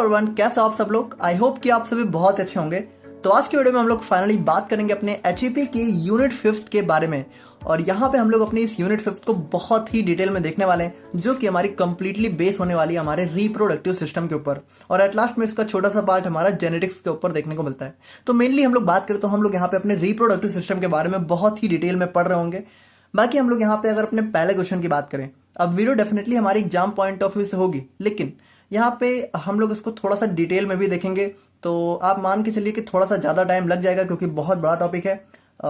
Everyone, कैसे हो आप सब लोग। आई होप कि आप सभी बहुत अच्छे होंगे। तो आज की वीडियो में हम लोग फाइनली बात करेंगे अपने एचईपी के यूनिट 5th के बारे में। और यहाँ पे हम लोग अपनी इस यूनिट 5th को बहुत ही डिटेल में देखने वाले हैं, जो कि हमारी कंप्लीटली बेस होने वाली है हमारे रिप्रोडक्टिव सिस्टम के ऊपर। और एट लास्ट में इसका छोटा सा पार्ट हमारा जेनेटिक्स के ऊपर देखने को मिलता है। तो मेनली हम लोग बात करें तो हम लोग यहाँ पे अपने रिप्रोडक्टिव सिस्टम के बारे में बहुत ही डिटेल में पढ़ रहे होंगे। बाकी हम लोग यहाँ पे अगर अपने पहले क्वेश्चन की बात करें, अब वीडियो डेफिनेटली हमारी एग्जाम पॉइंट ऑफ व्यू से होगी, लेकिन यहाँ पे हम लोग इसको थोड़ा सा डिटेल में भी देखेंगे। तो आप मान के चलिए कि थोड़ा सा ज़्यादा टाइम लग जाएगा, क्योंकि बहुत बड़ा टॉपिक है।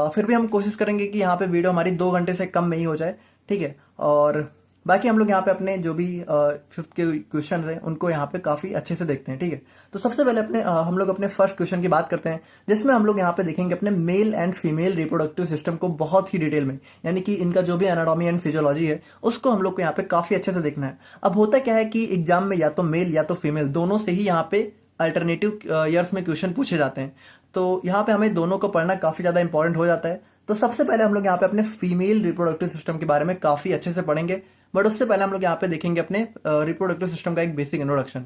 फिर भी हम कोशिश करेंगे कि यहाँ पे वीडियो हमारी 2 घंटे से कम में ही हो जाए, ठीक है। और बाकी हम लोग यहाँ पे अपने जो भी 5th के क्वेश्चन हैं उनको यहाँ पे काफ़ी अच्छे से देखते हैं, ठीक है। तो सबसे पहले अपने हम लोग अपने फर्स्ट क्वेश्चन की बात करते हैं, जिसमें हम लोग यहाँ पे देखेंगे अपने mail and female reproductive system को बहुत ही डिटेल में, यानी कि इनका जो भी एनाटॉमी एंड फिजियोलॉजी है उसको हम लोग को यहाँ पे काफ़ी अच्छे से देखना है। अब होता क्या है कि एग्जाम में या तो मेल या तो फीमेल दोनों से ही यहाँ पे अल्टरनेटिव ईयर्स में क्वेश्चन पूछे जाते हैं। तो यहाँ पे हमें दोनों को पढ़ना काफ़ी ज़्यादा इंपॉर्टेंट हो जाता है। तो सबसे पहले हम लोग यहाँ पे अपने फीमेल रिप्रोडक्टिव सिस्टम के बारे में काफ़ी अच्छे से पढ़ेंगे, बट उससे पहले हम लोग यहाँ पे देखेंगे अपने रिप्रोडक्टिव सिस्टम का एक बेसिक इंट्रोडक्शन।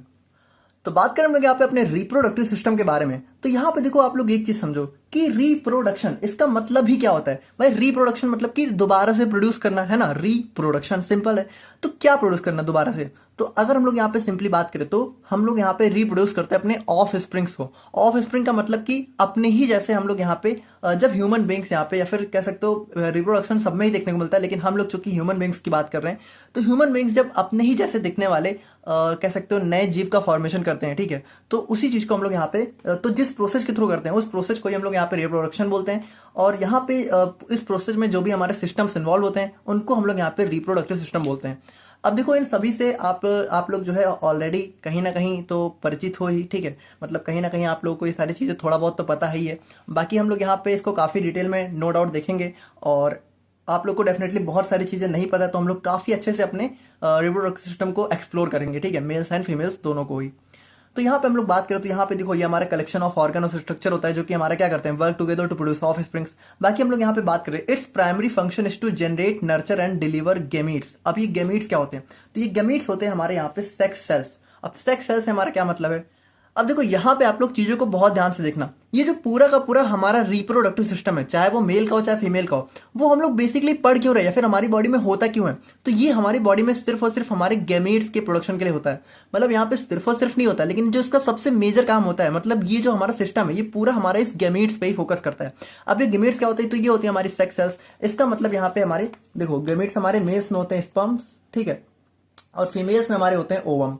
तो बात करें हम लोग यहाँ पे अपने रिप्रोडक्टिव सिस्टम के बारे में, तो यहाँ पे देखो आप लोग एक चीज समझो कि रिप्रोडक्शन इसका मतलब ही क्या होता है। भाई रिप्रोडक्शन मतलब कि दोबारा से प्रोड्यूस करना, है ना। रिप्रोडक्शन सिंपल है, तो क्या प्रोड्यूस करना दोबारा से। तो अगर हम लोग यहाँ पे सिंपली बात करें तो हम लोग यहाँ पे रिप्रोड्यूस करते हैं अपने ऑफ स्प्रिंग्स को। ऑफ स्प्रिंग का मतलब कि अपने ही जैसे हम लोग यहाँ पे जब ह्यूमन बींग्स यहाँ पे, या फिर कह सकते हो रिप्रोडक्शन सब में ही देखने को मिलता है, लेकिन हम लोग चूंकि ह्यूमन बींग्स की बात कर रहे हैं, तो ह्यूमन बींग्स जब अपने ही जैसे दिखने वाले कह सकते हो नए जीव का फॉर्मेशन करते हैं, ठीक है। तो उसी चीज को हम लोग यहाँ पे तो जिस प्रोसेस के थ्रू करते हैं उस प्रोसेस को ही हम लोग यहाँ पे रिप्रोडक्शन बोलते हैं। और यहाँ पे इस प्रोसेस में जो भी हमारे सिस्टम्स इन्वॉल्व होते हैं उनको हम लोग यहाँ पे रिप्रोडक्टिव सिस्टम बोलते हैं। अब देखो इन सभी से आप लोग जो है ऑलरेडी कहीं ना कहीं तो परिचित हो ही, ठीक है। मतलब कहीं ना कहीं आप लोगों को ये सारी चीजें थोड़ा बहुत तो पता ही है। बाकी हम लोग यहाँ पे इसको काफी डिटेल में नो डाउट देखेंगे, और आप लोग को डेफिनेटली बहुत सारी चीजें नहीं पता, तो हम लोग काफी अच्छे से अपने रिप्रोडक्टिव सिस्टम को एक्सप्लोर करेंगे, ठीक है, मेल्स एंड फीमेल्स दोनों को ही। तो यहाँ पे हम लोग बात करें तो यहाँ पे देखो ये हमारा कलेक्शन ऑफ ऑर्गन और स्ट्रक्चर होता है, जो कि हमारा क्या करते हैं, work together to produce offsprings. बाकी हम लोग यहाँ पे बात करें, it's primary function is to generate, nurture and deliver gametes. अब ये गेमीट्स क्या होते हैं, तो ये गेमीट्स होते हैं हमारे यहाँ पे सेक्स सेल्स। अब सेक्स सेल्स से हमारा क्या मतलब है। अब देखो यहाँ पे आप लोग चीजों को बहुत ध्यान से देखना, ये जो पूरा का पूरा हमारा रिप्रोडक्टिव सिस्टम है, चाहे वो मेल का हो चाहे फीमेल का हो, वो हम लोग बेसिकली पढ़ क्यों रहे हैं या फिर हमारी बॉडी में होता क्यों है। तो ये हमारी बॉडी में सिर्फ और सिर्फ हमारे गैमेट्स के प्रोडक्शन के लिए होता है। मतलब यहाँ पे सिर्फ और सिर्फ नहीं होता, लेकिन जो इसका सबसे मेजर काम होता है, मतलब ये जो हमारा सिस्टम है ये पूरा हमारा इस गैमेट्स पे ही फोकस करता है। अब ये गैमेट्स क्या होते हैं, तो ये होती है हमारी सेक्स सेल्स। इसका मतलब यहाँ पे हमारे देखो गैमेट्स हमारे मेल्स में होते हैं स्पर्म्स, ठीक है, और फीमेल्स में हमारे होते हैं ओवम।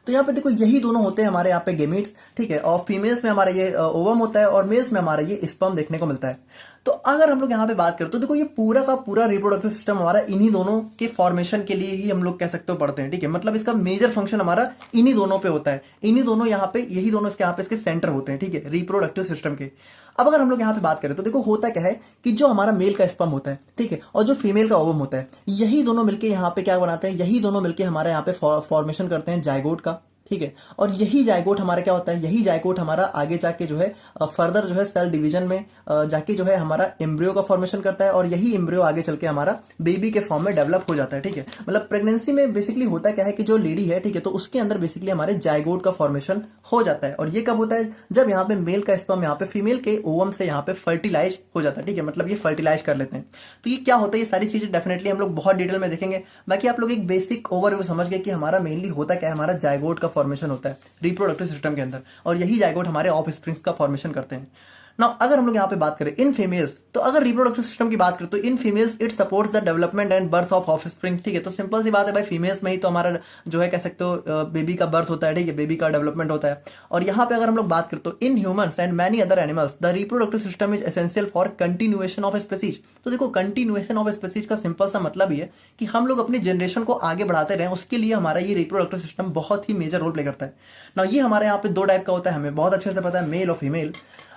तो यहाँ पे देखो यही दोनों होते हैं हमारे यहाँ पे गेमीट्स, ठीक है। और फीमेल्स में हमारा ये ओवम होता है और मेल्स में हमारा ये स्पर्म देखने को मिलता है। तो अगर हम लोग यहाँ पे बात करें तो देखो ये पूरा का पूरा रिप्रोडक्टिव सिस्टम हमारा इन्हीं दोनों के फॉर्मेशन के लिए ही हम लोग कह सकते हो पढ़ते हैं, ठीक है। मतलब इसका मेजर फंक्शन हमारा इन्हीं दोनों पे होता है, इन्हीं दोनों यहाँ पे, यही दोनों इसके यहाँ पे इसके सेंटर होते हैं, ठीक है, रिप्रोडक्टिव सिस्टम के। अब अगर हम लोग यहाँ पे बात करें तो देखो होता क्या है कि जो हमारा मेल का स्पर्म होता है, ठीक है, और जो फीमेल का ओवम होता है, यही दोनों मिलकर यहाँ पे क्या बनाते हैं, यही दोनों मिलकर हमारे यहाँ पे फॉर्मेशन करते हैं जाइगोट का, ठीक है। और यही जाइगोट हमारा क्या होता है, यही जाइगोट हमारा आगे जाके जो है फर्दर जो है सेल डिवीजन में जाके जो है हमारा एम्ब्रियो का फॉर्मेशन करता है, और यही एम्ब्रियो आगे चल के हमारा बेबी के फॉर्म में डेवलप हो जाता है, ठीक है। मतलब प्रेगनेंसी में बेसिकली होता क्या है कि जो लेडी है, ठीक है, तो उसके अंदर बेसिकली हमारे जाइगोट का फॉर्मेशन हो जाता है। और ये कब होता है, जब यहाँ पे मेल का स्पर्म यहाँ पे फीमेल के ओवम से यहाँ पे फर्टिलाइज हो जाता है, ठीक है। मतलब ये फर्टिलाइज कर लेते हैं। तो ये क्या होता है, ये सारी चीजें डेफिनेटली हम लोग बहुत डिटेल में देखेंगे। बाकी आप लोग एक बेसिक ओवरव्यू समझ गए कि हमारा मेनली होता क्या है, हमारा जाइगोट का फॉर्मेशन होता है रिप्रोडक्टिव सिस्टम के अंदर, और यही जाइगोट हमारे ऑफ स्प्रिंग्स का फॉर्मेशन करते हैं। नाउ अगर हम लोग यहाँ पे बात करें इन फीमेल्स, तो अगर रिप्रोडक्टिव सिस्टम की बात करें तो in females it supports the development and birth of offspring, ठीक है। तो सिंपल सी बात है भाई, फीमेल्स में ही तो हमारा जो है कह सकते हो बेबी का बर्थ होता है, ठीक है, बेबी का डेवलपमेंट होता है। और यहाँ पे अगर हम लोग बात करें तो in humans and many other animals the reproductive system is essential for continuation of species. तो देखो कंटिन्यूएशन ऑफ स्पीसीज का सिंपल सा मतलब ही है कि हम लोग अपनी जनरेशन को आगे बढ़ाते रहे, उसके लिए हमारा ये रिप्रोडक्टिव सिस्टम बहुत ही मेजर रोल प्ले करता है। ना ये हमारे यहाँ पे 2 टाइप का होता है, हमें बहुत अच्छे से पता है, मेल और फीमेल।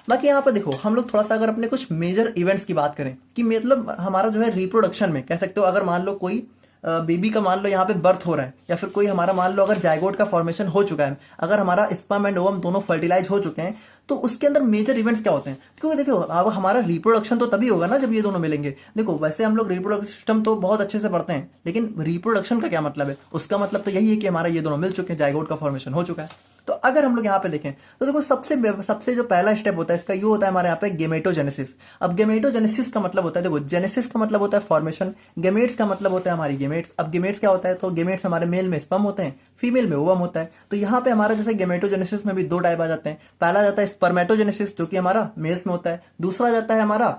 बाकी यहाँ पे देखो हम लोग थोड़ा सा अगर अपने कुछ मेजर इवेंट्स की बात करें कि मतलब हमारा जो है रिप्रोडक्शन में कह सकते हो, अगर मान लो कोई बेबी का मान लो यहाँ पे बर्थ हो रहा है, या फिर कोई हमारा मान लो अगर जाइगोट का फॉर्मेशन हो चुका है, अगर हमारा स्पर्म एंड ओवम दोनों फर्टिलाइज हो चुके हैं, तो उसके अंदर मेजर इवेंट्स क्या होते हैं। क्योंकि देखो अब हमारा रिप्रोडक्शन तो तभी होगा ना जब ये दोनों मिलेंगे। देखो वैसे हम लोग रिप्रोडक्टिव सिस्टम तो बहुत अच्छे से पढ़ते हैं, लेकिन रिप्रोडक्शन का क्या मतलब है, उसका मतलब तो यही है कि हमारा ये दोनों मिल चुके हैं, जाइगोट का फॉर्मेशन हो चुका है। तो अगर हम लोग यहाँ पे देखें तो देखो सबसे सबसे जो पहला स्टेप होता है इसका, ये होता है हमारे यहाँ पे गेमेटोजेनेसिस। अब गेमेटोजेनेसिस का मतलब होता है, देखो जेनेसिस का मतलब होता है फॉर्मेशन, गेमेट्स का मतलब होता है हमारी गेमेट्स। अब गेमेट्स क्या होता है, तो गेमेट्स हमारे मेल में स्पर्म होते हैं, फीमेल में ओवम होता है। तो यहाँ पे हमारा जैसे गेमेटोजेनेसिस में भी दो टाइप आ जाते हैं। पहला जाता है स्पर्मेटोजेनेसिस जो कि हमारा मेल्स में होता है, दूसरा जाता है हमारा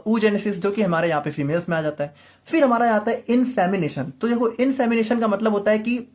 oogenesis जो कि हमारे यहाँ पे फीमेल्स में आ जाता है। फिर हमारा आता है इंसेमिनेशन। तो देखो इंसेमिनेशन का मतलब होता है कि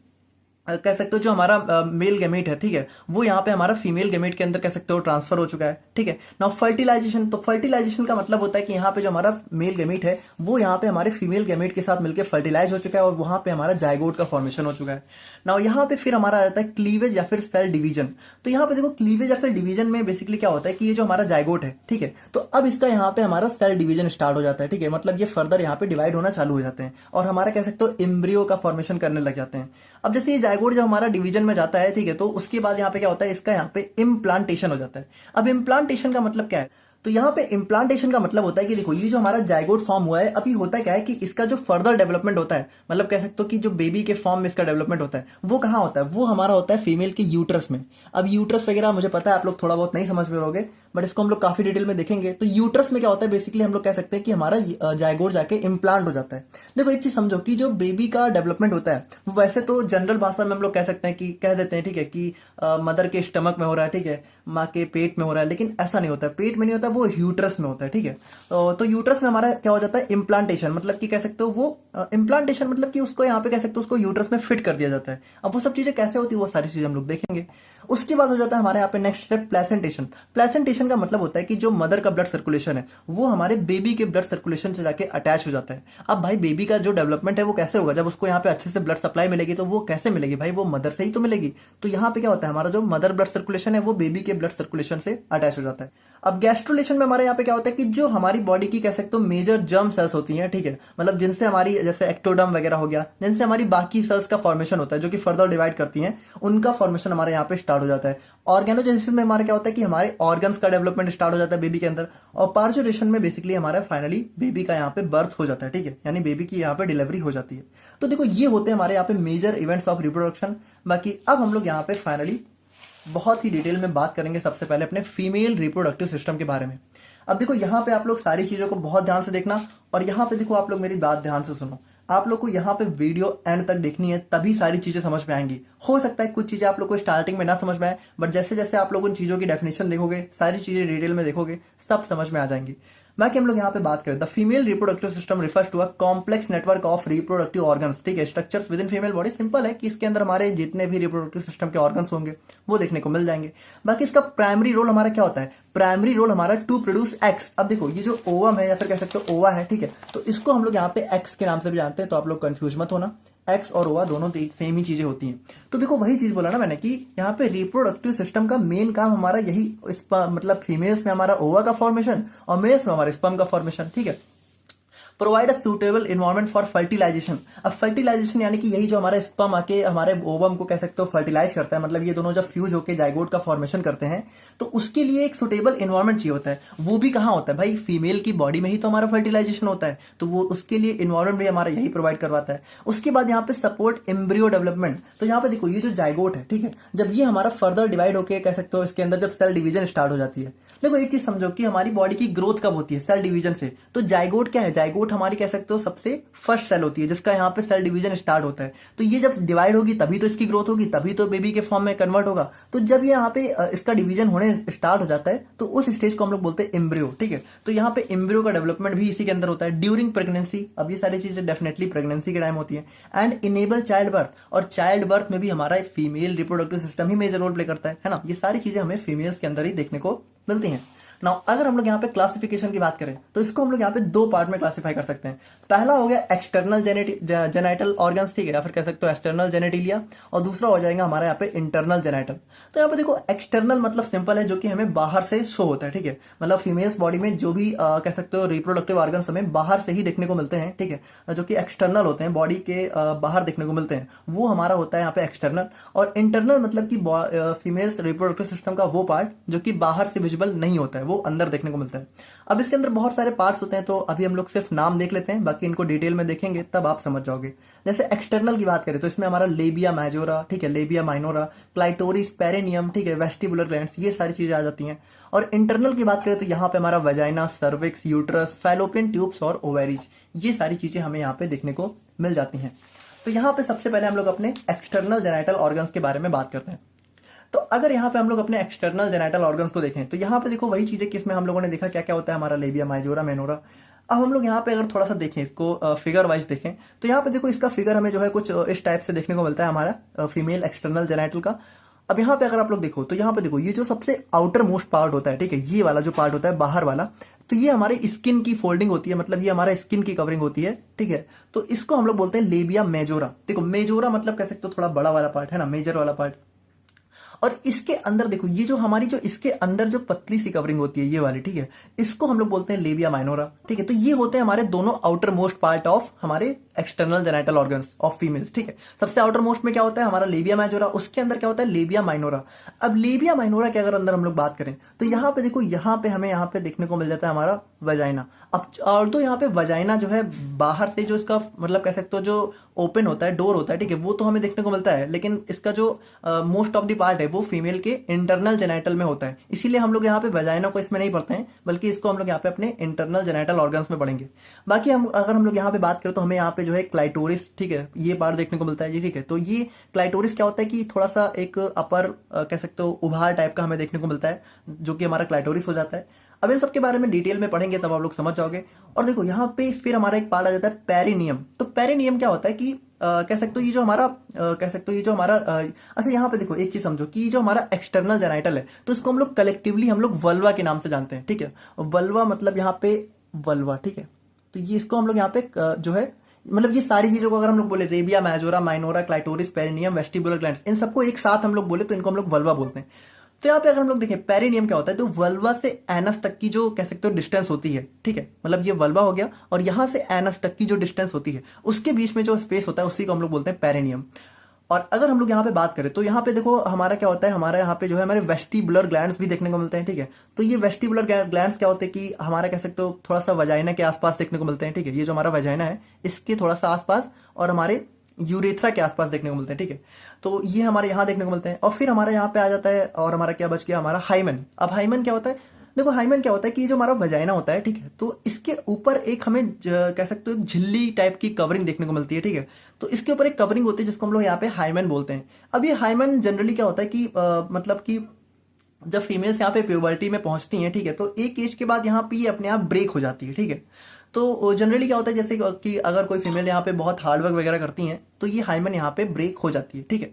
कह सकते हो जो हमारा मेल गेमेट है, ठीक है, वो यहाँ पे हमारा फीमेल गेमेट के अंदर कह सकते हो ट्रांसफर हो चुका है, ठीक है। नाउ फर्टिलाइजेशन, तो फर्टिलाइजेशन का मतलब होता है कि यहाँ पे जो हमारा मेल गेमेट है वो यहाँ पे हमारे फीमेल गेमेट के साथ मिलकर फर्टिलाइज हो चुका है और वहां पे हमारा जाइगोट का फॉर्मेशन हो चुका है। नाउ यहाँ पे फिर हमारा आ जाता है क्लीवेज या फिर सेल डिवीजन। तो यहाँ पे देखो क्लीवेज या फिर डिवीजन में बेसिकली क्या होता है कि ये जो हमारा जाइगोट है, ठीक है, तो अब इसका यहाँ पे हमारा सेल डिवीजन स्टार्ट हो जाता है, ठीक है, मतलब ये फर्दर यहाँ पे डिवाइड होना चालू हो जाते हैं और हमारा कह सकते हो एम्ब्रियो का फॉर्मेशन करने लग जाते हैं। अब जैसे ये जाइगोट जब हमारा डिवीजन में जाता है, ठीक है, तो उसके बाद यहाँ पे क्या होता है, इसका यहाँ पे इम्प्लांटेशन हो जाता है। अब इम्प्लांटेशन का मतलब क्या है, तो यहाँ पे इम्प्लांटेशन का मतलब होता है कि देखो ये जो हमारा जाइगोट फॉर्म हुआ है, अभी होता क्या है कि इसका जो फर्दर डेवलपमेंट होता है, मतलब कह सकते हो कि जो बेबी के फॉर्म में इसका डेवलपमेंट होता है वो कहाँ होता है, वो हमारा होता है फीमेल के यूट्रस में। अब यूट्रस वगैरह मुझे पता है आप लोग थोड़ा बहुत नहीं समझ में रहोगे, बट इसको हम लोग काफी डिटेल में देखेंगे। तो यूट्रस में क्या होता है, बेसिकली हम लोग कह सकते हैं कि हमारा जाइगोट जाके इम्प्लांट हो जाता है। देखो एक चीज समझो कि जो बेबी का डेवलपमेंट होता है वो वैसे तो जनरल भाषा में हम लोग कह सकते हैं कि कह देते हैं, ठीक है, कि मदर के स्टमक में हो रहा है, ठीक है, माँ के पेट में हो रहा है, लेकिन ऐसा नहीं होता है, पेट में नहीं होता, वो यूट्रस में होता है, ठीक है। तो यूट्रस में हमारा क्या हो जाता है, इम्प्लांटेशन, मतलब कि कह सकते हो वो इम्प्लांटेशन मतलब कि उसको यहाँ पे कह सकते हो उसको यूट्रस में फिट कर दिया जाता है। अब वो सब चीजें कैसे होती है वो सारी चीजें हम लोग देखेंगे। उसके बाद हो जाता है हमारे यहाँ पे नेक्स्ट स्टेप प्लेसेंटेशन। प्लेसेंटेशन का मतलब होता है कि जो मदर का ब्लड सर्कुलेशन है वो हमारे बेबी के ब्लड सर्कुलेशन से जाके अटैच हो जाता है। अब भाई बेबी का जो डेवलपमेंट है वो कैसे होगा, जब उसको यहाँ पे अच्छे से ब्लड सप्लाई मिलेगी तो वो कैसे मिलेगी भाई, वो मदर से ही तो मिलेगी। तो यहाँ पे क्या होता है, हमारा जो मदर ब्लड सर्कुलेशन है वो बेबी के ब्लड सर्कुलेशन से अटैच हो जाता है। अब गैस्ट्रुलेशन में हमारे यहाँ पे क्या होता है कि जो हमारी बॉडी की कह सकते हो मेजर जर्म सेल्स होती हैं, ठीक है, मतलब जिनसे हमारी जैसे एक्टोडर्म वगैरह हो गया, जिनसे हमारी बाकी सेल्स का फॉर्मेशन होता है जो कि फर्दर डिवाइड करती हैं, उनका फॉर्मेशन हमारे यहाँ पे स्टार्ट हो जाता है। ऑर्गेनोजेनेसिस में हमारा क्या होता है कि हमारे ऑर्गन्स का डेवलपमेंट स्टार्ट हो जाता है बेबी के अंदर। और पार्चुरेशन में बेसिकली हमारा फाइनली बेबी का यहाँ पे बर्थ हो जाता है, ठीक है, यानी बेबी की यहाँ पे डिलीवरी हो जाती है। तो देखो ये होते हैं हमारे यहाँ पे मेजर इवेंट्स ऑफ रिप्रोडक्शन। बाकी अब हम लोग यहाँ पे फाइनली बहुत ही डिटेल में बात करेंगे सबसे पहले अपने फीमेल रिप्रोडक्टिव सिस्टम के बारे में। अब देखो यहाँ पे आप लोग सारी चीजों को बहुत ध्यान से देखना, और यहाँ पे देखो आप लोग मेरी बात ध्यान से सुनो। आप लोग को यहाँ पे वीडियो एंड तक देखनी है, तभी सारी चीजें समझ में आएंगी। हो सकता है कुछ चीजें आप लोग को स्टार्टिंग में ना समझ में आए, बट जैसे जैसे आप लोग उन चीजों की डेफिनेशन देखोगे, सारी चीजें डिटेल में देखोगे, सब समझ में आ जाएंगी। बाकी हम लोग यहाँ पे बात करें, the female reproductive system refers to a complex network of reproductive organs, ठीक है, structures within female body. Simple है कि इसके अंदर हमारे जितने भी रिप्रोडक्टिव सिस्टम के ऑर्गन्स होंगे वो देखने को मिल जाएंगे। बाकी इसका प्राइमरी रोल हमारा क्या होता है, प्राइमरी रोल हमारा टू प्रोड्यूस एक्स। अब देखो ये जो ओवम है या फिर कह सकते हो ओवा है, ठीक है, तो इसको हम लोग यहाँ पे एक्स के नाम से भी जानते हैं, तो आप लोग कंफ्यूज मत होना, एक्स और ओवा दोनों सेम ही चीजें होती हैं। तो देखो वही चीज बोला ना मैंने कि यहाँ पे रिप्रोडक्टिव सिस्टम का मेन काम हमारा यही मतलब फीमेल्स में हमारा ओवा का फॉर्मेशन और मेल्स में हमारे स्पर्म का फॉर्मेशन, ठीक है। Provide a suitable environment for fertilisation. अब फर्टिलाइजेशन यानी कि यही जो हमारा स्पर्म आके हमारे ओवम को कह सकते हो फर्टिलाइज करता है, मतलब ये दोनों जब फ्यूज होकर जाइगोट का फॉर्मेशन करते हैं, तो उसके लिए एक सुटेबल इन्वायरमेंट चाहिए होता है। वो भी कहाँ होता है भाई, फीमेल की बॉडी में ही तो हमारा फर्टिलाइजेशन होता है, तो वो उसके लिए इन्वायरमेंट भी हमारा यही प्रोवाइड करवाता है। उसके बाद यहाँ पे सपोर्ट एम्ब्रियो डेवलपमेंट। तो यहाँ पे देखो ये जो जाइगोट है, ठीक है, जब ये हमारा फर्दर डिवाइड होकर कह सकते हो इसके अंदर जब सेल डिवीजन स्टार्ट हो जाती है, देखो एक चीज समझो कि हमारी बॉडी की ग्रोथ कब होती है, सेल डिवीजन से। तो जाइगोट क्या है, जाइगोट हमारी कह सकते हो सबसे फर्स्ट सेल होती है जिसका यहाँ पे सेल डिवीजन स्टार्ट होता है। तो ये जब डिवाइड होगी तभी तो इसकी ग्रोथ होगी, तभी तो बेबी के फॉर्म में कन्वर्ट होगा। तो जब ये यहाँ पे इसका डिवीजन होने स्टार्ट हो जाता है तो उस स्टेज को हम लोग बोलते हैं एम्ब्रियो, ठीक है। तो यहाँ पे एम्ब्रियो का डेवलपमेंट भी इसी के अंदर होता है। ड्यूरिंग प्रेगनेंसी, अब ये सारी चीजें डेफिनेटली प्रेगनेंसी के टाइम होती है। एंड इनेबल चाइल्ड बर्थ, और चाइल्ड बर्थ में भी हमारा फीमेल रिप्रोडक्टिव सिस्टम ही मेजर रोल प्ले करता है ना। ये सारी चीजें हमें फीमेल्स के अंदर ही देखने को मिलती हैं। नाउ अगर हम लोग यहाँ पे क्लासिफिकेशन की बात करें तो इसको हम लोग यहाँ पे दो पार्ट में क्लासिफाई कर सकते हैं। पहला हो गया एक्सटर्नल जेनाइटल ऑर्गन्स, ठीक है, या फिर कह सकते हो एक्सटर्नल जेनेटिलिया, और दूसरा हो जाएगा हमारा यहाँ पे इंटरनल जेनाइटल। तो यहाँ पे देखो एक्सटर्नल मतलब सिंपल है, जो कि हमें बाहर से शो होता है, ठीक है, मतलब फीमेल्स बॉडी में जो भी कह सकते हो रिप्रोडक्टिव ऑर्गन्स हमें बाहर से ही देखने को मिलते हैं, ठीक है, जो कि एक्सटर्नल होते हैं, बॉडी के बाहर देखने को मिलते हैं, वो हमारा होता है यहाँ पे एक्सटर्नल। और इंटरनल मतलब कि फीमेल्स रिप्रोडक्टिव सिस्टम का वो पार्ट जो कि बाहर से विजिबल नहीं होता है, वो अंदर देखने को मिलता है। अब इसके अंदर बहुत सारे पार्ट्स होते हैं, तो अभी हम लोग सिर्फ नाम देख लेते हैं, बाकी इनको डिटेल में देखेंगे तब आप समझ जाओगे। जैसे एक्सटर्नल की बात करें तो इसमें हमारा लेबिया मेजोरा, ठीक है, लेबिया माइनोरा, क्लाइटोरिस, पेरिनियम, ठीक है, वेस्टिबुलर ग्लैंड्स, ये सारी चीजें आ जाती हैं। और इंटरनल की बात करें तो यहाँ पे हमारा vagina, cervix, uterus, fallopian tubes और ओवेरीज, ये सारी चीजें हमें यहाँ पे देखने को मिल जाती हैं। तो यहाँ पे सबसे पहले हम लोग अपने एक्सटर्नल जेनाइटल ऑर्गन्स के बारे में बात करते हैं। तो अगर यहाँ पे हम लोग अपने एक्सटर्नल जेनाइटल ऑर्गन्स को देखें तो यहाँ पे देखो वही चीजें कि इसमें हम लोगों ने देखा क्या क्या होता है, हमारा लेबिया माइजोरा मेनोरा। अब हम लोग यहाँ पे अगर थोड़ा सा देखें, इसको फिगर वाइज देखें तो यहाँ पे देखो इसका फिगर हमें जो है कुछ इस टाइप से देखने को मिलता है हमारा फीमेल एक्सटर्नल जेनाइटल का। अब यहाँ पे अगर आप लोग देखो तो यहाँ पे देखो ये जो सबसे आउटर मोस्ट पार्ट होता है, ठीक है, ये वाला जो पार्ट होता है बाहर वाला, तो ये हमारे स्किन की फोल्डिंग होती है, मतलब ये हमारा स्किन की कवरिंग होती है, ठीक है। तो इसको हम लोग बोलते हैं लेबिया मेजोरा। देखो मेजोरा मतलब कह सकते हो थोड़ा बड़ा वाला पार्ट है ना, मेजर वाला पार्ट। और इसके अंदर देखो ये जो हमारी जो इसके अंदर जो पतली सी कवरिंग होती है ये वाली, ठीक है, इसको हम लोग बोलते हैं लेबिया माइनोरा, ठीक है। तो ये होते हैं हमारे दोनों आउटर मोस्ट पार्ट ऑफ हमारे external genital organs of females, ठीक है। सबसे आउटर मोस्ट में क्या होता है हमारा लेबिया मेजोरा, उसके अंदर क्या होता है लेबिया माइनोरा। अब लेबिया माइनोरा के अगर अंदर हम लोग बात करें तो यहाँ पे देखो यहाँ पे हमें यहाँ पे देखने को मिल जाता है हमारा वजाइना। अब और तो यहाँ पे वजाइना जो है बाहर से जो इसका मतलब कह सकते हो जो ओपन होता है, डोर होता है, ठीक है, वो तो हमें देखने को मिलता है, लेकिन इसका जो मोस्ट ऑफ द पार्ट है वो फीमेल के इंटरनल जेनाइटल में होता है। इसीलिए हम लोग यहाँ पे वजाइना को इसमें नहीं पढ़ते हैं, बल्कि इसको हम लोग यहाँ पे अपने इंटरनल जेनाइटल ऑर्गन्स में पढ़ेंगे। बाकी अगर हम लोग यहाँ पे बात करें तो हमें यहाँ पे जो है क्लाइटोरिस, ठीक है, ये पार्ट देखने को मिलता है, ठीक है। तो ये क्लाइटोरिस क्या होता है कि थोड़ा सा एक अपर कह सकते हो उभार टाइप का हमें देखने को मिलता है, जो कि हमारा क्लाइटोरिस हो जाता है। अब इन सबके बारे में डिटेल में पढ़ेंगे तब आप लोग समझ जाओगे। और देखो यहाँ पे फिर हमारा एक पार्ट आ जाता है पेरिनियम। तो पेरिनियम क्या होता है कि कह सकते हो ये जो हमारा कह सकते हो ये जो हमारा अच्छा यहाँ पे देखो एक चीज समझो कि जो हमारा एक्सटर्नल जेनाइटल है तो इसको हम लोग कलेक्टिवली हम लोग वल्वा के नाम से जानते हैं, ठीक है। वल्वा मतलब यहाँ पे वल्वा, ठीक है। तो ये इसको हम लोग यहाँ पे जो है मतलब ये सारी चीजों को अगर हम लोग बोले labia majora minora clitoris perineum vestibular glands, इन सबको एक साथ हम लोग बोले तो इनको हम लोग वल्वा बोलते हैं। तो यहाँ पे अगर हम लोग देखें पेरिनियम क्या होता है, तो वल्वा से एनस तक की जो कह सकते हो डिस्टेंस होती है, ठीक है, मतलब ये वल्वा हो गया और यहां से एनस तक की जो डिस्टेंस होती है उसके बीच में जो स्पेस होता है उसी को हम लोग बोलते हैं पेरिनियम। और अगर हम लोग यहाँ पे बात करें तो यहाँ पे देखो हमारा क्या होता है, हमारा यहाँ पे जो है हमारे वेस्टिबुलर ग्लैंड्स भी देखने को मिलते हैं, ठीक है। तो ये वेस्टिबुलर ग्लैंड्स क्या होते हैं कि हमारा कह सकते हो थोड़ा सा वजाइना के आसपास देखने को मिलते हैं, ठीक है। ये जो हमारा वजाइना है इसके थोड़ा सा आसपास और हमारे यूरेथ्रा के आसपास देखने को मिलते हैं, ठीक है। तो ये हमारे यहाँ देखने को मिलते हैं। और फिर हमारा यहाँ पे आ जाता है और हमारा क्या बच गया हमारा हाइमन। अब हाइमन क्या होता है, देखो हाइमन क्या होता है कि ये जो हमारा वजाइना होता है, ठीक है, तो इसके ऊपर एक हमें कह सकते हो झिल्ली टाइप की कवरिंग देखने को मिलती है, ठीक है। तो इसके ऊपर एक कवरिंग होती है जिसको हम लोग यहाँ पे हाइमन बोलते हैं। अब ये हाइमन जनरली क्या होता है कि मतलब कि जब फीमेल्स यहाँ पे प्यूबर्टी में पहुंचती हैं, ठीक है, तो एक एज के बाद यहाँ पे ये अपने आप ब्रेक हो जाती है, ठीक है। तो जनरली क्या होता है जैसे कि अगर कोई फीमेल यहाँ पे बहुत हार्डवर्क वगैरह करती हैं तो ये हाइमन यहाँ पे ब्रेक हो जाती है, ठीक है।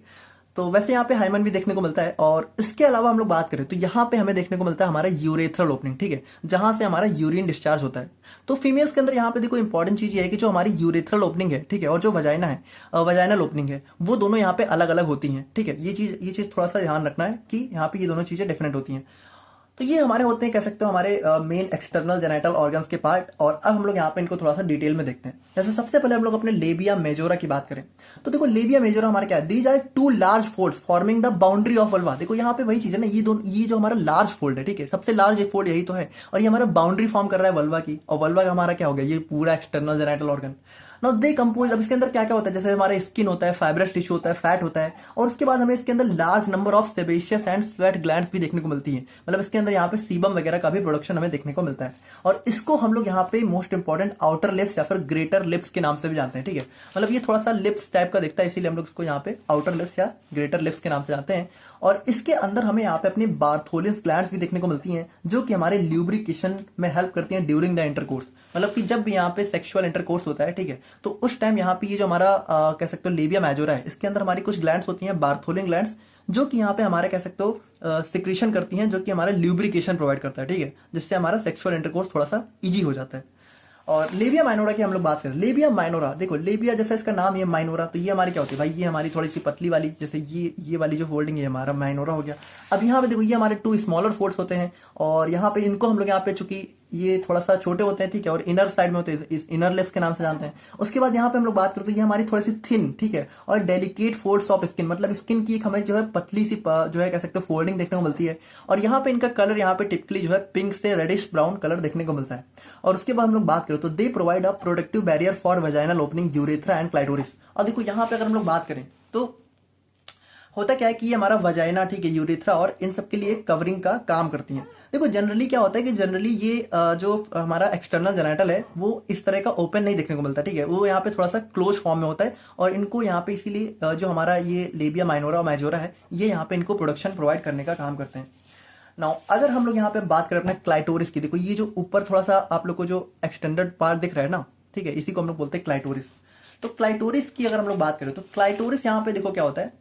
तो वैसे यहाँ पे हाइमन भी देखने को मिलता है। और इसके अलावा हम लोग बात करें तो यहाँ पे हमें देखने को मिलता है हमारा यूरेथ्रल ओपनिंग, ठीक है, जहां से हमारा यूरिन डिस्चार्ज होता है। तो फीमेल्स के अंदर यहाँ पे देखो इंपॉर्टेंट चीज ये है कि जो हमारी यूरेथ्रल ओपनिंग है, ठीक है, और जो वजाइना है वजाइनल ओपनिंग है, वो दोनों यहाँ पे अलग अलग होती हैं, ठीक है। ये चीज थोड़ा सा ध्यान रखना है कि यहाँ पे ये दोनों चीजें डिफरेंट होती हैं। तो ये हमारे होते हैं कह सकते हो हमारे मेन एक्सटर्नल जेनाइटल ऑर्गन्स के पार्ट। और अब हम लोग यहाँ पे इनको थोड़ा सा डिटेल में देखते हैं। जैसे सबसे पहले हम लोग अपने लेबिया मेजोरा की बात करें तो देखो लेबिया मेजोरा हमारा क्या है, these are two large folds forming the boundary of vulva. देखो यहाँ पे वही चीज है ना, ये जो हमारा लार्ज फोल्ड है, ठीक है, सबसे लार्ज फोल्ड यही तो है, और ये हमारा बाउंड्री फॉर्म कर रहा है वल्वा की। और वल्वा का हमारा क्या हो गया, ये पूरा external genital organ. Now they compose. अब इसके अंदर क्या क्या होता है, जैसे हमारा स्किन होता है, फाइब्रस टिश्यू होता है, फैट होता है, और उसके बाद हमें इसके अंदर large number of sebaceous and sweat glands भी देखने को मिलती है। मतलब इसके अंदर यहाँ पे सीबम वगैरह का भी प्रोडक्शन हमें देखने को मिलता है। और इसको हम लोग यहाँ पे मोस्ट इंपॉर्टेंट आउटर लिप्स या फिर ग्रेटर लिप्स के नाम से भी जानते हैं, ठीक है। मतलब ये थोड़ा सा लिप्स टाइप का दिखता है, इसीलिए हम लोग इसको यहाँ पे आउटर लिप्स या ग्रेटर लिप्स के नाम से जानते हैं। और इसके अंदर हमें यहाँ पे अपनी बार्थोलिन्स ग्लैंड्स भी देखने को मिलती हैं, जो कि हमारे ल्यूब्रिकेशन में हेल्प करती हैं ड्यूरिंग द इंटरकोर्स। मतलब कि जब यहाँ पे सेक्सुअल इंटरकोर्स होता है, ठीक है, तो उस टाइम यहाँ पे ये जो हमारा कह सकते हो लेबिया मेजोरा है, इसके अंदर हमारी कुछ ग्लैंड्स होती हैं बार्थोलिन ग्लैंड्स, जो कि यहाँ पे हमारे कह सकते हो सिक्रीशन करती हैं, जो कि हमारा ल्यूब्रिकेशन प्रोवाइड करता है, ठीक है, जिससे हमारा सेक्सुअल इंटरकोर्स थोड़ा सा इजी हो जाता है। और लेबिया माइनोरा की हम लोग बात करें, लेबिया माइनोरा, देखो लेबिया जैसा इसका नाम है माइनोरा, तो ये हमारी क्या होती है भाई, ये हमारी थोड़ी सी पतली वाली, जैसे ये वाली जो फोल्डिंग है हमारा माइनोरा हो गया। अब यहाँ पे देखो ये हमारे टू स्मॉलर फोल्ड्स होते हैं, और यहाँ पे इनको हम लोग यहाँ पे चूंकि ये थोड़ा सा छोटे होते हैं, ठीक है, और इनर साइड में होते हैं, इस इनर लिप्स के नाम से जानते हैं। उसके बाद यहाँ पे हम लोग बात करें तो ये हमारी थोड़ी सी थिन, ठीक है, और डेलिकेट फोल्ड्स ऑफ स्किन, मतलब स्किन की एक हमें जो है पतली सी जो है कह सकते हो फोल्डिंग देखने को मिलती है। और यहाँ पे इनका कलर यहाँ पे टिपिकली जो है पिंक से रेडिश ब्राउन कलर देखने को मिलता है। और उसके बाद हम लोग बात करें तो they provide a protective barrier for vaginal opening, urethra and clitoris. और देखो यहाँ पे अगर हम लोग बात करें तो होता क्या है कि ये हमारा वजाइना, ठीक है, यूरेथ्रा और इन सब के लिए कवरिंग का काम करती हैं। देखो जनरली क्या होता है कि जनरली ये जो हमारा एक्सटर्नल जेनिटल है वो इस तरह का ओपन नहीं देखने को मिलता, ठीक है, वो यहाँ पे थोड़ा सा क्लोज फॉर्म में होता है। और इनको यहाँ पे इसीलिए जो हमारा ये लेबिया माइनोरा और मेजोरा है ये यहाँ पे इनको प्रोडक्शन प्रोवाइड करने का काम करते हैं। नाउ अगर हम लोग यहाँ पे बात करें अपना क्लाइटोरिस की, देखो ये जो ऊपर थोड़ा सा आप लोग को जो एक्सटेंडेड पार्ट दिख रहा है ना, ठीक है, इसी को हम लोग बोलते हैं क्लाइटोरिस। तो क्लाइटोरिस की अगर हम लोग बात करें तो क्लाइटोरिस यहाँ पे देखो क्या होता है,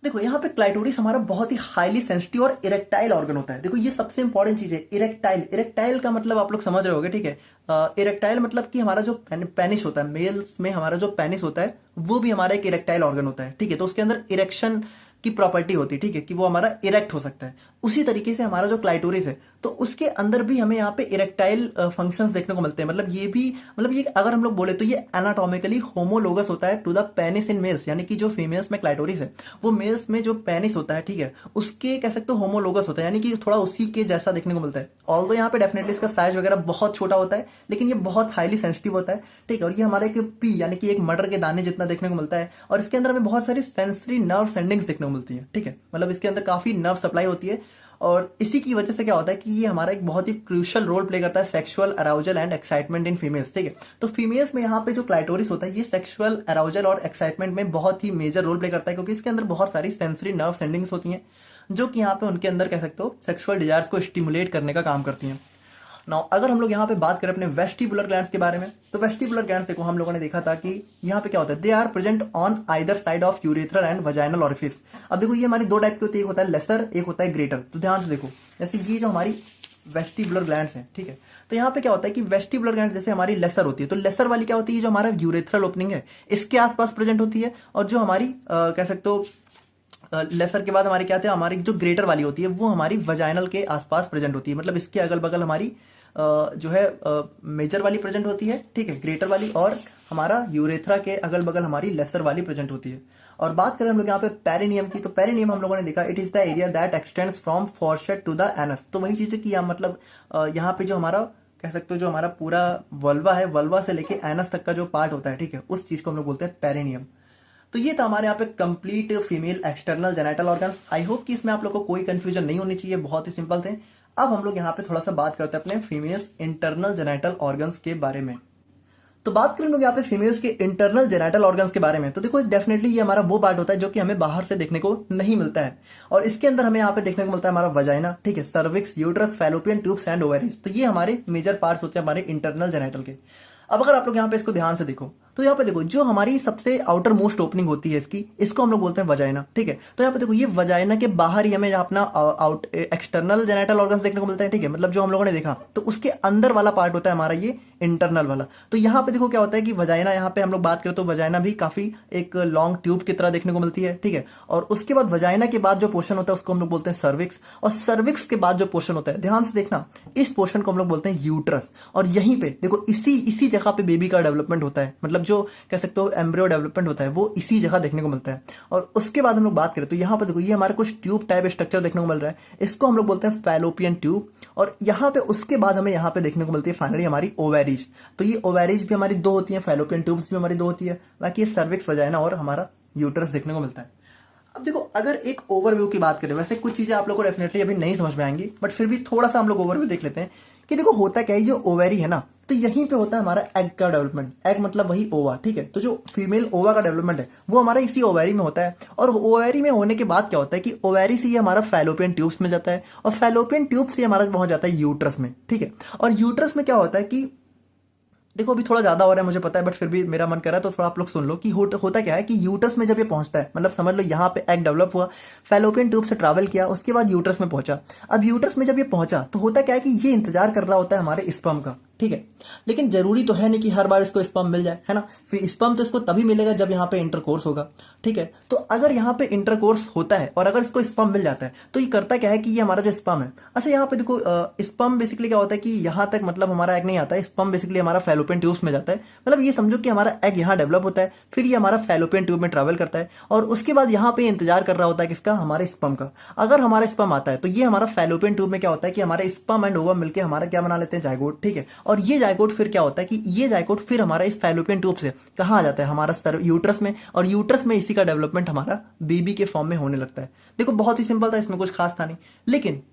देखो यहाँ पे क्लाइटोरिस हमारा बहुत ही हाईली सेंसिटिव और इरेक्टाइल ऑर्गन होता है। देखो ये सबसे इंपॉर्टेंट चीज है, इरेक्टाइल। इरेक्टाइल का मतलब आप लोग समझ रहे होगे, ठीक है। इरेक्टाइल मतलब कि हमारा जो पेनिस होता है, मेल्स में हमारा जो पेनिस होता है वो भी हमारा एक इरेक्टाइल ऑर्गन होता है, ठीक है। तो उसके अंदर इरेक्शन की प्रॉपर्टी होती है, ठीक है, कि वो हमारा इरेक्ट हो सकता है। उसी तरीके से हमारा जो क्लाइटोरिस है तो उसके अंदर भी हमें यहाँ पे इरेक्टाइल फंक्शंस देखने को मिलते हैं। मतलब ये भी, मतलब ये अगर हम लोग बोले तो ये एनाटॉमिकली होमोलोगस होता है to the penis in males, यानी कि जो फीमेल्स में क्लाइटोरिस है वो मेल्स में जो पेनिस होता है, ठीक है, उसके कह सकते हो होमोलोगस होता है, यानी कि थोड़ा उसी के जैसा देखने को मिलता है। ऑल्दो यहाँ पे डेफिनेटली इसका साइज वगैरह बहुत छोटा होता है, लेकिन ये बहुत हाईली सेंसिटिव होता है, ठीक है। और ये हमारे एक पी यानी कि एक मटर के दाने जितना देखने को मिलता है। और इसके अंदर हमें बहुत सारी सेंसरी नर्व सेंडिंग्स देखने को मिलती है, ठीक है, मतलब इसके अंदर काफी नर्व सप्लाई होती है। और इसी की वजह से क्या होता है कि ये हमारा एक बहुत ही क्रूशियल रोल प्ले करता है sexual arousal and excitement in females, ठीक है। तो फीमेल्स में यहाँ पे जो क्लाइटोरिस होता है ये सेक्सुअल अराउजल और एक्साइटमेंट में बहुत ही मेजर रोल प्ले करता है, क्योंकि इसके अंदर बहुत सारी सेंसरी नर्व सेंडिंग्स होती हैं जो कि यहाँ पे उनके अंदर कह सकते हो सेक्सुअल डिजायर्स को स्टिमुलेट करने का काम करती हैं। नाउ अगर हम लोग यहाँ पे बात करें अपने वेस्टिबुलर ग्लैंड्स के बारे में, तो वेस्टिबुलर ग्लैंड्स देखो हम लोगों ने देखा था कि यहाँ पे क्या होता है, they are present on either side of urethral and vaginal orifice. अब देखो ये हमारी दो टाइप की होती है, एक होता है लेसर, एक होता है ग्रेटर। तो ध्यान से देखो, जैसे ये जो हमारी वेस्टिबुलर ग्लैंड्स हैं, ठीक है, तो यहाँ पे क्या होता है कि वेस्टिबुलर ग्लैंड जैसे हमारी लेसर होती है, तो लेसर वाली क्या होती है, जो हमारा यूरेथ्रल ओपनिंग है इसके आसपास प्रेजेंट होती है। और जो हमारी कह सकते हो लेसर के बाद हमारी क्या है, हमारी जो ग्रेटर वाली होती है वो हमारी वजाइनल के आसपास प्रेजेंट होती है। मतलब इसके अगल बगल हमारी जो है मेजर वाली प्रेजेंट होती है, ठीक है, ग्रेटर वाली, और हमारा यूरेथ्रा के अगल बगल हमारी लेसर वाली प्रेजेंट होती है। और बात करें हम लोग यहाँ पे पेरिनियम की, तो पेरिनियम हम लोगों ने देखा it is the area that extends from fourchette to the anus. तो वही चीज है कि मतलब यहाँ पे जो हमारा कह सकते हो जो हमारा पूरा वल्वा है, वल्वा से लेके एनस तक का जो पार्ट होता है, ठीक है, उस चीज को हम लोग बोलते हैं पेरिनियम। तो ये था हमारे यहाँ पे complete female external genital organs. आई होप कि इसमें आप लोग को कोई कंफ्यूजन नहीं होनी चाहिए, बहुत ही सिंपल थे। अब हम लोग यहाँ पे थोड़ा सा बात करते हैं अपने फीमेल्स इंटरनल जेनिटल ऑर्गन्स के बारे में। तो बात करें लोग यहाँ पे फीमेल्स के इंटरनल जेनिटल ऑर्गन्स के बारे में, तो देखो डेफिनेटली ये हमारा वो पार्ट होता है जो कि हमें बाहर से देखने को नहीं मिलता है। और इसके अंदर हमें यहाँ पे देखने को मिलता है हमारा वजाइना, ठीक है, cervix, uterus, fallopian tubes and ovaries. तो ये हमारे मेजर पार्ट्स होते हैं हमारे इंटरनल जेनिटल के। अब अगर आप लोग यहाँ पे इसको ध्यान से देखो तो यहाँ पे देखो जो हमारी सबसे आउटर मोस्ट ओपनिंग होती है इसको हम लोग बोलते हैं वजाइना, ठीक है। तो यहाँ पे देखो ये वजाइना के बाहर ही हमें अपना आउट एक्सटर्नल जेनिटल ऑर्गन्स देखने को मिलता है, ठीक है, मतलब जो हम लोगों ने देखा तो उसके अंदर वाला पार्ट होता है हमारा ये इंटरनल वाला। तो यहाँ पे देखो क्या होता है कि वजाइना, यहाँ पे हम लोग बात करें तो वजाइना भी काफी एक लॉन्ग ट्यूब की तरह देखने को मिलती है, ठीक है। और उसके बाद वजाइना के बाद जो पोर्शन होता है उसको हम लोग बोलते हैं सर्विक्स, और सर्विक्स के बाद जो पोर्शन होता है, ध्यान से देखना, इस पोर्शन को हम लोग बोलते हैं यूट्रस। और यहीं पे देखो इसी जगह पे बेबी का डेवलपमेंट होता है, मतलब जो कह सकते हो एम्ब्रियो डेवलपमेंट होता है वो इसी जगह देखने को मिलता है। और उसके बाद हम लोग बात करें तो यहाँ पे देखो ये हमारा कुछ ट्यूब टाइप स्ट्रक्चर देखने को मिल रहा है, इसको हम लोग बोलते हैं फैलोपियन ट्यूब। और यहाँ पे उसके बाद हमें यहाँ पे देखने को मिलती है फाइनली हमारी ओवेरीज। तो ये ओवेरीज भी हमारी दो होती है, फैलोपियन ट्यूब्स भी हमारी दो होती है, बाकी ये सर्विक्स, वजाइना और हमारा यूट्रस देखने को मिलता है। अब देखो अगर एक ओवरव्यू की बात करें, वैसे कुछ चीजें आप लोग को डेफिनेटली अभी नहीं समझ में आएंगी, बट फिर भी थोड़ा सा हम लोग ओवरव्यू देख लेते हैं कि देखो होता क्या है, जो ओवेरी है ना, तो यहीं पे होता है हमारा एग का डेवलपमेंट। एग मतलब वही ओवा, ठीक है। तो जो फीमेल ओवा का डेवलपमेंट है वो हमारा इसी ओवेरी में होता है। और ओवेरी में होने के बाद क्या होता है कि ओवेरी से ये हमारा फैलोपियन ट्यूब्स में जाता है, और फैलोपियन ट्यूब से हमारा पहुंच जाता है यूट्रस में, ठीक है। और यूट्रस में क्या होता है कि देखो अभी थोड़ा ज्यादा हो रहा है मुझे पता है, बट फिर भी मेरा मन कर रहा है तो थोड़ा आप लोग सुन लो कि होता क्या है कि यूट्रस में जब ये पहुंचता है, मतलब समझ लो यहाँ पे एग डेवलप हुआ, फैलोपियन ट्यूब से ट्रैवल किया, उसके बाद यूट्रस में पहुंचा। अब यूट्रस में जब ये पहुंचा तो होता क्या है कि ये इंतजार कर रहा होता है हमारे स्पर्म का, ठीक है। लेकिन जरूरी तो है नहीं कि हर बार इसको स्पर्म मिल जाए, है ना। फिर स्पर्म तो इसको तभी मिलेगा जब यहाँ पे इंटरकोर्स होगा, ठीक है। तो अगर यहाँ पे इंटरकोर्स होता है और अगर इसको स्पर्म मिल जाता है तो ये करता क्या है कि ये हमारा जो स्पर्म है, अच्छा यहाँ पे देखो स्पर्म बेसिकली क्या होता है कि यहाँ तक मतलब हमारा एग नहीं आता है, स्पर्म बेसिकली हमारा फैलोपियन ट्यूब्स में जाता है। मतलब ये समझो कि हमारा एग यहाँ डेवलप होता है, फिर ये हमारा फैलोपियन ट्यूब में ट्रेवल करता है और उसके बाद यहाँ पे इंतजार कर रहा होता है किसका, हमारे स्पर्म का। अगर हमारा स्पर्म आता है तो ये हमारा फैलोपियन ट्यूब में क्या होता है कि हमारे स्पर्म एंड ओवम मिलकर हमारा क्या बना लेते हैं, जायगोट, ठीक है। और ये जायगोट फिर क्या होता है कि ये जायगोट फिर हमारा इस फैलोपियन ट्यूब से कहाँ आ जाता है, हमारा यूट्रस में, और यूट्रस में इसी का डेवलपमेंट हमारा बेबी के फॉर्म में होने लगता है। देखो बहुत ही सिंपल था, इसमें कुछ खास था नहीं।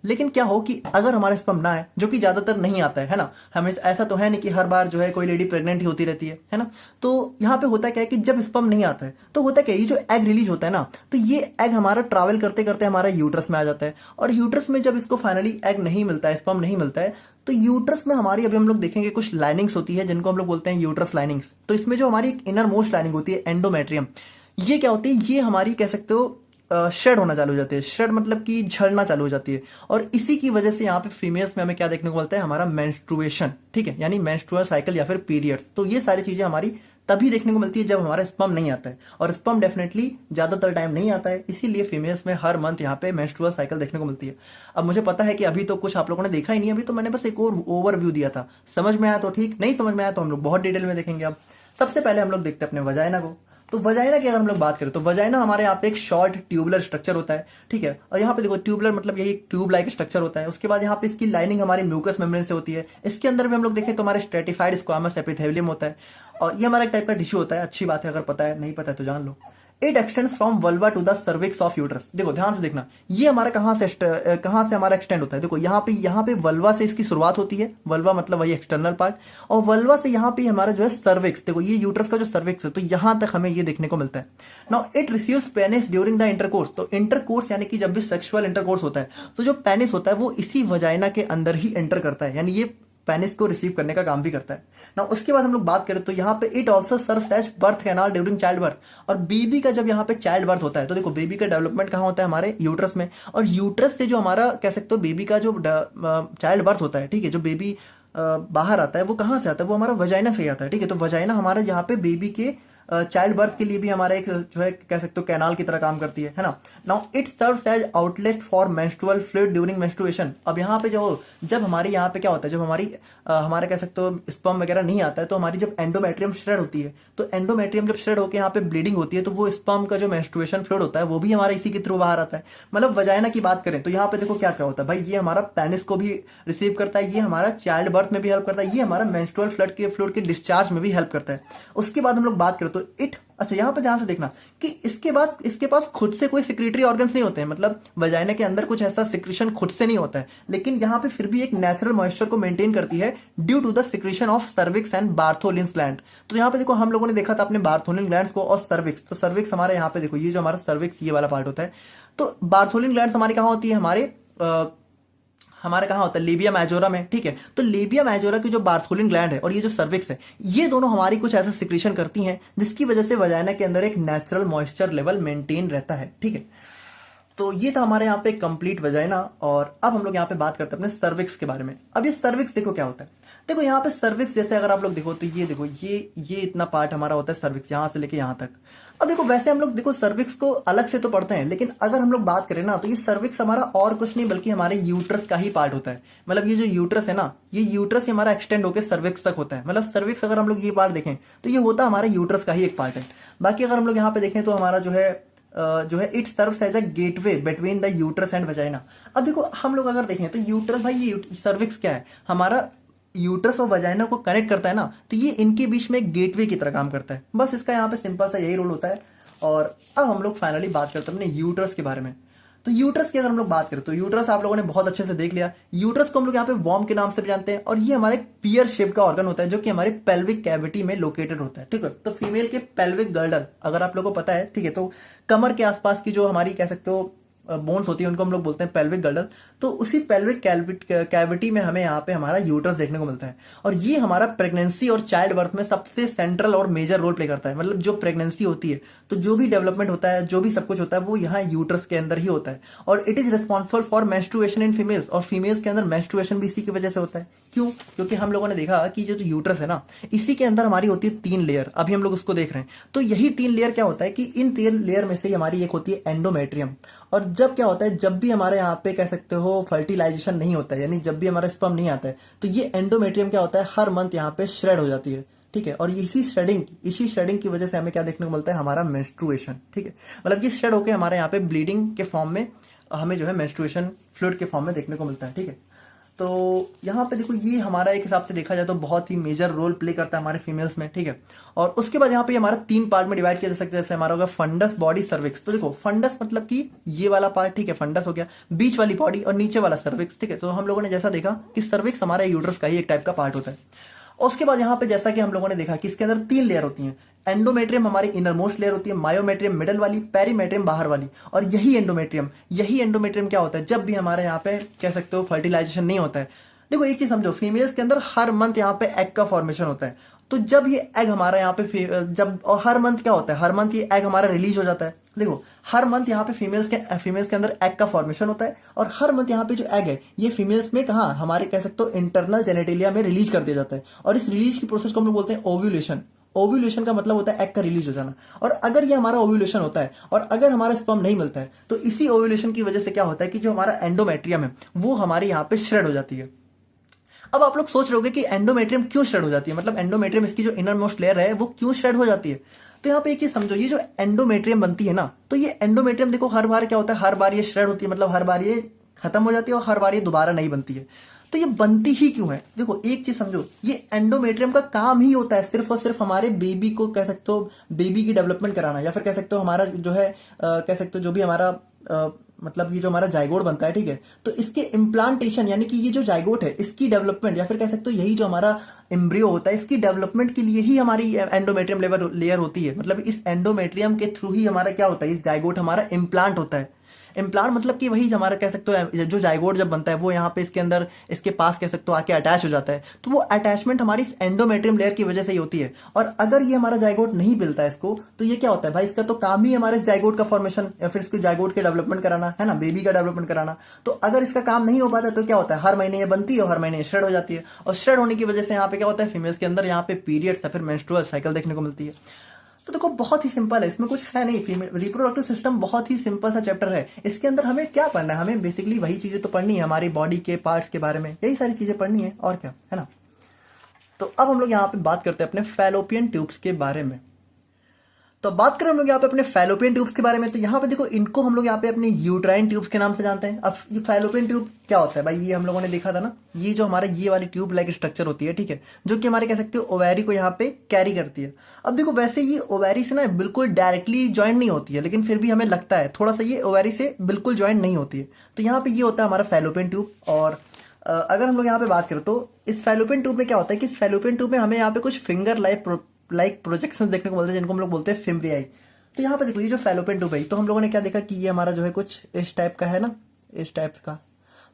लेकिन क्या हो कि अगर हमारा स्पर्म ना आए, जो कि ज्यादातर नहीं आता है ना, हमें ऐसा तो है नहीं कि हर बार जो है कोई लेडी प्रेग्नेंट ही होती रहती है ना। तो यहाँ पे होता क्या है कि जब स्पर्म नहीं आता है तो होता क्या है, ये जो एग रिलीज होता है ना, तो ये एग हमारा ट्रैवल करते करते हमारा यूट्रस में आ जाता है। और यूट्रस में जब इसको फाइनली एग नहीं मिलता है, स्पर्म नहीं मिलता है, तो यूट्रस में हमारी अभी हम लोग देखेंगे कुछ लाइनिंग्स होती है जिनको हम लोग बोलते हैं यूट्रस लाइनिंग्स। तो इसमें जो हमारी इनर मोस्ट लाइनिंग होती है एंडोमेट्रियम, ये क्या होती है, ये हमारी कह सकते हो शेड होना चालू हो जाती है। शेड मतलब कि झड़ना चालू हो जाती है, और इसी की वजह से यहाँ पे फीमेल्स में हमें क्या देखने को मिलता है, हमारा मेंस्ट्रुएशन, ठीक है, यानी मेंस्ट्रुअल साइकिल या फिर पीरियड्स। तो ये सारी चीजें हमारी तभी देखने को मिलती है जब हमारा स्पर्म नहीं आता है, और स्पर्म डेफिनेटली ज्यादातर टाइम नहीं आता है, इसीलिए फीमेल्स में हर मंथ यहाँ पे मेंस्ट्रुअल साइकिल देखने को मिलती है। अब मुझे पता है कि अभी तो कुछ आप लोगों ने देखा ही नहीं, अभी तो मैंने बस एक और ओवरव्यू दिया था। समझ में आया तो ठीक, नहीं समझ में आया तो हम लोग बहुत डिटेल में देखेंगे। अब सबसे पहले हम लोग देखते हैं अपने वजाइना को। तो वजाइना की अगर हम लोग बात करें तो वजाइना हमारे यहाँ पे एक शॉर्ट ट्यूबुलर स्ट्रक्चर होता है, ठीक है। और यहाँ पे देखो ट्यूबुलर मतलब यही ट्यूब लाइक स्ट्रक्चर होता है। उसके बाद यहाँ पे इसकी लाइनिंग हमारी म्यूकस मेम्ब्रेन से होती है। इसके अंदर भी हम लोग देखें तो हमारे स्ट्रेटिफाइड स्क्वामस एपिथेलियम होता है, और ये हमारा एक टाइप का टिश्यू होता है। अच्छी बात है, अगर पता है, नहीं पता है तो जान लो। It extend from vulva to the cervix of uterus. देखो ध्यान से देखना, ये हमारा कहां से हमारा एक्सटेंड होता है। देखो यहाँ पे वल्वा से इसकी शुरुआत होती है, वल्वा मतलब वही एक्सटर्नल पार्ट, और वल्वा से यहाँ पे हमारा जो है सर्विक्स, देखो ये यूट्रस का जो सर्विक्स है, तो यहां तक हमें ये देखने को मिलता है। Now it receives penis during the intercourse. तो इंटरकोर्स यानी कि जब भी सेक्सुअल इंटरकोर्स होता है तो जो पेनिस होता है वो इसी वजाइना के अंदर ही एंटर करता है, यानी ये पेनिस को रिसीव करने का काम भी करता है ना। उसके बाद हम लोग बात करें तो यहाँ पे it also serves as birth canal during child birth. और बेबी का जब यहाँ पे चाइल्ड बर्थ होता है तो देखो बेबी का डेवलपमेंट कहाँ होता है, हमारे यूट्रस में, और यूट्रस से जो हमारा कह सकते हो बेबी का जो चाइल्ड बर्थ होता है, ठीक है, जो बेबी बाहर आता है वो कहाँ से आता है, वो हमारा वजाइना से आता है, ठीक है। तो वजाइना हमारा यहाँ पे बेबी के चाइल्ड बर्थ के लिए भी हमारा एक जो है कह सकते हो कैनाल की तरह काम करती है ना। Now it serves as outlet for menstrual fluid during menstruation. अब यहाँ पे जो जब हमारी यहाँ पे क्या होता है, जब हमारी हमारा कह सकते हो स्पर्म वगैरह नहीं आता है, तो हमारी जब एंडोमेट्रियम श्रेड होती है, तो एंडोमेट्रियम जब श्रेड होकर यहाँ पे ब्लीडिंग होती है, तो वो स्पर्म का जो मेंस्ट्रुएशन फ्लूइड होता है वो भी हमारा इसी के थ्रू बाहर आता है। मतलब वजाइना की बात करें तो यहाँ पे देखो क्या क्या होता है भाई, ये हमारा पेनिस को भी रिसीव करता है, ये हमारा चाइल्ड बर्थ में भी हेल्प करता है, ये हमारा मेंस्ट्रुअल फ्लूइड के डिस्चार्ज में भी हेल्प करता है। उसके बाद हम लोग बात करें तो इट, अच्छा यहाँ पे ध्यान से देखना कि इसके पास खुद से कोई सिक्रेटरी ऑर्गन्स नहीं होते हैं, मतलब वजाइना के अंदर कुछ ऐसा सिक्रेशन खुद से नहीं होता है, लेकिन यहाँ पे फिर भी एक नेचुरल मॉइस्चर को मेंटेन करती है due to the secretion of cervix and Bartholin's gland. तो यहाँ पे देखो हम लोगों ने देखा था अपने बार्थोलिन ग्लैंड्स को और सर्विक्स। तो सर्विक्स हमारे यहाँ पे देखो, ये जो हमारा सर्विक्स ये वाला पार्ट होता है, तो बार्थोलिन ग्लैंड्स हमारी कहाँ होती है, हमारे कहाँ होता है, लेबिया मैजोरा में, ठीक है। तो लेबिया मैजोरा की जो बार्थोलिन ग्लैंड है और ये जो सर्विक्स है, ये दोनों हमारी कुछ ऐसा सिक्रेशन करती हैं जिसकी वजह से वजाइना के अंदर एक नेचुरल मॉइस्चर लेवल मेंटेन रहता है, ठीक है। तो ये था हमारे यहाँ पे कंप्लीट वजाइना, और अब हम लोग यहाँ पे बात करते हैं अपने सर्विक्स के बारे में। अब ये सर्विक्स देखो क्या होता है, देखो यहाँ पे सर्विक्स जैसे अगर आप लोग देखो तो ये देखो ये इतना पार्ट हमारा होता है सर्विक्स, यहाँ से लेके यहाँ तक। अब देखो वैसे हम लोग देखो सर्विक्स को अलग से तो पढ़ते हैं, लेकिन अगर हम लोग बात करें ना तो ये सर्विक्स हमारा और कुछ नहीं बल्कि हमारे यूट्रस का ही पार्ट होता है। मतलब ये जो यूट्रस है ना, ये यूट्रस हमारा एक्सटेंड होकर सर्विक्स तक होता है। मतलब सर्विक्स अगर हम लोग ये पार्ट देखें तो ये होता हमारा यूट्रस का ही एक पार्ट है। बाकी अगर हम लोग यहाँ पे देखें तो हमारा जो है it serves as a gateway between the uterus and vagina. अब देखो हम लोग अगर देखें तो यूट्रस भाई, ये सर्विक्स क्या है, हमारा यूट्रस और वजाइना को कनेक्ट करता है ना, तो ये इनके बीच में एक गेटवे की तरह काम करता है। बस इसका यहाँ पे सिंपल सा यही रोल होता है। और अब हम लोग फाइनली बात करते हैं अपने यूट्रस के बारे में। तो यूट्रस की अगर हम लोग बात करें तो यूट्रस आप लोगों ने बहुत अच्छे से देख लिया। यूट्रस को हम लोग यहाँ पे वॉर्म के नाम से भी जानते हैं, और ये हमारे पियर शेप का ऑर्गन होता है जो कि हमारे पेल्विक कैविटी में लोकेटेड होता है, ठीक है। तो फीमेल के पेल्विक गर्डर अगर आप लोगों को पता है, ठीक है, तो कमर के आसपास की जो हमारी कह सकते हो बोन्स होती है उनको हम लोग बोलते हैं पेल्विक गर्डर। तो उसी पेल्विक कैविटी में हमें यहाँ पे हमारा यूट्रस देखने को मिलता है, और ये हमारा प्रेगनेंसी और चाइल्ड बर्थ में सबसे सेंट्रल और मेजर रोल प्ले करता है। मतलब जो प्रेगनेंसी होती है तो जो भी डेवलपमेंट होता है, जो भी सब कुछ होता है, वो यहाँ यूट्रस के अंदर ही होता है। और it is responsible for menstruation in females, और फीमेल्स के अंदर मेंस्ट्रुएशन भी इसी की वजह से होता है। क्यों? क्योंकि हम लोगों ने देखा कि जो यूट्रस है ना, इसी के अंदर हमारी होती है 3 लेयर। अभी हम लोग उसको देख रहे हैं। तो यही 3 लेयर क्या होता है कि इन 3 लेयर में से हमारी एक होती है एंडोमेट्रियम। और जब क्या होता है, जब भी हमारे यहाँ पे कह सकते हो फर्टिलाइजेशन नहीं होता है, यानी जब भी हमारा स्पर्म नहीं आता है, तो ये एंडोमेट्रियम क्या होता है, हर मंथ यहाँ पे श्रेड हो जाती है। ठीक है, और इसी श्रेडिंग की वजह से हमें क्या देखने को मिलता है, हमारा मेंस्ट्रुएशन। ठीक है, मतलब ये श्रेड होकर हमारे यहाँ पे ब्लीडिंग के फॉर्म में हमें जो है मेंस्ट्रुएशन फ्लूइड के फॉर्म में देखने को मिलता है। ठीक है, तो यहाँ पे देखो ये हमारा एक हिसाब से देखा जाए तो बहुत ही मेजर रोल प्ले करता है हमारे फीमेल्स में। ठीक है, और उसके बाद यहाँ पे हमारा 3 पार्ट में डिवाइड किया जा सकता है। जैसे हमारा होगा फंडस, बॉडी, सर्विक्स। तो देखो फंडस मतलब कि ये वाला पार्ट, ठीक है, फंडस हो गया, बीच वाली बॉडी और नीचे वाला सर्विक्स। ठीक है, तो हम लोगों ने जैसा देखा कि सर्विक्स हमारा यूट्रस का ही एक टाइप का पार्ट होता है। उसके बाद यहाँ पे जैसा कि हम लोगों ने देखा कि इसके अंदर 3 लेयर होती हैं। एंडोमेट्रियम हमारी इनर मोस्ट लेयर होती है, मायोमेट्रियम मिडल वाली, पेरीमेट्रियम बाहर वाली। और यही एंडोमेट्रियम क्या होता है, जब भी हमारे यहाँ पे कह सकते हो फर्टिलाइजेशन नहीं होता है। देखो एक चीज समझो, फीमेल्स के अंदर हर मंथ यहाँ पे एग का फॉर्मेशन होता है। तो जब ये एग हमारा यहाँ पे जब, और हर मंथ क्या होता है, हर मंथ ये एग हमारा रिलीज हो जाता है। देखो हर मंथ यहाँ पे फीमेल्स के अंदर एग का फॉर्मेशन होता है, और हर मंथ यहाँ पे जो एग है ये फीमेल्स में कहा हमारे कह सकते हो इंटरनल जेनेटिलिया में रिलीज कर दिया जाता है। और इस रिलीज की प्रोसेस को हम लोग बोलते हैं ओव्यूलेशन। ओव्यूलेशन का मतलब होता है एग का रिलीज हो जाना। और अगर ये हमारा ओव्यूलेशन होता है और अगर हमारा स्पर्म नहीं मिलता है, तो इसी ओव्यूलेशन की वजह से क्या होता है कि जो हमारा एंडोमेट्रियम है वो हमारे यहाँ पे श्रेड हो जाती है। अब आप लोग सोच रहे होंगे कि एंडोमेट्रियम क्यों श्रेड हो जाती है, मतलब एंडोमेट्रियम इसकी जो इनर मोस्ट लेयर है वो क्यों श्रेड हो जाती है। तो यहाँ पे एक चीज समझो, ये जो एंडोमेट्रियम बनती है ना, तो ये एंडोमेट्रियम देखो हर बार क्या होता है, हर बार ये श्रेड होती है, मतलब हर बार ये खत्म हो जाती है और हर बार ये दोबारा नहीं बनती है। तो ये बनती ही क्यों है? देखो एक चीज समझो, ये एंडोमेट्रियम का काम ही होता है सिर्फ और सिर्फ हमारे बेबी को कह सकते हो, बेबी की डेवलपमेंट कराना, या फिर कह सकते हो हमारा जो है कह सकते हो जो भी हमारा मतलब ये जो हमारा जाइगोट बनता है, ठीक है, तो इसके इम्प्लांटेशन यानी कि ये जो जाइगोट है इसकी डेवलपमेंट, या फिर कह सकते हो यही जो हमारा एम्ब्रियो होता है इसकी डेवलपमेंट के लिए ही हमारी एंडोमेट्रियम लेयर होती है। मतलब इस एंडोमेट्रियम के थ्रू ही हमारा क्या होता है, इस जाइगोट हमारा इम्प्लांट होता है। इम्प्लांट मतलब कि वही हमारा कह सकते हो जो जाइगोट जब बनता है वो यहाँ पे इसके अंदर इसके पास कह सकते हो आके अटैच हो जाता है। तो वो अटैचमेंट हमारी इस एंडोमेट्रियम लेयर की वजह से ही होती है। और अगर ये हमारा जाइगोट नहीं मिलता है इसको, तो ये क्या होता है भाई, इसका तो काम ही हमारे इस जाइगोट का फॉर्मेशन या फिर इसको जाइगोट के डेवलपमेंट कराना है ना, बेबी का डेवलपमेंट कराना। तो अगर इसका काम नहीं हो पाता तो क्या होता है, हर महीने ये बनती है और हर महीने श्रेड हो जाती है। और श्रेड होने की वजह से यहाँ पे क्या होता है, फीमेल्स के अंदर यहाँ पे पीरियड्स या फिर मेंस्ट्रुअल साइकिल देखने को मिलती है। तो देखो बहुत ही सिंपल है, इसमें कुछ है नहीं। रिप्रोडक्टिव सिस्टम बहुत ही सिंपल सा चैप्टर है। इसके अंदर हमें क्या पढ़ना है, हमें बेसिकली वही चीजें तो पढ़नी है, हमारी बॉडी के पार्ट्स के बारे में यही सारी चीजें पढ़नी है, और क्या है ना। तो अब हम लोग यहाँ पे बात करते हैं अपने फैलोपियन ट्यूब्स के बारे में। तो बात करें हम लोग यहाँ पे अपने फैलोपियन ट्यूब्स के बारे में, तो यहाँ पे देखो इनको हम लोग यहाँ पे अपने यूट्राइन ट्यूब्स के नाम से जानते हैं। अब ये फैलोपियन ट्यूब क्या होता है भाई, ये हम लोगों ने देखा था ना, ये जो हमारा ये वाली ट्यूब लाइक स्ट्रक्चर होती है, ठीक है, जो कि हमारे कह सकते हो ओवैरी को यहाँ पे कैरी करती है। अब देखो वैसे ये ओवैरी से ना बिल्कुल डायरेक्टली ज्वाइन नहीं होती है, लेकिन फिर भी हमें लगता है थोड़ा सा ये ओवैरी से बिल्कुल ज्वाइन नहीं होती है। तो यहाँ पे ये होता है हमारा फैलोपियन ट्यूब। और अगर हम लोग यहाँ पे बात करें तो इस फैलोपियन ट्यूब में क्या होता है कि इस फैलोपियन ट्यूब में हमें यहाँ पे कुछ फिंगर लाइक प्रोजेक्शन देखने को मिलते हैं, जिनको हम लोग बोलते हैं फिम्ब्रियाई। तो यहाँ पे देखो ये जो फैलोपियन ट्यूब है, तो हम लोगों ने क्या देखा कि ये हमारा जो है कुछ इस टाइप का है ना, इस टाइप का।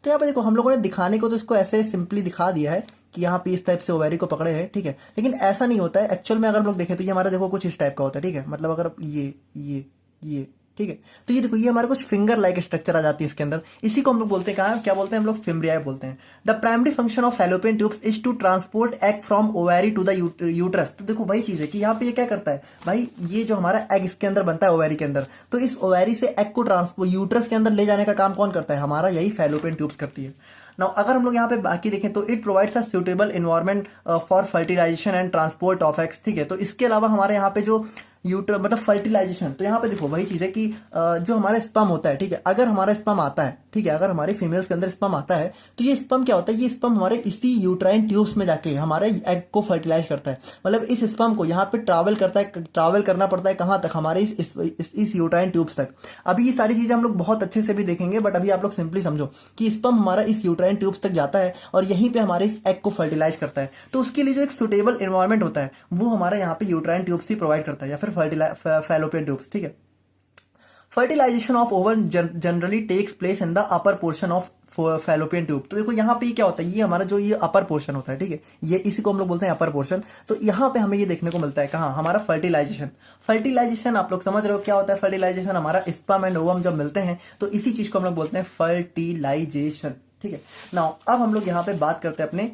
तो यहाँ पे देखो हम लोगों ने दिखाने को तो इसको ऐसे सिंपली दिखा दिया है कि यहाँ पे इस टाइप से ओवैरी को पकड़े हैं, ठीक है, लेकिन ऐसा नहीं होता है एक्चुअल में। अगर हम लोग देखें तो ये हमारा देखो कुछ इस टाइप का होता है, ठीक है, मतलब अगर ये ठीक है, तो ये देखो ये हमारे कुछ फिंगर लाइक स्ट्रक्चर आ जाती है इसके अंदर। इसी को हम लोग बोलते हैं, कहाँ क्या बोलते हैं हम लोग, फिम्ब्रियाई बोलते हैं। The primary function of fallopian tubes is to transport egg from ovary to the uterus. तो देखो वही चीज है कि यहाँ पे ये क्या करता है भाई, ये जो हमारा एग इसके अंदर बनता है ओवैरी के अंदर, तो इस ओवैरी से एग को ट्रांसपोर्ट यूट्रस के अंदर ले जाने का काम कौन करता है, हमारा यही फैलोपियन ट्यूब्स करती है। नाउ अगर हम लोग यहाँ पे बाकी देखें तो it provides a suitable environment for fertilization and transport of eggs, ठीक है। तो इसके अलावा हमारे यहाँ पे जो मतलब फर्टिलाइजेशन, तो यहाँ पे देखो वही चीज है कि जो हमारा स्पर्म होता है, ठीक है, अगर हमारा स्पर्म आता है, ठीक है, अगर हमारे फीमेल्स के अंदर स्पर्म आता है, तो ये स्पर्म क्या होता है, ये स्पर्म हमारे इसी यूट्राइन ट्यूब्स में जाके हमारे एग को फर्टिलाइज करता है। मतलब इस स्पर्म को यहाँ पे ट्रैवल करना पड़ता है कहाँ तक, हमारे इस यूट्राइन ट्यूब्स तक। अभी ये सारी चीजें हम लोग बहुत अच्छे से भी देखेंगे, बट अभी आप लोग सिंपली समझो कि स्पर्म हमारा इस यूट्राइन ट्यूब्स तक जाता है और यहीं पे हमारे इस एग को फर्टिलाइज करता है। तो उसके लिए जो एक सुटेबल एनवायरमेंट होता है वो हमारा यहाँ पे यूट्राइन ट्यूब्स ही प्रोवाइड करता है, या फिर फैलोपियन ट्यूब्स, ठीक है। Fertilization of ovum generally takes place in the upper portion of fallopian tube. तो देखो यहाँ पे क्या होता है, ये हमारा जो ये अपर पोर्शन होता है, ठीक है, ये इसी को हम लोग बोलते हैं अपर पोर्शन। तो यहाँ पे हमें ये देखने को मिलता है कहाँ, हमारा फर्टिलाइजेशन आप लोग समझ रहे हो क्या होता है फर्टिलाइजेशन, हमारा स्पर्म एंड ओवम जब मिलते हैं तो इसी चीज को हम लोग बोलते हैं फर्टिलाइजेशन, ठीक है। नाउ अब हम लोग यहाँ पे बात करते हैं अपने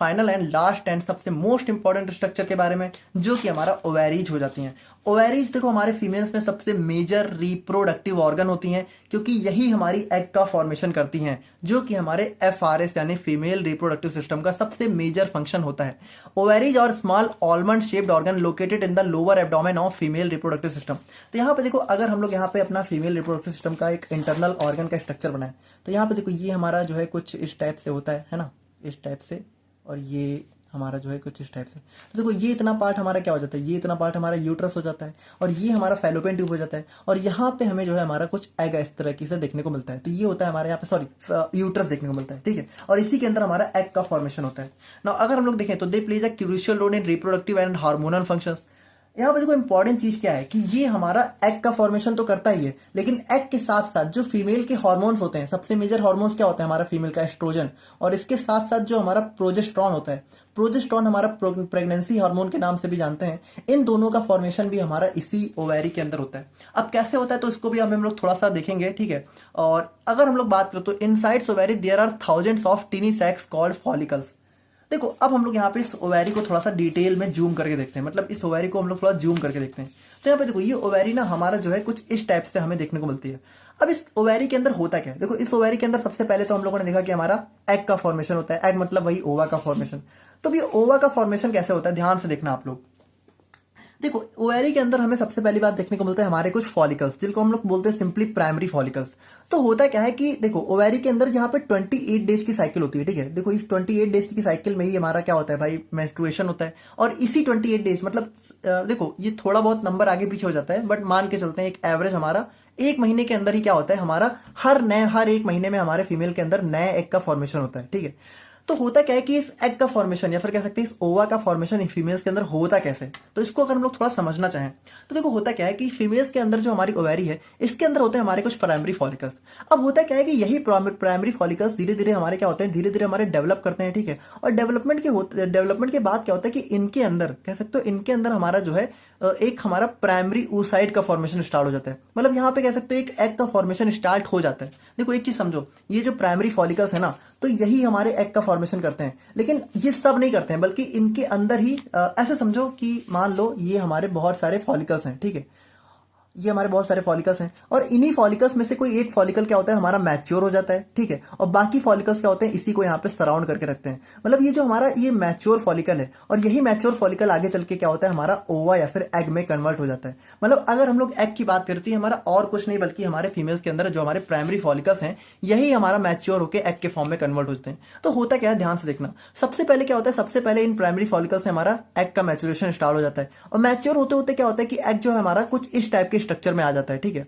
फाइनल एंड लास्ट एंड सबसे मोस्ट इंपॉर्टेंट स्ट्रक्चर के बारे में, जो कि हमारा ओवेरीज हो जाती हैं। ओवेरीज देखो हमारे फीमेल्स में सबसे मेजर रिप्रोडक्टिव ऑर्गन होती हैं, क्योंकि यही हमारी एग का फॉर्मेशन करती हैं, जो कि हमारे FRS यानी फीमेल रिप्रोडक्टिव सिस्टम का सबसे मेजर फंक्शन होता है। ओवेरीज और small almond shaped organ located in the lower abdomen of female reproductive system. तो यहाँ पे देखो, अगर हम लोग यहाँ पे अपना फीमेल रिप्रोडक्टिव सिस्टम का एक इंटरनल ऑर्गन का स्ट्रक्चर बनाए, तो यहाँ पे देखो ये हमारा जो है कुछ इस टाइप से होता है ना, इस टाइप से, और ये हमारा जो है कुछ इस टाइप से। तो देखो ये इतना पार्ट हमारा क्या हो जाता है, ये इतना पार्ट हमारा यूट्रस हो जाता है, और ये हमारा फैलोपियन ट्यूब हो जाता है, और यहाँ पे हमें जो है हमारा कुछ एग इस तरह की से देखने को मिलता है। तो ये होता है हमारे यहाँ पे, सॉरी, यूट्रस देखने को मिलता है, ठीक है। और इसी के अंदर हमारा एग का फॉर्मेशन होता है। ना अगर हम लोग देखें तो they plays a crucial role in reproductive and hormonal functions. यहाँ पे देखो इंपॉर्टेंट चीज क्या है कि ये हमारा एग का फॉर्मेशन तो करता ही है, लेकिन एग के साथ साथ जो फीमेल के हार्मोन्स होते हैं, सबसे मेजर हार्मोन्स क्या होता है हमारा फीमेल का, एस्ट्रोजन, और इसके साथ साथ जो हमारा प्रोजेस्टेरॉन होता है, प्रोजेस्टेरॉन हमारा प्रेगनेंसी हार्मोन के नाम से भी जानते हैं, इन दोनों का फॉर्मेशन भी हमारा इसी ओवेरी के अंदर होता है। अब कैसे होता है तो इसको भी हम लोग थोड़ा सा देखेंगे, ठीक है। और अगर हम लोग बात करें तो inside ovary there are thousands of tiny sacs called follicles. देखो अब हम लोग यहाँ पे इस ओवेरी को थोड़ा सा डिटेल में जूम करके देखते हैं, मतलब इस ओवेरी को हम लोग थोड़ा जूम करके देखते हैं। तो यहाँ पे देखो ये ओवेरी ना हमारा जो है कुछ इस टाइप से हमें देखने को मिलती है। अब इस ओवेरी के अंदर होता क्या है, देखो इस ओवेरी के अंदर सबसे पहले तो हम लोगों ने देखा कि हमारा एग का फॉर्मेशन होता है। एग मतलब वही ओवा का फॉर्मेशन। तो ये ओवा का फॉर्मेशन कैसे होता है, ध्यान से देखना आप लोग। देखो ओवेरी के अंदर हमें सबसे पहली बात देखने को मिलता है हमारे कुछ फॉलिकल्स, जिनको हम लोग बोलते हैं सिंपली प्राइमरी फॉलिकल्स। तो होता क्या है कि देखो ओवेरी के अंदर जहाँ पे 28 डेज की साइकिल होती है, ठीक है। देखो इस 28 डेज की साइकिल में ही हमारा क्या होता है भाई, मेंस्ट्रुएशन होता है। और इसी 28 डेज मतलब देखो ये थोड़ा बहुत नंबर आगे पीछे हो जाता है, बट मान के चलते हैं एक एवरेज हमारा एक महीने के अंदर ही क्या होता है, हमारा हर एक महीने में हमारे फीमेल के अंदर नए एग का फॉर्मेशन होता है, ठीक है। तो होता क्या है कि इस एग का फॉर्मेशन या फिर कह सकते हैं इस ओवा का फॉर्मेशन इन फीमेल्स के अंदर होता कैसे, तो इसको अगर हम लोग थोड़ा समझना चाहें तो देखो होता क्या है कि फीमेल्स के अंदर जो हमारी ओवेरी है, इसके अंदर होते हैं हमारे कुछ प्राइमरी फॉलिकल्स। अब होता क्या है कि यही प्राइमरी फॉलिकल्स धीरे धीरे हमारे क्या होते हैं, धीरे धीरे हमारे डेवलप करते हैं, ठीक है। और डेवलपमेंट के बाद क्या होता है कि इनके अंदर कह सकते हो, इनके अंदर हमारा जो है एक हमारा प्राइमरी oocyte का फॉर्मेशन स्टार्ट हो जाता है। मतलब यहाँ पे कह सकते हो एक एग का फॉर्मेशन स्टार्ट हो जाता है। देखो एक चीज समझो, ये जो प्राइमरी फॉलिकल्स है ना, तो यही हमारे एग का फॉर्मेशन करते हैं, लेकिन ये सब नहीं करते हैं, बल्कि इनके अंदर ही ऐसे समझो कि मान लो ये हमारे बहुत सारे फॉलिकल्स हैं, ठीक है। ये हमारे बहुत सारे फॉलिकल्स हैं, और इन्हीं फॉलिकल्स में से कोई एक फॉलिकल क्या होता है हमारा मैच्योर हो जाता है, ठीक है। और बाकी फॉलिकल्स क्या होते हैं, इसी को यहाँ पे सराउंड करके रखते हैं। मतलब ये जो हमारा ये मैच्योर फॉलिकल है, और यही मैच्योर फॉलिकल आगे चल के क्या होता है हमारा ओवा या फिर एग में कन्वर्ट हो जाता है। मतलब अगर हम लोग एग की बात करते हैं, हमारा और कुछ नहीं बल्कि हमारे फीमेल्स के अंदर जो हमारे प्राइमरी फॉलिकल्स हैं, यही हमारा मैच्योर होकर एग के फॉर्म में कन्वर्ट होते हैं। तो होता क्या है, ध्यान से देखना। सबसे पहले क्या होता है, सबसे पहले इन प्राइमरी फॉलिकल्स से हमारा एग का मैच्योरेशन स्टार्ट हो जाता है, और मैच्योर होते होते क्या होता है कि एग जो है हमारा कुछ इस टाइप के स्ट्रक्चर में आ जाता है, ठीक है।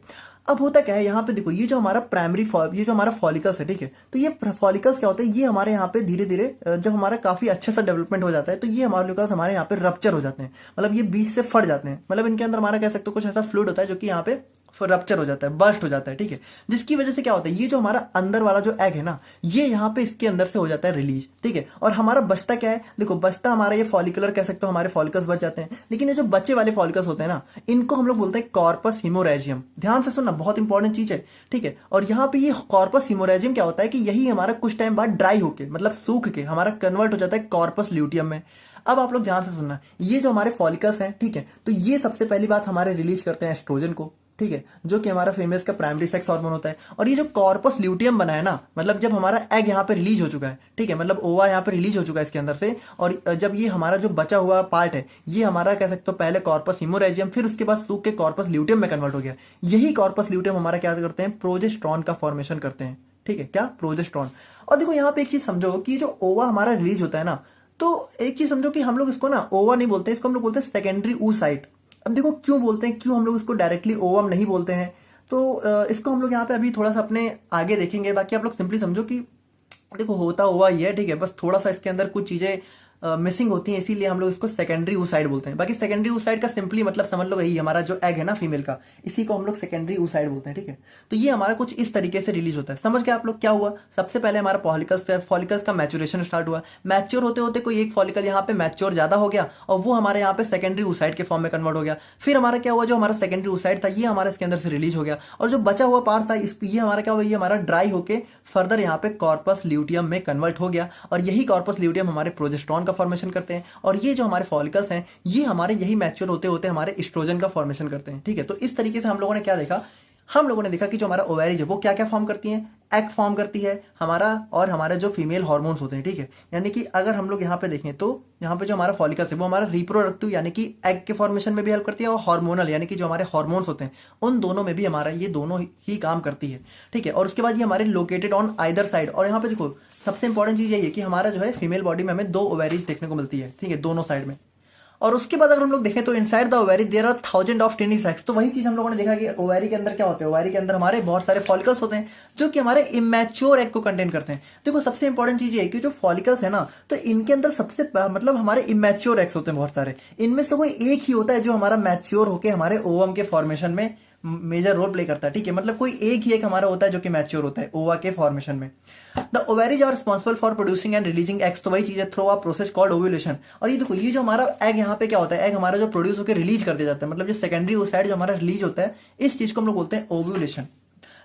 अब होता क्या है, यहाँ पे देखो ये जो हमारा ये जो हमारा फॉलिकल्स है, ठीक है। तो ये फॉलिकल्स क्या होते हैं, ये हमारे यहाँ पे धीरे धीरे जब हमारा काफी अच्छे से डेवलपमेंट हो जाता है, तो ये हमारे यहाँ पे रप्चर हो जाते हैं। मतलब ये बीच से फट जाते हैं। मतलब इनके अंदर हमारा कह सकते हो कुछ ऐसा फ्लूइड होता है जो कि यहाँ पे रप्चर हो जाता है, बर्स्ट हो जाता है, ठीक है। जिसकी वजह से क्या होता है, ये जो हमारा अंदर वाला जो एग है ना, ये यहाँ पे इसके अंदर से हो जाता है रिलीज, ठीक है। और हमारा बचता क्या है, देखो बचता हमारा ये फॉलिकुलर कह सकते हो, हमारे फॉलिकल्स बच जाते हैं। लेकिन ये जो बच्चे वाले फॉलिकल्स होते हैं ना, इनको हम लोग बोलते हैं कॉर्पस हिमोरेजियम। ध्यान से सुनना, बहुत इंपॉर्टेंट चीज है, ठीक है। और यहाँ पे ये कॉर्पस हिमोरेजियम क्या होता है कि यही हमारा कुछ टाइम बाद ड्राई होके, मतलब सूख के हमारा कन्वर्ट हो जाता है कॉर्पस ल्यूटियम में। अब आप लोग ध्यान से सुनना, ये जो हमारे फॉलिकल्स हैं, ठीक है, तो ये सबसे पहली बात हमारे रिलीज करते हैं एस्ट्रोजन को, ठीक है, जो कि हमारा फीमेल्स का प्राइमरी सेक्स हार्मोन होता है। और ये जो कॉर्पस ल्यूटियम बना है ना, मतलब जब हमारा एग यहाँ पे रिलीज हो चुका है, ठीक है, मतलब ओवा यहाँ पे रिलीज हो चुका है इसके अंदर से, और जब ये हमारा जो बचा हुआ पार्ट है, ये हमारा कह सकते हो पहले कॉर्पस हिमोरेजियम, फिर उसके बाद सूख के कॉर्पस ल्यूटियम में कन्वर्ट हो गया। यही कॉर्पस ल्यूटियम हमारा क्या करते हैं, प्रोजेस्टेरॉन का फॉर्मेशन करते हैं, ठीक है, क्या, प्रोजेस्टेरॉन। और देखो यहाँ पे एक चीज समझो कि जो ओवा हमारा रिलीज होता है ना, तो एक चीज समझो कि हम लोग इसको ना ओवा नहीं बोलते, इसको हम लोग बोलते हैं सेकेंडरी oocyte। अब देखो क्यों बोलते हैं, क्यों हम लोग इसको डायरेक्टली ओवम नहीं बोलते हैं, तो इसको हम लोग यहाँ पे अभी थोड़ा सा अपने आगे देखेंगे। बाकी आप लोग सिंपली समझो कि देखो होता हुआ ही है, ठीक है, बस थोड़ा सा इसके अंदर कुछ चीजें मिसिंग होती हैं, इसीलिए हम लोग इसको सेकेंडरी oocyte बोलते हैं। बाकी सेकेंडरी oocyte का सिंपली मतलब समझ लो यही, हमारा जो एग है ना फीमेल का, इसी को हम लोग सेकेंडरी oocyte बोलते हैं, ठीक है। तो ये हमारा कुछ इस तरीके से रिलीज होता है। समझ गए आप लोग क्या हुआ? सबसे पहले हमारा फॉलिकल्स का मैच्योरेशन स्टार्ट हुआ। मैच्योर होते होते कोई एक फॉलिकल यहाँ पे मैच्योर ज्यादा हो गया और वो हमारे यहाँ पे सेकेंडरी oocyte के फॉर्म में कन्वर्ट हो गया। फिर हमारा क्या हुआ, जो हमारा सेकेंडरी oocyte था ये हमारे इसके अंदर से रिलीज हो गया, और जो बचा हुआ पार्ट था ये हमारा क्या हुआ, ये हमारा ड्राई होके फर्दर यहाँ पे कॉर्पस ल्यूटियम में कन्वर्ट हो गया, और यही कॉर्पस ल्यूटियम हमारे प्रोजेस्टेरॉन का फॉर्मेशन करते हैं, और ये जो हमारे फॉलिकल्स हैं ये हमारे यही मैच्योर होते होते हमारे एस्ट्रोजन का फॉर्मेशन करते हैं, ठीक है। तो इस तरीके से हम लोगों ने क्या देखा, हम लोगों ने देखा कि जो हमारा ओवैरिज है वो क्या क्या फॉर्म करती है, एग फॉर्म करती है हमारा, और हमारे जो फीमेल हार्मोन्स होते हैं, ठीक है। यानी कि अगर हम लोग यहाँ पे देखें तो यहाँ पे जो हमारा फॉलिकल्स है वो हमारा रिप्रोडक्टिव यानी कि एग के फॉर्मेशन में भी हेल्प करती है, और हार्मोनल यानी कि जो हमारे हार्मोन्स होते हैं उन दोनों में भी हमारा ये दोनों ही काम करती है, ठीक है। और उसके बाद ये हमारे लोकेटेड ऑन आइदर साइड, और यहाँ पे देखो सबसे इंपॉर्टेंट चीज यही है कि हमारा जो है फीमेल बॉडी में हमें 2 ओवैरिज देखने को मिलती है, ठीक है, दोनों साइड में। और उसके बाद अगर हम लोग देखें तो inside the ovary there are 1000 of tiny sacs. तो वही चीज हम लोगों ने देखा कि ओवैरी के अंदर क्या होता है, ओवैरी के अंदर हमारे बहुत सारे फॉलिकल्स होते हैं जो कि हमारे इमैच्योर एग को कंटेन करते हैं। देखो सबसे इंपॉर्टेंट चीज ये है कि जो फॉलिकल्स है ना, तो इनके अंदर सबसे मतलब हमारे इमैच्योर एग्स होते हैं बहुत सारे, इनमें से कोई एक ही होता है जो हमारा मैच्योर होकर हमारे ओवम के फॉर्मेशन में मेजर रोल प्ले करता है, ठीक है। मतलब कोई एक ही एक हमारा होता है जो कि मैच्योर होता है ओवा के फॉर्मेशन में। The ovaries are responsible for producing and releasing eggs. तो वही चीज है through a process called ovulation. और ये देखो ये जो हमारा एग यहाँ पे क्या होता है, एग हमारा जो प्रोड्यूस होकर रिलीज कर दिया जाता है, मतलब जो सेकेंडरी oocyte जो हमारा रिलीज होता है, इस चीज को हम लोग बोलते हैं ओव्यूलेशन।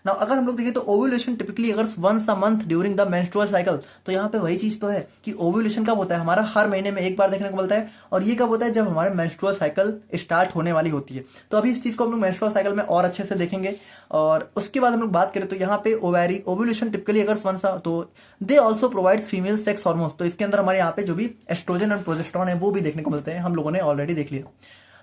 नाउ अगर हम लोग देखें तो ओव्यूलेशन टिपिकली अगर once a month during the menstrual cycle, तो यहाँ पे वही चीज तो है कि ओव्यूलेशन कब होता है, हमारा हर महीने में एक बार देखने को मिलता है, और ये कब होता है, जब हमारे मेंस्ट्रुअल साइकिल स्टार्ट होने वाली होती है। तो अभी इस चीज को हम लोग मेंस्ट्रुअल साइकिल में और अच्छे से देखेंगे। और उसके बाद हम लोग बात करें तो यहाँ पे ओव्यूलेशन टिपिकली अगर वंस, तो they also provide female sex hormones. तो इसके अंदर हमारे यहाँ पे जो भी एस्ट्रोजन और प्रोजेस्टेरॉन है वो भी देखने को मिलते हैं, हम लोगों ने ऑलरेडी देख लिया।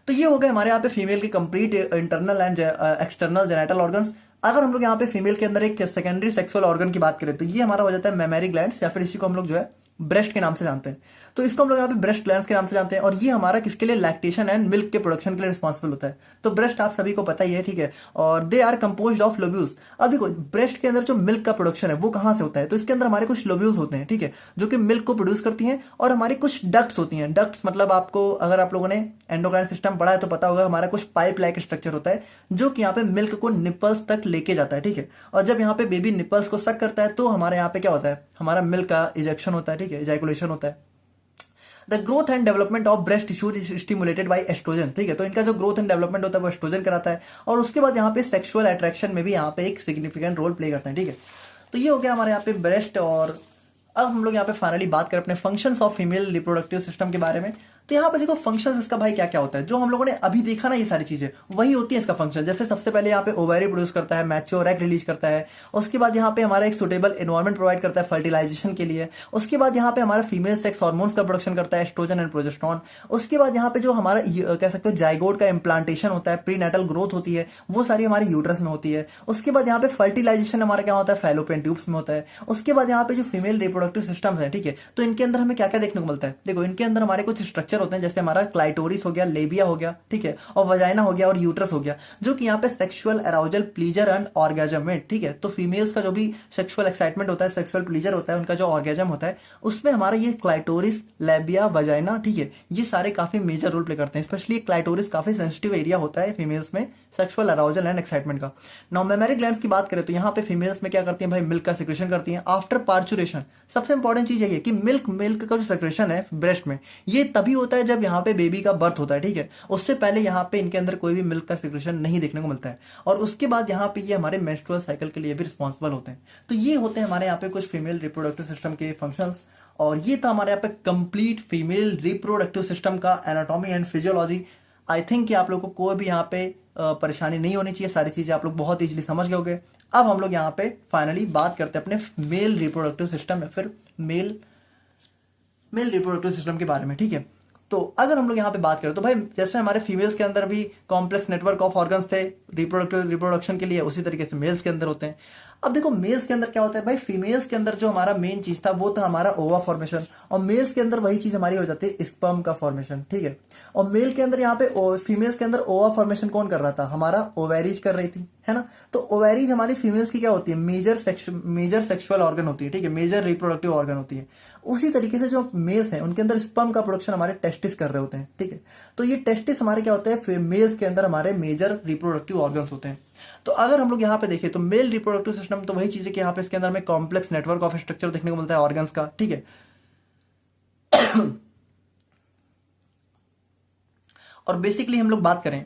तो ये हो गए हमारे यहाँ पे फीमेल के complete internal and external genital organs. अगर हम लोग यहाँ पे फीमेल के अंदर एक सेकेंडरी सेक्सुअल ऑर्गन की बात करें तो ये हमारा हो जाता है मेमरी ग्लैंड्स, या फिर इसी को हम लोग जो है ब्रेस्ट के नाम से जानते हैं। तो इसको हम लोग यहाँ पे ब्रेस्ट ग्लैंड्स के नाम से जानते हैं, और ये हमारा किसके लिए, लैक्टेशन एंड मिल्क के प्रोडक्शन के लिए रिस्पॉन्सिबल होता है। तो ब्रेस्ट आप सभी को पता ही है, ठीक है, और they are composed of lobules. अब देखो ब्रेस्ट के अंदर जो मिल्क का प्रोडक्शन है वो कहां से होता है, तो इसके अंदर हमारे कुछ लोब्यूल्स होते हैं, ठीक है, जो कि मिल्क को प्रोड्यूस करती हैं, और हमारी कुछ डक्ट्स होती हैं। डक्ट्स मतलब आपको अगर आप लोगों ने एंडोक्राइन सिस्टम पढ़ा है तो पता होगा, हमारा कुछ पाइप लाइक स्ट्रक्चर होता है जो कि यहाँ पे मिल्क को निपल्स तक लेके जाता है, ठीक है। और जब यहाँ पे बेबी निपल्स को सक करता है तो हमारे यहाँ पे क्या होता है, हमारा मिल्क का इजेक्शन होता है, ठीक है, इजैकुलेशन होता है। The growth and development of breast tissue is stimulated by estrogen, ठीक है। तो इनका जो ग्रोथ एंड डेवलपमेंट होता है वो एस्ट्रोजन कराता है, और उसके बाद यहाँ पे सेक्सुअल अट्रैक्शन में भी यहाँ पे एक सिग्निफिकेंट रोल प्ले करते हैं, ठीक है। तो ये हो गया हमारे यहाँ पे ब्रेस्ट। और अब हम लोग यहाँ पे फाइनली बात करें अपने functions of female reproductive system के बारे में। तो यहाँ पे देखो फंक्शंस इसका भाई क्या क्या होता है, जो हम लोगों ने अभी देखा ना ये सारी चीजें वही होती है इसका फंक्शन। जैसे सबसे पहले यहाँ पे ओवरी प्रोड्यूस करता है, मैच्योर एग रिलीज करता है, उसके बाद यहाँ पे हमारा एक सुटेबल एनवायरमेंट प्रोवाइड करता है फर्टिलाइजेशन के लिए, उसके बाद यहाँ पे हमारा फीमेल सेक्स हार्मोन्स का प्रोडक्शन करता है, एस्ट्रोजन एंड प्रोजेस्टेरॉन। उसके बाद यहाँ पे जो हमारा कह सकते हो जाइगोट का इम्प्लांटेशन होता है, प्रीनेटल ग्रोथ होती है, वो सारी हमारी यूट्रस में होती है। उसके बाद यहाँ पे फर्टिलाइजेशन हमारा क्या होता है, फैलोपियन ट्यूब्स में होता है। उसके बाद यहाँ पे जो फीमेल रिप्रोडक्टिव सिस्टम है, ठीक है, तो इनके अंदर हमें क्या क्या देखने को मिलता है, देखो इनके अंदर हमारे कुछ स्ट्रक्चर होते हैं, जैसे हमारा क्लाइटोरिस हो गया, लेबिया हो गया, ठीक है, और वजाइना हो गया, और यूट्रस हो गया, जो कि यहाँ पे sexual arousal, pleaser and orgasm में, ठीक है। तो फीमेल्स का जो भी सेक्सुअल एक्साइटमेंट होता है, सेक्सुअल प्लीजर होता है, उनका जो ऑर्गेजम होता है, उसमें हमारा ये क्लाइटोरिस, लेबिया, वजाइना, ठीक है, ये सारे काफी मेजर रोल प्ले करते हैं। स्पेशली क्लाइटोरिस काफी सेंसिटिव एरिया होता है फीमेल्स में सेक्सुअल अराउजल एंड एक्साइटमेंट का। नाउ मेमरी ग्लैंड्स की बात करें तो यहाँ पे फीमेल्स में क्या करती हैं भाई, मिल्क का सिक्रेशन करती हैं आफ्टर पार्चुरेशन। सबसे इंपॉर्टेंट चीज यही है कि मिल्क का जो सिक्रेशन है ब्रेस्ट में, ये तभी होता है जब यहाँ पे बेबी का बर्थ होता है, ठीक है। उससे पहले यहाँ पे इनके अंदर कोई भी मिल्क का सिक्रेशन नहीं देखने को मिलता है, और उसके बाद यहाँ पे ये हमारे मेंस्ट्रुअल साइकिल के लिए भी रिस्पॉन्सिबल होते हैं। तो ये होते हैं हमारे यहाँ पे कुछ फीमेल रिप्रोडक्टिव सिस्टम के फंक्शंस। और ये था हमारे यहाँ पे कंप्लीट फीमेल रिप्रोडक्टिव सिस्टम का anatomy and physiology. I think कि आप लोगों को कोई भी यहाँ पे परेशानी नहीं होनी चाहिए, सारी चीजें आप लोग बहुत इजीली समझ गए होंगे। अब हम लोग यहाँ पे फाइनली बात करते हैं अपने मेल रिप्रोडक्टिव सिस्टम या फिर मेल रिप्रोडक्टिव सिस्टम के बारे में, ठीक है। तो अगर हम लोग यहाँ पे बात करें तो भाई जैसे हमारे फीमेल्स के अंदर भी कॉम्प्लेक्स नेटवर्क ऑफ ऑर्गन्स थे रिप्रोडक्शन के लिए, उसी तरीके से मेल्स के अंदर होते हैं। अब देखो मेल्स के अंदर क्या होता है भाई, फीमेल्स के अंदर जो हमारा मेन चीज था वो था हमारा ओवा फॉर्मेशन, और मेल्स के अंदर वही चीज हमारी हो जाती है स्पर्म का फॉर्मेशन, ठीक है। और मेल के अंदर यहाँ पे फीमेल्स के अंदर ओवा फॉर्मेशन कौन कर रहा था, हमारा ओवेरीज कर रही थी, है ना। तो ओवेरीज हमारी फीमेल्स की क्या होती है, मेजर सेक्सुअल ऑर्गन होती है, ठीक है, मेजर रिप्रोडक्टिव ऑर्गन होती है। उसी तरीके से जो मेल्स हैं उनके अंदर स्पर्म का प्रोडक्शन हमारे टेस्टिस कर रहे होते हैं, ठीक है। तो ये टेस्टिस हमारे क्या होते हैं, मेल्स के अंदर हमारे मेजर रिप्रोडक्टिव ऑर्गन्स होते हैं। तो अगर हम लोग यहाँ पे देखें तो मेल रिप्रोडक्टिव सिस्टम तो वही चीज है कि यहाँ पे इसके अंदर हमें कॉम्प्लेक्स नेटवर्क ऑफ स्ट्रक्चर देखने को मिलता है ऑर्गन्स का, ठीक है। और बेसिकली हम लोग बात करें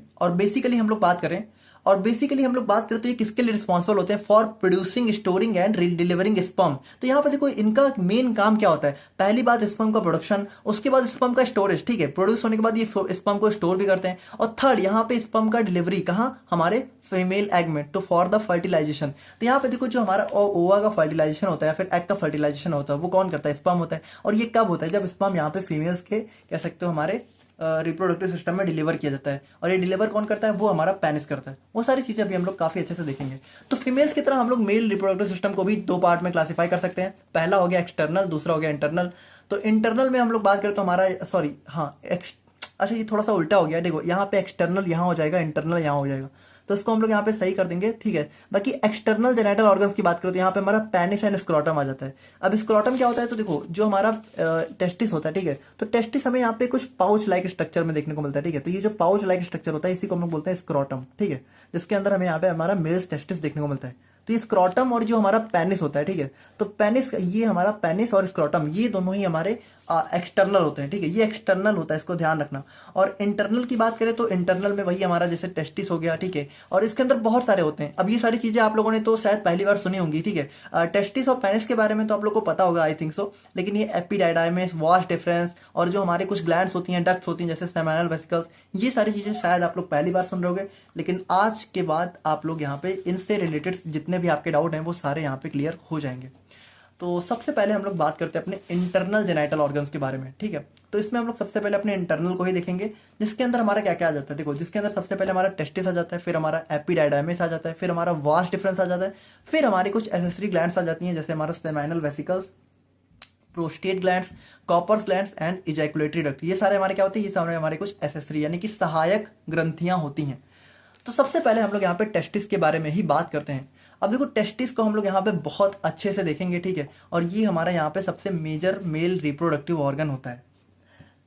तो ये किसके लिए रिस्पॉन्सिबल होते हैं, for producing, storing and delivering sperm. तो यहाँ पे देखो इनका मेन काम क्या होता है, पहली बात स्पर्म का प्रोडक्शन, उसके बाद स्पर्म का स्टोरेज, ठीक है, प्रोड्यूस होने के बाद ये स्पर्म को स्टोर भी करते हैं, और थर्ड यहाँ पे स्पर्म का डिलीवरी कहाँ, हमारे फीमेल एग में, तो फॉर द फर्टिलाइजेशन। तो यहाँ पे देखो जो हमारा ओवा का फर्टिलाइजेशन होता है, फिर एग का फर्टिलाइजेशन होता है, वो कौन करता है, स्पर्म होता है। और ये कब होता है, जब स्पर्म यहाँ पे फीमेल्स के कह सकते हो हमारे रिप्रोडक्टिव सिस्टम में डिलीवर किया जाता है, और ये डिलीवर कौन करता है, वो हमारा पेनिस करता है। वो सारी चीजें अभी हम लोग काफी अच्छे से देखेंगे। तो फीमेल्स की तरह हम लोग मेल रिप्रोडक्टिव सिस्टम को भी दो पार्ट में क्लासिफाई कर सकते हैं, पहला हो गया एक्सटर्नल, दूसरा हो गया इंटरनल। तो इंटरनल में हम लोग बात करें तो हमारा अच्छा ये थोड़ा सा उल्टा हो गया, देखो यहाँ पे एक्सटर्नल यहाँ हो जाएगा, इंटरनल यहाँ हो जाएगा, तो इसको हम लोग यहाँ पे सही कर देंगे, ठीक है। बाकी एक्सटर्नल जेनिटल ऑर्गन्स की बात करें तो यहाँ पे हमारा पेनिस एंड स्क्रोटम आ जाता है। अब स्क्रोटम क्या होता है, तो देखो जो हमारा टेस्टिस होता है, ठीक है, तो टेस्टिस हमें यहाँ पे कुछ पाउच लाइक स्ट्रक्चर में देखने को मिलता है, ठीक है। तो ये जो पाउच लाइक स्ट्रक्चर होता है इसी को हम लोग बोलते हैं स्क्रोटम, ठीक है, जिसके अंदर हमें यहाँ पे हमारा मेल्स टेस्टिस देखने को मिलता है। तो ये स्क्रोटम और जो हमारा पेनिस होता है, ठीक है, तो पेनिस, ये हमारा पेनिस और स्क्रोटम ये दोनों ही हमारे एक्सटर्नल होते हैं, ठीक है, ये एक्सटर्नल होता है, इसको ध्यान रखना। और इंटरनल की बात करें तो इंटरनल में वही हमारा जैसे टेस्टिस हो गया, ठीक है, और इसके अंदर बहुत सारे होते हैं। अब ये सारी चीजें आप लोगों ने तो शायद पहली बार सुनी होंगी, ठीक है। टेस्टिस और पेनिस के बारे में तो आप लोग को पता होगा, आई थिंक सो, लेकिन ये एपिडाइडाइमिस, वास डिफरेंस, और जो हमारे कुछ ग्लैंड्स होती हैं, डक्ट्स होती हैं जैसे सेमिनल वेसिकल्स, ये सारी चीजें शायद आप लोग पहली बार सुन रहे होंगे। लेकिन आज के बाद आप लोग यहाँ पे इनसे रिलेटेड जितने भी आपके डाउट हैं वो सारे यहाँ पे क्लियर हो जाएंगे। तो सबसे पहले हम लोग बात करते हैं अपने इंटरनल जेनाइटल ऑर्गन्स के बारे में, ठीक है। तो इसमें हम लोग सबसे पहले अपने इंटरनल को ही देखेंगे, जिसके अंदर हमारा क्या क्या आ जाता है। देखो जिसके अंदर सबसे पहले हमारा टेस्टिस आ जाता है, फिर हमारा एपिडाइडाइमिस आ जाता है, फिर हमारा वास डिफरेंस आ जाता है, फिर हमारी कुछ एसेसरी ग्लैंड्स आ जाती हैं जैसे हमारा seminal vesicles, prostate glands, Cowper's glands and ejaculatory duct. ये सारे हमारे क्या होते हैं, ये सारे हमारे कुछ एसेसरी यानी कि सहायक ग्रंथियां होती हैं। तो सबसे पहले हम लोग यहाँ पे टेस्टिस के बारे में ही बात करते हैं। अब देखो टेस्टिस को हम लोग यहाँ पे बहुत अच्छे से देखेंगे, ठीक है, और ये हमारा यहाँ पे सबसे मेजर मेल रिप्रोडक्टिव ऑर्गन होता है।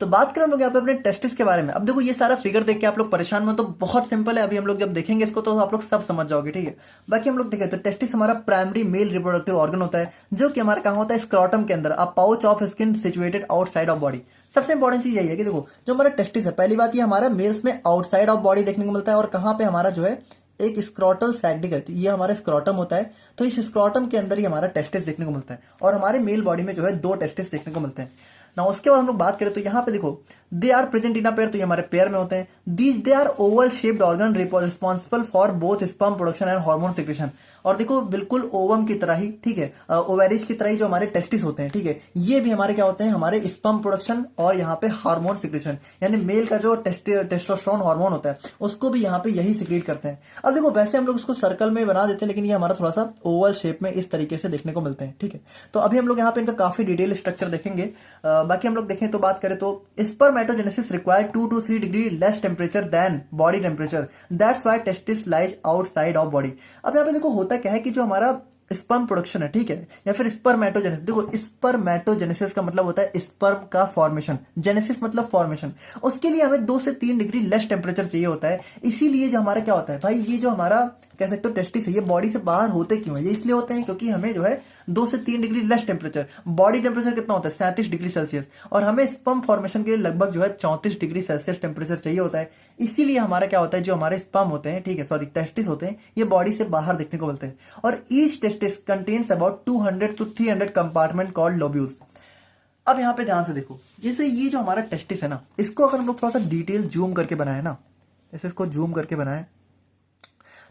तो बात करें हम लोग यहाँ पे अपने टेस्टिस के बारे में। अब देखो ये सारा फिगर देख के आप लोग परेशान में, तो बहुत सिंपल है, अभी हम लोग जब देखेंगे इसको तो आप लोग सब समझ जाओगे, ठीक है। बाकी हम लोग देखें तो टेस्टिस हमारा प्राइमरी मेल रिप्रोडक्टिव ऑर्गन होता है, जो कि हमारा कहाँ होता है, स्क्रोटम के अंदर, अ pouch of skin situated outside of body. सबसे इंपॉर्टेंट चीज यही है कि देखो जो हमारा टेस्टिस है, पहली बात ये हमारा मेल्स में आउटसाइड ऑफ बॉडी देखने को मिलता है, और कहाँ पे हमारा जो है एक स्क्रोटल सैक्टिक है, ये हमारा स्क्रोटम होता है। तो इस स्क्रोटम के अंदर ही हमारा टेस्टिस देखने को मिलता है, और हमारे मेल बॉडी में जो है 2 टेस्टिस देखने को मिलते हैं ना। उसके बाद हम लोग बात करें तो यहाँ पे देखो they are present in a pair, तो ये हमारे पेयर में होते हैं। They are oval shaped organ responsible for both sperm production and hormone secretion. और देखो बिल्कुल ओवम की तरह ही, ठीक है, ओवेरिज की तरह ही जो हमारे टेस्टिस होते हैं, ठीक है, ये भी हमारे क्या होते हैं, हमारे स्पर्म प्रोडक्शन और यहाँ पे हार्मोन सिक्रेशन, यानी मेल का जो टेस्टोस्टेरोन हार्मोन होता है उसको भी यहाँ पे यही सिक्रेट करते हैं। अब देखो वैसे हम लोग इसको सर्कल में बना देते हैं, लेकिन ये हमारा थोड़ा सा ओवल शेप में इस तरीके से देखने को मिलते हैं, ठीक है। तो अभी हम लोग यहाँ पे इनका काफी डिटेल स्ट्रक्चर देखेंगे। बाकी हम लोग देखें तो बात करें तो spermatogenesis require 2 to 3 degree less temperature than body temperature, that's why testis lies outside of body. अब यहाँ पे देखो होता क्या है कि जो हमारा स्पर्म प्रोडक्शन है, ठीक है, या फिर स्पर्मेटोजेनेसिस, देखो स्पर्मेटोजेनेसिस का मतलब होता है स्पर्म का फॉर्मेशन, जेनेसिस मतलब फॉर्मेशन। उसके लिए हमें 2 से 3 डिग्री लेस टेम्परेचर चाहिए होता है। इसीलिए जो हमारा क्या होता है भाई, ये जो हमारा कह सकते हो टेस्टिस है, ये बॉडी से बाहर होते क्यों है, ये इसलिए होते हैं क्योंकि हमें जो है 2 से 3 degree less temperature, body temperature कितना होता है 37 डिग्री सेल्सियस, और हमें स्पर्म फॉर्मेशन के लिए लगभग जो है 34 डिग्री सेल्सियस टेम्परेचर चाहिए होता है। इसीलिए हमारा क्या होता है, जो हमारे स्पर्म होते हैं, ठीक है, सॉरी टेस्टिस होते हैं, ये बॉडी से बाहर देखने को मिलते हैं। और each testis contains about 200 to 300 compartment called lobules. अब यहाँ पे ध्यान से देखो, जैसे ये जो हमारा टेस्टिस है ना, इसको अगर हम लोग थोड़ा सा डिटेल जूम करके बनाए ना, जैसे इसको जूम करके बनाए,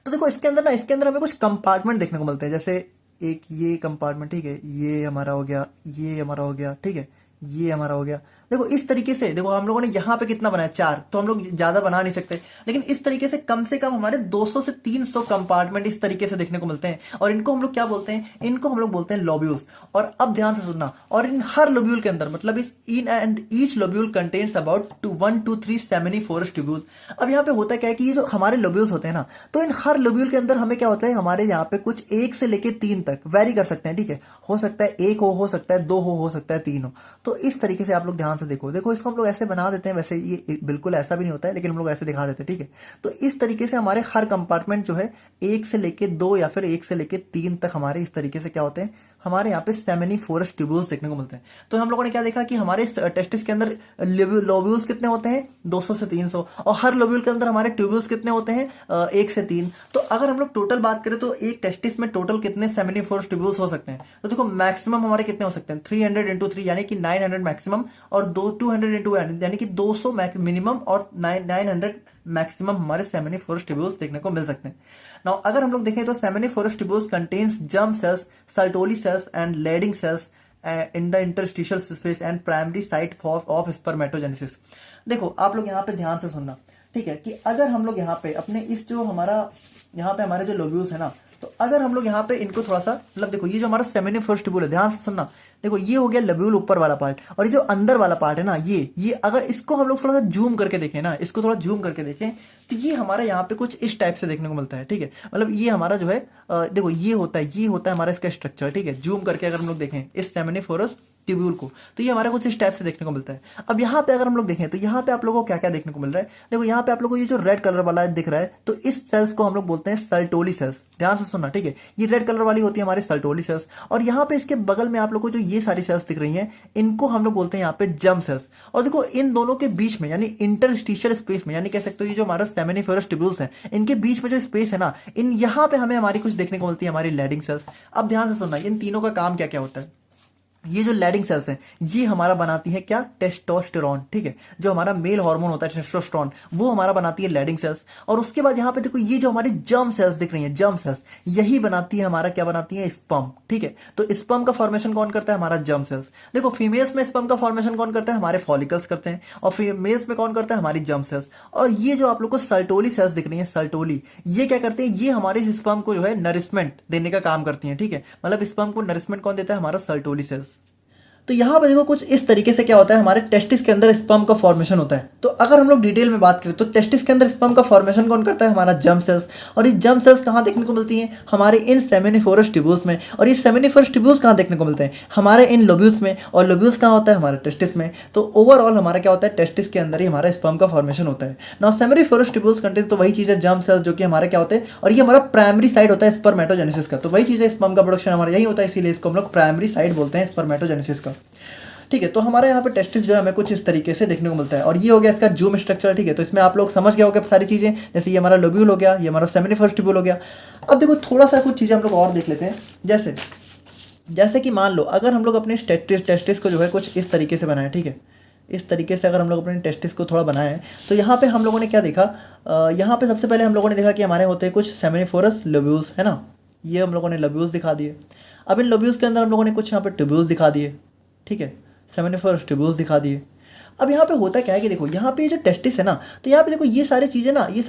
तो देखो इसके अंदर हमें कुछ कंपार्टमेंट देखने को मिलते हैं। जैसे एक ये कंपार्टमेंट, ठीक है, ये हमारा हो गया, ये हमारा हो गया, ठीक है, ये हमारा हो गया। देखो इस तरीके से, देखो हम लोगों ने यहाँ पे कितना बनाया 4, तो हम लोग ज्यादा बना नहीं सकते, लेकिन इस तरीके से कम से कम हमारे 200 से 300 कंपार्टमेंट इस तरीके से देखने को मिलते हैं। और इनको हम लोग क्या बोलते हैं, इनको हम लोग बोलते हैं लोब्यूल्स। और अब ध्यान से सुनना, और इन हर लोब्यूल के अंदर, मतलब इस इन and each lobule contains about 1 to 3 seminiferous tubule. अब यहाँ पे होता क्या है कि ये जो हमारे लोब्यूल्स होते हैं ना, तो इन हर लोब्यूल के अंदर हमें क्या होता है, हमारे यहाँ पे कुछ 1 से लेके 3 तक वेरी कर सकते हैं, ठीक है। हो सकता है 1 हो सकता है 2 हो सकता है 3 हो। तो इस तरीके से आप लोग ध्यान से देखो, देखो इसको हम लोग ऐसे बना देते हैं, वैसे ये बिल्कुल ऐसा भी नहीं होता है, लेकिन हम लोग ऐसे दिखा देते हैं, ठीक है। तो इस तरीके से हमारे हर कंपार्टमेंट जो है 1 से लेके 2 या फिर 1 से लेके 3 तक हमारे इस तरीके से क्या होते हैं, हमारे यहाँ पे सेमिनिफोरस ट्यूब्यूल्स देखने को मिलते हैं। तो हम लोगों ने क्या देखा कि हमारे टेस्टिस के अंदर लोब्यूल्स कितने होते हैं, 200 से 300, और हर लोब्यूल के अंदर हमारे ट्यूब्यूल्स कितने होते हैं, 1 से 3। तो अगर हम लोग टोटल बात करें तो एक टेस्टिस में टोटल कितने सेमिनिफोरस ट्यूब्यूल्स हो सकते हैं, तो देखो मैक्सिमम हमारे कितने हो सकते हैं, 300 इंटू 3 यानी कि 900 मैक्सिमम, और 200 इंटू यानी कि 200 मिनिमम, और 900 मैक्सिमम हमारे सेमिनिफोरस ट्यूब्यूल्स देखने को मिल सकते हैं। नाउ अगर हम लोग देखें तो seminiferous tubules contains germ cells, Sertoli cells and Leydig cells in the interstitial space and primary site of spermatogenesis. देखो आप लोग यहाँ पे ध्यान से सुनना, ठीक है, कि अगर हम लोग यहाँ पे अपने इस जो हमारा यहाँ पे हमारे जो लोब्यूल्स है ना, तो अगर हम लोग यहाँ पे इनको थोड़ा सा, मतलब देखो ये जो हमारा सेमिनिफोरस ट्यूब्यूल है, ध्यान से सुनना, देखो ये हो गया लोब्यूल ऊपर वाला पार्ट, और ये जो अंदर वाला पार्ट है ना, ये अगर इसको हम लोग थोड़ा सा जूम करके देखें ना, इसको थोड़ा जूम करके देखें, तो ये हमारा यहाँ पे कुछ इस टाइप से देखने को मिलता है, ठीक है। मतलब ये हमारा जो है देखो ये होता है हमारा इसका स्ट्रक्चर, ठीक है। जूम करके अगर हम लोग देखें इस सेमिनिफोरस ट्यूब्यूल को, तो ये हमारा कुछ इस टाइप से देखने को मिलता है। अब यहाँ पे अगर हम लोग देखें तो यहाँ पे आप लोगों को क्या क्या देखने को मिल रहा है, देखो यहाँ पे आप लोगों को ये जो रेड कलर वाला दिख रहा है, तो इस सेल्स को हम लोग बोलते हैं सर्टोली सेल्स। ध्यान से सुनना, ठीक है, ये रेड कलर वाली होती है हमारी सर्टोली सेल्स, और यहाँ पे इसके बगल में आप लोग को जो ये सारी सेल्स दिख रही हैं, इनको हम लोग बोलते हैं यहाँ पे जर्म सेल्स। और देखो इन दोनों के बीच में, यानी इंटरस्टिशियल स्पेस में, यानी कह सकते हो ये जो हमारा सेमिनिफेरस ट्यूब्यूल्स है, इनके बीच में जो स्पेस है ना, इन यहाँ पे हमें हमारी कुछ देखने को मिलती है हमारी लेडिंग सेल्स। अब ध्यान से सुनना, इन तीनों का काम क्या क्या होता है। ये जो लेडिंग सेल्स हैं, ये हमारा बनाती है क्या, टेस्टोस्टेरोन, ठीक है, जो हमारा मेल हार्मोन होता है टेस्टोस्टेरोन, वो हमारा बनाती है लेडिंग सेल्स। और उसके बाद यहाँ पे देखो ये जो हमारी जर्म सेल्स दिख रही हैं, जर्म सेल्स, यही बनाती है हमारा, क्या बनाती है, स्पर्म, ठीक है। तो स्पर्म का फॉर्मेशन कौन करता है, हमारा जर्म सेल्स। देखो फीमेल्स में स्पर्म का फॉर्मेशन कौन करता है, हमारे फॉलिकल्स करते हैं, और फीमेल्स में कौन करता है, हमारी जर्म सेल्स। और ये जो आप लोग को सर्टोली सेल्स दिख रही है, सर्टोली, ये क्या करते हैं, ये हमारे स्पर्म को जो है नरिशमेंट देने का काम करती है, ठीक है। मतलब स्पर्म को नरिशमेंट कौन देता है, हमारा सर्टोली सेल्स। तो यहाँ पे देखो कुछ इस तरीके से क्या होता है, हमारे टेस्टिस के अंदर स्पर्म का फॉर्मेशन होता है। तो अगर हम लोग डिटेल में बात करें तो टेस्टिस के अंदर स्पर्म का फॉर्मेशन कौन करता है, हमारा जर्म सेल्स। और ये जर्म सेल्स कहाँ देखने को मिलती हैं, हमारे इन सेमिनिफोरस ट्यूब्यूल्स में। और ये सेमिनिफोरस ट्यूब्यूल्स कहाँ देखने को मिलते हैं, हमारे इन लोब्यूल्स में। और लोब्यूल्स कहाँ होता है, हमारे टेस्टिस में। तो ओवरऑल हमारा क्या होता है, टेस्टिस के अंदर ही हमारा स्पर्म का फॉर्मेशन होता है। नाउ सेमिनिफोरस ट्यूब्यूल्स कंटेन, तो वही चीज़ है जर्म सेल्स, जो कि हमारे क्या होते हैं, और ये हमारा प्राइमरी साइड होता है स्पर्मेटोजेनेसिस का। तो वही चीज़ है, स्पर्म का प्रोडक्शन हमारा यही होता है, इसीलिए इसको हम लोग प्राइमरी साइड बोलते हैं स्पर्मेटोजेनेसिस का, ठीक है। तो हमारे यहाँ पे टेस्टिस जो है हमें कुछ इस तरीके से देखने को मिलता है। और ये हो गया इसका जूम स्ट्रक्चर, ठीक है। तो इसमें आप लोग समझ गए होंगे सारी चीज़ें, जैसे ये हमारा लोब्यूल हो गया, ये हमारा सेमिनिफेरस ट्यूब्यूल हो गया। अब देखो थोड़ा सा कुछ चीज़ें हम लोग और देख लेते हैं, जैसे कि मान लो अगर हम लोग अपने टेस्टिस को जो है कुछ इस तरीके से बनाए, ठीक है। इस तरीके से अगर हम लोग अपने टेस्टिस को थोड़ा बनाएं, तो यहाँ पे हम लोगों ने क्या देखा, यहाँ पे सबसे पहले हम लोगों ने देखा कि हमारे होते हैं कुछ सेमिनिफेरस लोब्यूल्स, है ना। ये हम लोगों ने लोब्यूल्स दिखा दिए। अब इन लोब्यूल्स के अंदर हम लोगों ने कुछ यहाँ पे ट्यूब्यूल्स दिखा दिए, ठीक है, सेमिनिफेरस ट्यूब्यूल्स दिखा दिए। अब यहाँ पे होता क्या है कि देखो यहाँ पे जो टेस्टिस है ना, तो यहाँ पे देखो ये सारी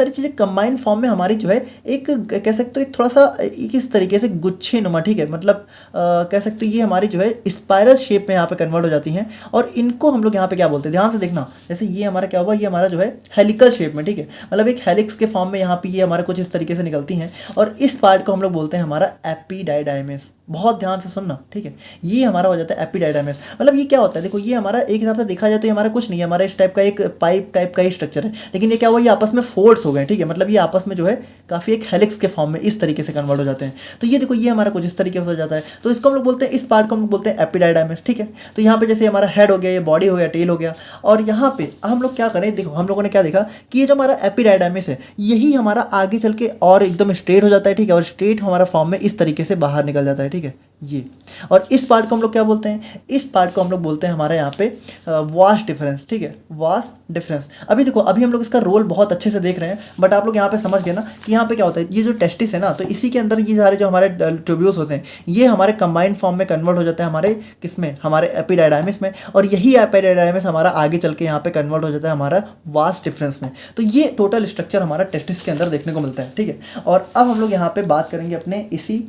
चीज़ें कंबाइंड फॉर्म में हमारी जो है एक कह सकते हो एक थोड़ा सा एक इस तरीके से गुच्छे नुमा, ठीक है। मतलब कह सकते हो ये हमारी जो है स्पाइरल शेप में यहाँ पे कन्वर्ट हो जाती हैं। और इनको हम लोग यहाँ पे क्या बोलते हैं, ध्यान से देखना, जैसे ये हमारा क्या हुआ, ये हमारा जो है हेलिकल शेप में, ठीक है। मतलब एक हेलिक्स के फॉर्म में यहाँ पे ये हमारे कुछ इस तरीके से निकलती हैं। और इस पार्ट को हम लोग बोलते हैं हमारा एपिडाइडाइमिस। बहुत ध्यान से सुनना, ठीक है। ये हमारा हो जाता है एपिडाइडाइमिस। मतलब ये क्या होता है, देखो ये हमारा एक हिसाब से देखा जाए तो ये हमारा कुछ नहीं है, हमारा इस टाइप का एक पाइप टाइप का ही स्ट्रक्चर है। लेकिन ये क्या हुआ, ये आपस में फोल्ड्स हो गए, ठीक है। मतलब ये आपस में जो है काफ़ी एक हेलिक्स के फॉर्म में इस तरीके से कन्वर्ट हो जाते हैं। तो ये देखो ये हमारा कुछ इस तरीके से हो जाता है। तो इसको हम लोग बोलते हैं, इस पार्ट को हम लोग बोलते हैं एपिडाइडाइमिस, ठीक है। तो यहाँ पे जैसे हमारा हेड हो गया, ये बॉडी हो गया, टेल हो गया। और यहाँ पे हम लोग क्या करें, देखो हम लोगों ने क्या देखा कि ये जो हमारा एपिडाइडाइमिस है, यही हमारा आगे चल के और एकदम स्ट्रेट हो जाता है, ठीक है। और स्ट्रेट हमारा फॉर्म में इस तरीके से बाहर निकल जाता है, ठीक है। ठीक है ये। और इस पार्ट को हम लोग क्या बोलते हैं, इस पार्ट को हम लोग बोलते हैं हमारे यहाँ पे वास डिफरेंस, ठीक है, वास डिफरेंस। अभी देखो अभी हम लोग इसका रोल बहुत अच्छे से देख रहे हैं, बट आप लोग यहाँ पे समझ गए ना कि यहाँ पे क्या होता है, ये जो टेस्टिस है ना, तो इसी के अंदर ये सारे जो हमारे ट्यूब्यूल्स होते हैं ये हमारे कंबाइंड फॉर्म में कन्वर्ट हो जाता है हमारे किसमें, हमारे एपिडायडाइमिस में, और यही एपिडायडाइमिस हमारा आगे चल के यहाँ पे कन्वर्ट हो जाता है हमारा वास डिफरेंस में। तो ये टोटल स्ट्रक्चर हमारा टेस्टिस के अंदर देखने को मिलता है, ठीक है। और अब हम लोग यहाँ पे बात करेंगे अपने इसी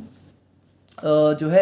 जो है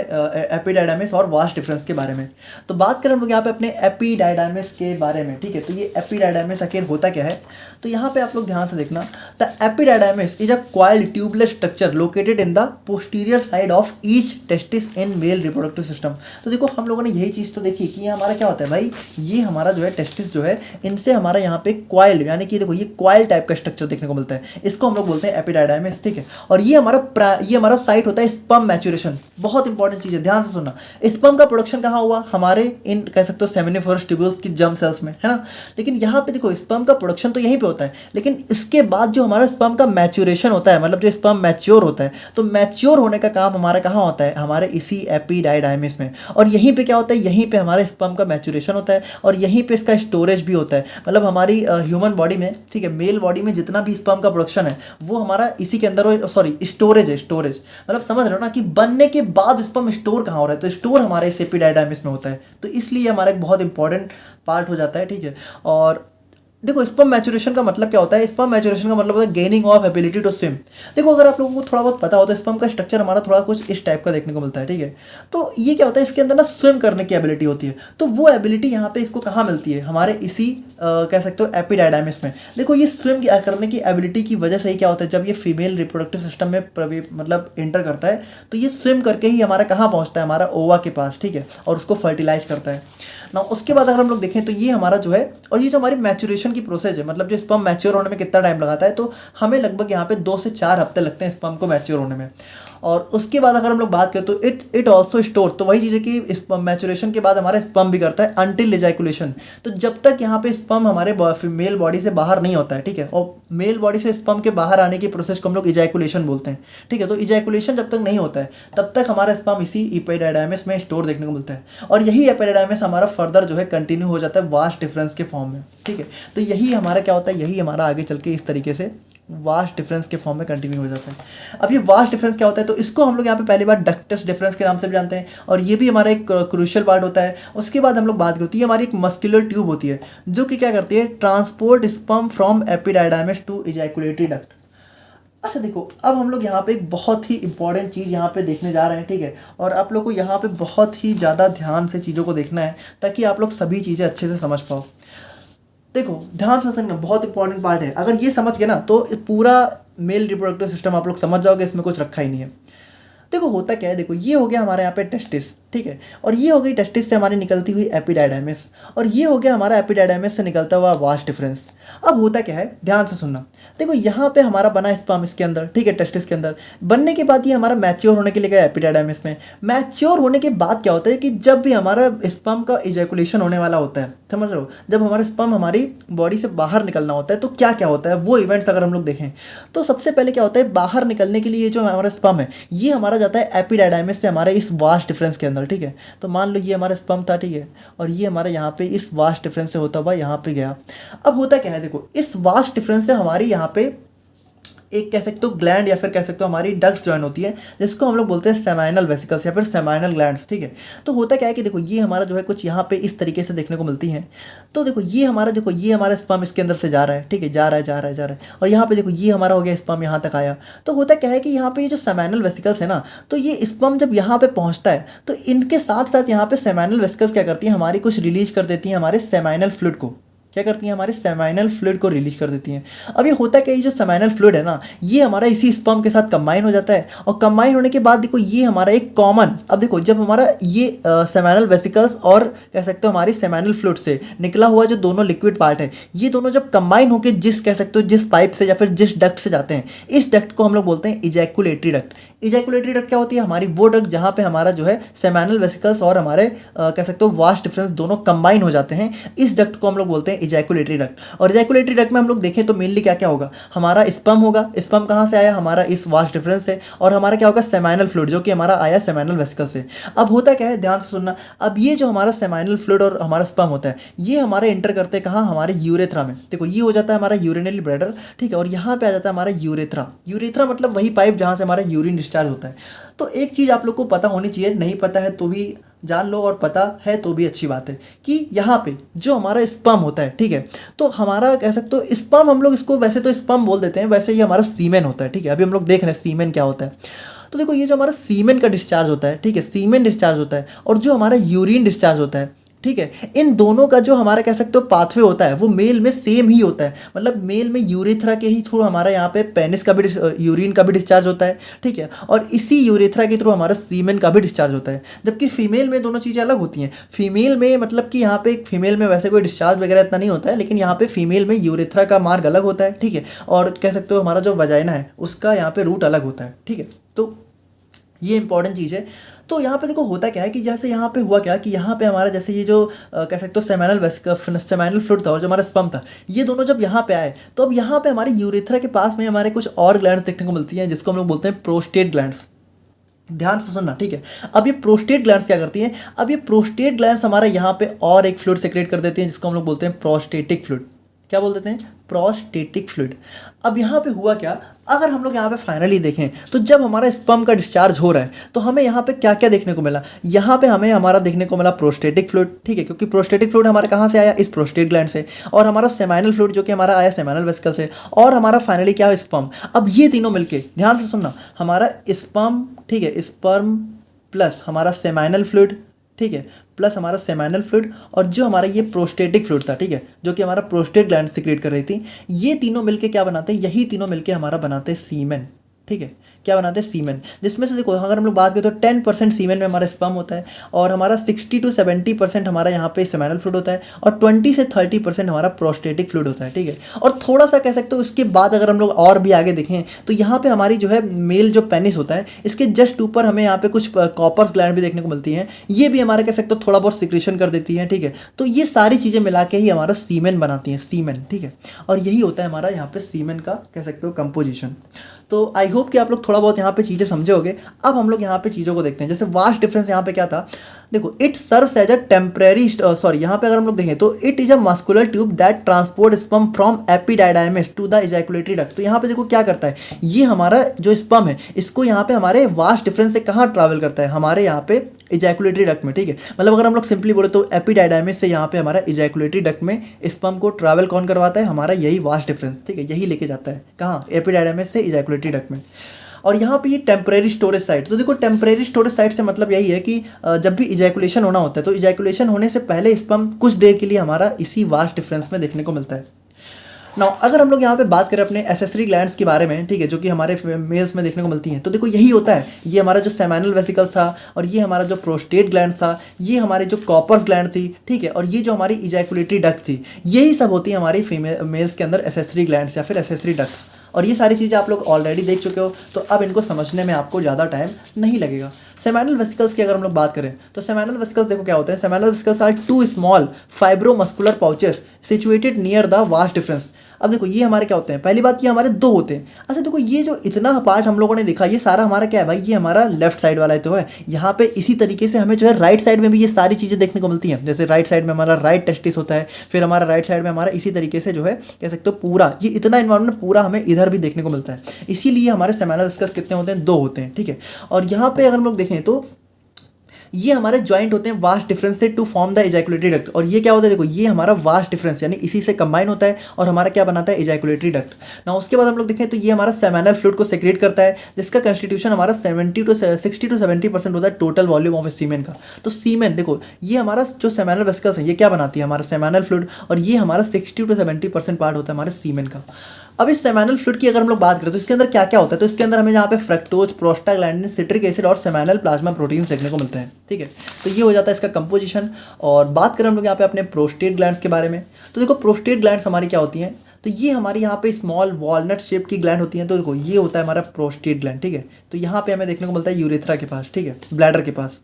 एपिडायडाइमिस और वास डिफरेंस के बारे में। तो बात करें हम लोग यहाँ पे अपने एपिडायडाइमिस के बारे में, ठीक है। तो ये एपिडायडाइमिस आखिर होता क्या है, तो यहाँ पे आप लोग ध्यान से देखना, the epididymis is a coiled tubeless structure located in the posterior side of each testis in male reproductive system. तो देखो हम लोगों ने यही चीज़ तो देखी कि ये हमारा क्या होता है भाई, ये हमारा जो है टेस्टिस जो है इनसे हमारा यहाँ पे कॉइल्ड, यानी कि देखो ये कॉइल टाइप का स्ट्रक्चर देखने को मिलता है, इसको हम लोग बोलते हैं एपिडायडाइमिस, ठीक है। और ये हमारा साइट होता है स्पर्म मैच्योरेशन। बहुत इंपॉर्टेंट चीज है, ध्यान से सुनना। स्पर्म का प्रोडक्शन कहाँ हुआ, हमारे इन कह सकते हो सेमिनिफरस ट्यूब्यूल्स की जर्म सेल्स में, है ना। लेकिन यहाँ पे देखो स्पर्म का प्रोडक्शन तो यहीं पे होता है, लेकिन इसके बाद जो हमारा स्पर्म का मैच्योरेशन होता है, मतलब जो स्पर्म मैच्योर होता है, तो मैच्योर होने का काम हमारा कहाँ होता है, हमारे इसी एपिडायडाइमिस में। और यहीं पे क्या होता है, यहीं पे हमारे स्पर्म का मैच्योरेशन होता है और यहीं पे इसका स्टोरेज भी होता है। मतलब हमारी ह्यूमन बॉडी में, ठीक है, मेल बॉडी में जितना भी स्पर्म का प्रोडक्शन है वो हमारा इसी के अंदर, सॉरी स्टोरेज है, स्टोरेज मतलब समझ रहे हो ना कि बनने के बाद स्पर्म स्टोर कहाँ हो रहा है, तो स्टोर हमारे इस एपिडायडाइमिस में होता है। तो इसलिए हमारा एक बहुत इंपॉर्टेंट पार्ट हो जाता है, ठीक है। और देखो स्पर्म मैच्योरेशन का मतलब क्या होता है, स्पर्म मैच्योरेशन का मतलब होता है gaining of ability to swim. देखो अगर आप लोगों को थोड़ा बहुत पता हो तो स्पर्म का स्ट्रक्चर हमारा थोड़ा कुछ इस टाइप का देखने को मिलता है, ठीक है। तो ये क्या होता है, इसके अंदर ना स्विम करने की एबिलिटी होती है। तो वो एबिलिटी यहाँ पे इसको कहाँ मिलती है, हमारे इसी कह सकते हो एपिडायडाइमिस में। देखो ये स्विम करने की एबिलिटी की वजह से ही क्या होता है, जब ये फीमेल रिप्रोडक्टिव सिस्टम में मतलब एंटर करता है तो ये स्विम करके ही हमारा कहाँ पहुँचता है, हमारा ओवा के पास, ठीक है, और उसको फर्टिलाइज करता है ना। उसके बाद अगर हम लोग देखें तो ये हमारा जो है, और ये जो हमारी मैच्योरेशन की प्रोसेस है, मतलब जो स्पर्म मैच्योर होने में कितना टाइम लगाता है, तो हमें लगभग यहाँ पे 2 से 4 हफ्ते लगते हैं स्पर्म को मैच्योर होने में। और उसके बाद अगर हम लोग बात करें तो इट ऑल्सो स्टोर, तो वही चीज़ है कि मैच्योरेशन के बाद हमारा स्पर्म भी करता है अंटिल इजैकुलेशन। तो जब तक यहाँ पे स्पर्म हमारे मेल बॉडी से बाहर नहीं होता है, ठीक है, और मेल बॉडी से स्पर्म के बाहर आने की प्रोसेस को हम लोग इजैकुलेशन बोलते हैं, ठीक है। तो इजैकुलेशन जब तक नहीं होता है तब तक हमारा स्पर्म इसी एपिडायडाइमिस में स्टोर देखने को मिलता है। और यही एपिडायडाइमिस हमारा फर्दर जो है कंटिन्यू हो जाता है वास डिफरेंस के फॉर्म में, ठीक है। तो यही हमारा क्या होता है, यही हमारा आगे चल के इस तरीके से वास्ट डिफरेंस के फॉर्म में कंटिन्यू हो जाता है। अब ये वास्ट डिफरेंस क्या होता है, तो इसको हम लोग यहाँ पे पहली बार डक्टस डिफरेंस के नाम से भी जानते हैं, और ये भी हमारा एक क्रूशियल पार्ट होता है। उसके बाद हम लोग बात करते हैं, ये हमारी एक मस्कुलर ट्यूब होती है जो कि क्या करती है, transport sperm from epididymis to ejaculatory duct. अच्छा देखो अब हम लोग यहाँ पे एक बहुत ही इंपॉर्टेंट चीज़ यहाँ पे देखने जा रहे हैं, ठीक है। और आप लोग को यहाँ पे बहुत ही ज़्यादा ध्यान से चीज़ों को देखना है ताकि आप लोग सभी चीज़ें अच्छे से समझ पाओ। देखो ध्यान से समझना, बहुत इंपॉर्टेंट पार्ट है। अगर ये समझ गए ना तो पूरा मेल रिप्रोडक्टिव सिस्टम आप लोग समझ जाओगे, इसमें कुछ रखा ही नहीं है। देखो होता क्या है, देखो ये हो गया हमारे यहाँ पे टेस्टिस, ठीक है, और ये हो गई टेस्टिस से हमारी निकलती हुई एपिडायडाइमिस, और ये हो गया हमारा एपिडायडाइमिस से निकलता हुआ वास्ट डिफरेंस। अब होता क्या है, ध्यान से सुनना। देखो यहाँ पे हमारा बना स्पर्म इसके अंदर, ठीक है, टेस्टिस के अंदर बनने के बाद ये हमारा मैच्योर होने के लिए गया एपिडायडाइमिस में। मैच्योर होने के बाद क्या होता है कि जब भी हमारा स्पर्म का इजैकुलेशन होने वाला होता है, समझ लो, जब हमारा स्पर्म हमारी बॉडी से बाहर निकलना होता है तो क्या क्या होता है वो इवेंट्स अगर हम लोग देखें तो सबसे पहले क्या होता है, बाहर निकलने के लिए जो हमारा स्पर्म है ये हमारा जाता है एपिडायडाइमिस से हमारे इस वास्ट डिफरेंस के अंदर, ठीक है। तो मान लो ये हमारा स्पर्म था, ठीक है, और ये हमारे यहाँ पे इस वास्ट डिफरेंस से होता हुआ यहाँ पे गया। अब होता क्या है, देखो इस वास्ट डिफरेंस से हमारी यहाँ पे एक कह सकते हो ग्लैंड या फिर कह सकते हो हमारी डक्ट्स ज्वाइन होती है, जिसको हम लोग बोलते हैं सेमाइनल वेसिकल्स या फिर सेमाइनल ग्लैंड्स, ठीक है। तो होता क्या है कि देखो ये हमारा जो है कुछ यहाँ पे इस तरीके से देखने को मिलती हैं। तो देखो ये हमारा स्पर्म इसके अंदर से जा रहा है, ठीक है, जा रहा है, और यहाँ पे देखो ये हमारा हो गया स्पर्म यहाँ तक आया। तो होता क्या है कि यहाँ पे ये जो सेमाइनल वेसिकल्स है ना, तो ये स्पर्म जब यहाँ पे पहुँचता है तो इनके साथ साथ यहाँ पे सेमाइनल वेसिकल्स क्या करती हैं, हमारी कुछ रिलीज कर देती हैं हमारे सेमाइनल फ्लूइड को, क्या करती हैं, हमारे सेमाइनल फ्लूइड को रिलीज कर देती हैं। अब ये होता है कि ये जो सेमाइनल फ्लूइड है ना, ये हमारा इसी स्पर्म के साथ कंबाइन हो जाता है, और कंबाइन होने के बाद देखो ये हमारा एक कॉमन, अब देखो जब हमारा ये सेमाइनल वेसिकल्स और कह सकते हो हमारी सेमाइनल फ्लूइड से निकला हुआ जो दोनों लिक्विड पार्ट है, ये दोनों जब कंबाइन होकर जिस कह सकते हो जिस पाइप से या फिर जिस डक्ट से जाते हैं, इस डक्ट को हम लोग बोलते हैं इजैकुलेटरी डक्ट। इजैकुलेटरी डक्ट क्या होती है, हमारी वो डक्ट जहाँ पे हमारा जो है सेमाइनल वेसिकल्स और हमारे कह सकते हो वास्ट डिफरेंस दोनों कंबाइन हो जाते हैं, इस डक्ट को हम लोग बोलते हैं इजैकुलेटरी डक्ट। और इजैकुलेटरी डक्ट में हम लोग देखें तो मेनली क्या क्या होगा, हमारा स्पर्म होगा, स्पर्म कहाँ से आया, हमारा इस वास्ट डिफरेंस से, और हमारा क्या होगा सेमाइनल फ्लूइड जो कि हमारा आया सेमाइनल वेसिकल से। अब होता क्या है, ध्यान से सुनना, अब ये जो हमारा सेमाइनल फ्लूइड और हमारा स्पर्म होता है ये हमारे इंटर करते हैं कहाँ, हमारे यूरेथ्रा में। देखो ये हो जाता है हमारा यूरिनरी ब्लैडर, ठीक है, और यहाँ पे आ जाता है हमारा यूरेथ्रा। यूरेथ्रा मतलब वही पाइप जहाँ से हमारा यूरिन डिस्चार्ज होता है। तो एक चीज़ आप लोग को पता होनी चाहिए, नहीं पता है तो भी जान लो और पता है तो भी अच्छी बात है, कि यहाँ पे जो हमारा स्पर्म होता है, ठीक है, तो हमारा कह सकते हो स्पर्म, हम लोग इसको वैसे तो स्पर्म बोल देते हैं, वैसे ये हमारा सीमेन होता है, ठीक है। अभी हम लोग देख रहे हैं सीमेन क्या होता है। तो देखो ये जो हमारा सीमेन का डिस्चार्ज होता है, ठीक है, सीमेन डिस्चार्ज होता है, और जो हमारा यूरिन डिस्चार्ज होता है, ठीक है, इन दोनों का जो हमारा कह सकते हो पाथवे होता है वो मेल में सेम ही होता है। मतलब मेल में यूरेथ्रा के ही थ्रू हमारा यहाँ पे पेनिस का भी यूरिन का भी डिस्चार्ज होता है, ठीक है, और इसी यूरेथ्रा के थ्रू हमारा सीमेन का भी डिस्चार्ज होता है। जबकि फीमेल में दोनों चीज़ें अलग होती हैं। फीमेल में मतलब कि यहाँ पे फीमेल में वैसे कोई डिस्चार्ज वगैरह इतना नहीं होता है, लेकिन यहाँ पे फीमेल में यूरेथ्रा का मार्ग अलग होता है, ठीक है, और कह सकते हो हमारा जो वजाइना है उसका यहाँ पे रूट अलग होता है, ठीक है। तो ये इंपॉर्टेंट चीज़ है। तो यहाँ पे देखो होता क्या है कि जैसे यहाँ पे हुआ क्या कि यहाँ पे हमारा जैसे ये जो कह सकते हो सेमाइनल फ्लूइड था और जो हमारा स्पर्म था, ये दोनों जब यहाँ पे आए तो अब यहाँ पे हमारे यूरेथ्रा के पास में हमारे कुछ और ग्लैंड्स देखने को मिलती हैं जिसको हम लोग बोलते हैं प्रोस्टेट ग्लैंड्स। ध्यान से सुनना, ठीक है। अब ये प्रोस्टेट ग्लैंड्स क्या करती हैं, अब ये प्रोस्टेट ग्लैंड्स हमारा यहाँ पे और एक फ्लूइड सेक्रेट कर देती हैं जिसको हम लोग बोलते हैं प्रोस्टेटिक फ्लूइड। क्या बोल देते हैं, प्रोस्टेटिक फ्लूइड। अब यहाँ पे हुआ क्या, अगर हम लोग यहाँ पे फाइनली देखें तो जब हमारा स्पर्म का डिस्चार्ज हो रहा है तो हमें यहाँ पे क्या क्या देखने को मिला, यहाँ पे हमें हमारा देखने को मिला प्रोस्टेटिक फ्लूइड, ठीक है, क्योंकि प्रोस्टेटिक फ्लूइड हमारे कहाँ से आया, इस प्रोस्टेट ग्लैंड से, और हमारा सेमाइनल फ्लूइड जो कि हमारा आया सेमाइनल वेसिकल से, और हमारा फाइनली क्या है स्पर्म। अब ये तीनों मिलके, ध्यान से सुनना, हमारा स्पर्म, ठीक है, स्पर्म प्लस हमारा सेमाइनल फ्लूइड, ठीक है, प्लस हमारा सेमाइनल फ्लूइड और जो हमारा ये प्रोस्टेटिक फ्लूइड था, ठीक है, जो कि हमारा प्रोस्टेट ग्लैंड सिक्रेट कर रही थी, ये तीनों मिलके क्या बनाते हैं, यही तीनों मिलके हमारा बनाते हैं सीमेन, ठीक है। क्या बनाते हैं, सीमेन, जिसमें से देखो अगर हम लोग बात करें तो 10% सीमेन में हमारा स्पर्म होता है, और हमारा 60 to 70% हमारा यहाँ पे सेमाइनल फ्लूइड होता है, और 20 से 30% हमारा प्रोस्टेटिक फ्लूइड होता है, ठीक है। और थोड़ा सा कह सकते हो उसके बाद अगर हम लोग और भी आगे देखें तो यहाँ पे हमारी जो है मेल जो पेनिस होता है इसके जस्ट ऊपर हमें यहाँ पे कुछ कॉपर्स ग्लैंड भी देखने को मिलती हैं, ये भी हमारा कह सकते हो थोड़ा बहुत सिक्रेशन कर देती हैं, ठीक है। तो ये सारी चीज़ें मिला के ही हमारा सीमेन बनाती हैं, सीमेन, ठीक है, और यही होता है हमारा यहाँ पे सीमेन का कह सकते हो कंपोजिशन। तो आई होप कि आप लोग थोड़ा बहुत यहाँ पे चीज़ें समझे होगे। अब हम लोग यहाँ पे चीज़ों को देखते हैं, जैसे वास्ट डिफरेंस यहाँ पे क्या था, देखो it serves as a temporary, sorry यहाँ पे अगर हम लोग देखें तो it is a muscular tube that transport sperm from epididymis to the ejaculatory duct. तो यहाँ पे देखो क्या करता है, ये हमारा जो स्पर्म है इसको यहाँ पे हमारे वास्ट डिफरेंस से कहाँ ट्रैवल करता है, हमारे यहाँ पे इजैकुलेटरी डक्ट में, ठीक है। मतलब अगर हम लोग सिंपली बोले तो एपिडाइडाइमिस से यहाँ पे हमारा इजैकुलेटरी डक्ट में स्पर्म को ट्रैवल कौन करवाता है, हमारा यही वास्ट डिफरेंस, ठीक है, यही लेके जाता है कहाँ, एपिडाइडाइमिस से इजैकुलेटरी डक्ट में। और यहाँ पे ये टेम्परेरी स्टोरेज साइट, तो देखो टेम्परेरी स्टोरेज साइट से मतलब यही है कि जब भी इजैकुलेशन होना होता है तो इजैकुलेशन होने से पहले स्पर्म कुछ देर के लिए हमारा इसी वास्ट डिफरेंस में देखने को मिलता है। नाउ अगर हम लोग यहाँ पे बात करें अपने एसेसरी ग्लैंड्स के बारे में, ठीक है, जो कि हमारे मेल्स में देखने को मिलती हैं, तो देखो यही होता है, ये हमारा जो सेमाइनल वेसिकल्स था, और ये हमारा जो प्रोस्टेट ग्लैंड था, ये हमारे जो कॉपर्स ग्लैंड थी, ठीक है, और ये जो हमारी इजैकुलेटरी डक्ट थी, यही सब होती है हमारी मेल्स के अंदर एसेसरी ग्लैंड्स या फिर एसेसरी डक्ट्स। और ये सारी चीज़ें आप लोग ऑलरेडी देख चुके हो, तो अब इनको समझने में आपको ज़्यादा टाइम नहीं लगेगा। सेमाइनल वेसिकल्स की अगर हम लोग बात करें तो सेमाइनल वेसिकल्स देखो क्या होते हैं, seminal vesicles are 2 small fibromuscular pouches situated near the vast difference. अब देखो ये हमारे क्या होते हैं, पहली बात ये हमारे 2 होते हैं। अच्छा देखो ये जो इतना पार्ट हम लोगों ने देखा ये सारा हमारा क्या है भाई, ये हमारा लेफ्ट साइड वाला तो है। यहाँ पे इसी तरीके से हमें जो है राइट साइड में भी ये सारी चीज़ें देखने को मिलती हैं। जैसे राइट साइड में हमारा राइट टेस्टिस होता है, फिर हमारा राइट साइड में हमारा इसी तरीके से जो है कह सकते हो पूरा ये इतना इन्वायरमेंट पूरा हमें इधर भी देखने को मिलता है। इसीलिए हमारे सेमाइनल वेसिकल्स कितने होते हैं, 2 होते हैं, ठीक है। और यहाँ पे अगर हम लोग देखें तो ये हमारे जॉइंट होते हैं वास्ट डिफरेंस से to form the ejaculatory duct. और ये क्या होता है, देखो ये हमारा वास्ट डिफरेंस यानी इसी से कंबाइन होता है और हमारा क्या बनाता है, इजैकुलेटरी डक्ट। ना उसके बाद हम लोग देखें तो ये हमारा सेमाइनल फ्लूइड को सेक्रेट करता है, जिसका कंस्टिट्यूशन हमारा 60 to 70% होता है टोटल वॉल्यूम ऑफ सीमेन का। तो सीमेन देखो ये हमारा जो सेमाइनल वेसिकल्स है ये क्या बनाती है, हमारा सेमाइनल फ्लूइड, और ये हमारा 60 to 70% पार्ट होता है हमारे सीमेन का। अब इस सेमाइनल फ्लूइड की अगर हम लोग बात करें तो इसके अंदर क्या क्या होता है, तो इसके अंदर हमें यहाँ पे फ्रक्टोज, प्रोस्टाग्लैंडिन, सिट्रिक एसिड और सेमाइनल प्लाज्मा प्रोटीन्स देखने को मिलते हैं, ठीक है। तो ये हो जाता है इसका कंपोजिशन। और बात करें हम लोग यहाँ पे अपने प्रोस्टेट ग्लैंड्स के बारे में, तो देखो प्रोस्टेट ग्लैंड्स हमारी क्या होती हैं, तो ये हमारी यहाँ पे स्मॉल वॉलनट शेप की ग्लैंड होती हैं। तो देखो ये होता है हमारा प्रोस्टेट ग्लैंड, ठीक है। तो यहाँ पे हमें देखने को मिलता है यूरेथ्रा के पास, ठीक है, ब्लैडर के पास।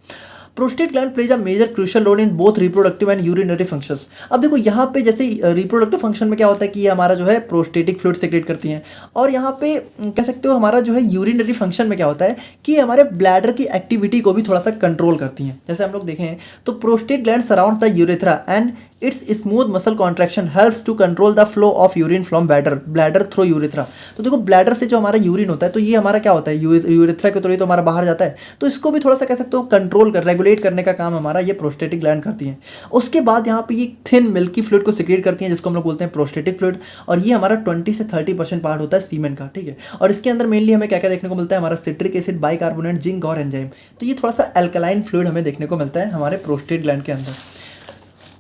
Prostate gland plays a major crucial role in both reproductive and urinary functions. अब देखो यहाँ पे जैसे रिप्रोडक्टिव फंक्शन में क्या होता है कि ये हमारा जो है प्रोस्टेटिक फ्लूइड सेक्रेट करती हैं, और यहाँ पे कह सकते हो हमारा जो है यूरिनरी फंक्शन में क्या होता है कि हमारे ब्लैडर की एक्टिविटी को भी थोड़ा सा कंट्रोल करती हैं। जैसे हम लोग देखें तो prostate gland surrounds the urethra and its smooth muscle contraction helps to control the flow of urine from bladder through urethra. तो देखो ब्लैडर से जो हमारा यूरिन होता है तो ये हमारा क्या होता है यूरेथ्रा के थ्रू ही तो हमारा बाहर जाता है, तो इसको भी थोड़ा सा कह सकते हो कंट्रोल कर रेगुलेट करने का काम हमारा ये प्रोस्टेटिक ग्लैंड करती है। उसके बाद यहाँ पे ये थिन मिल्की फ्लूइड को सिक्रेट करती हैं जिसको हम लोग बोलते हैं प्रोस्टेटिक फ्लूइड, और ये हमारा 20 से 30% पार्ट होता है सीमेन का, ठीक है। और इसके अंदर मेनली हमें क्या क्या देखने को मिलता है, हमारा सिट्रिक एसिड, बाइकार्बोनेट, जिंक और एंजाइम। तो ये थोड़ा सा अल्कलाइन फ्लूइड हमें देखने को मिलता है हमारे प्रोस्टेट ग्लैंड के अंदर।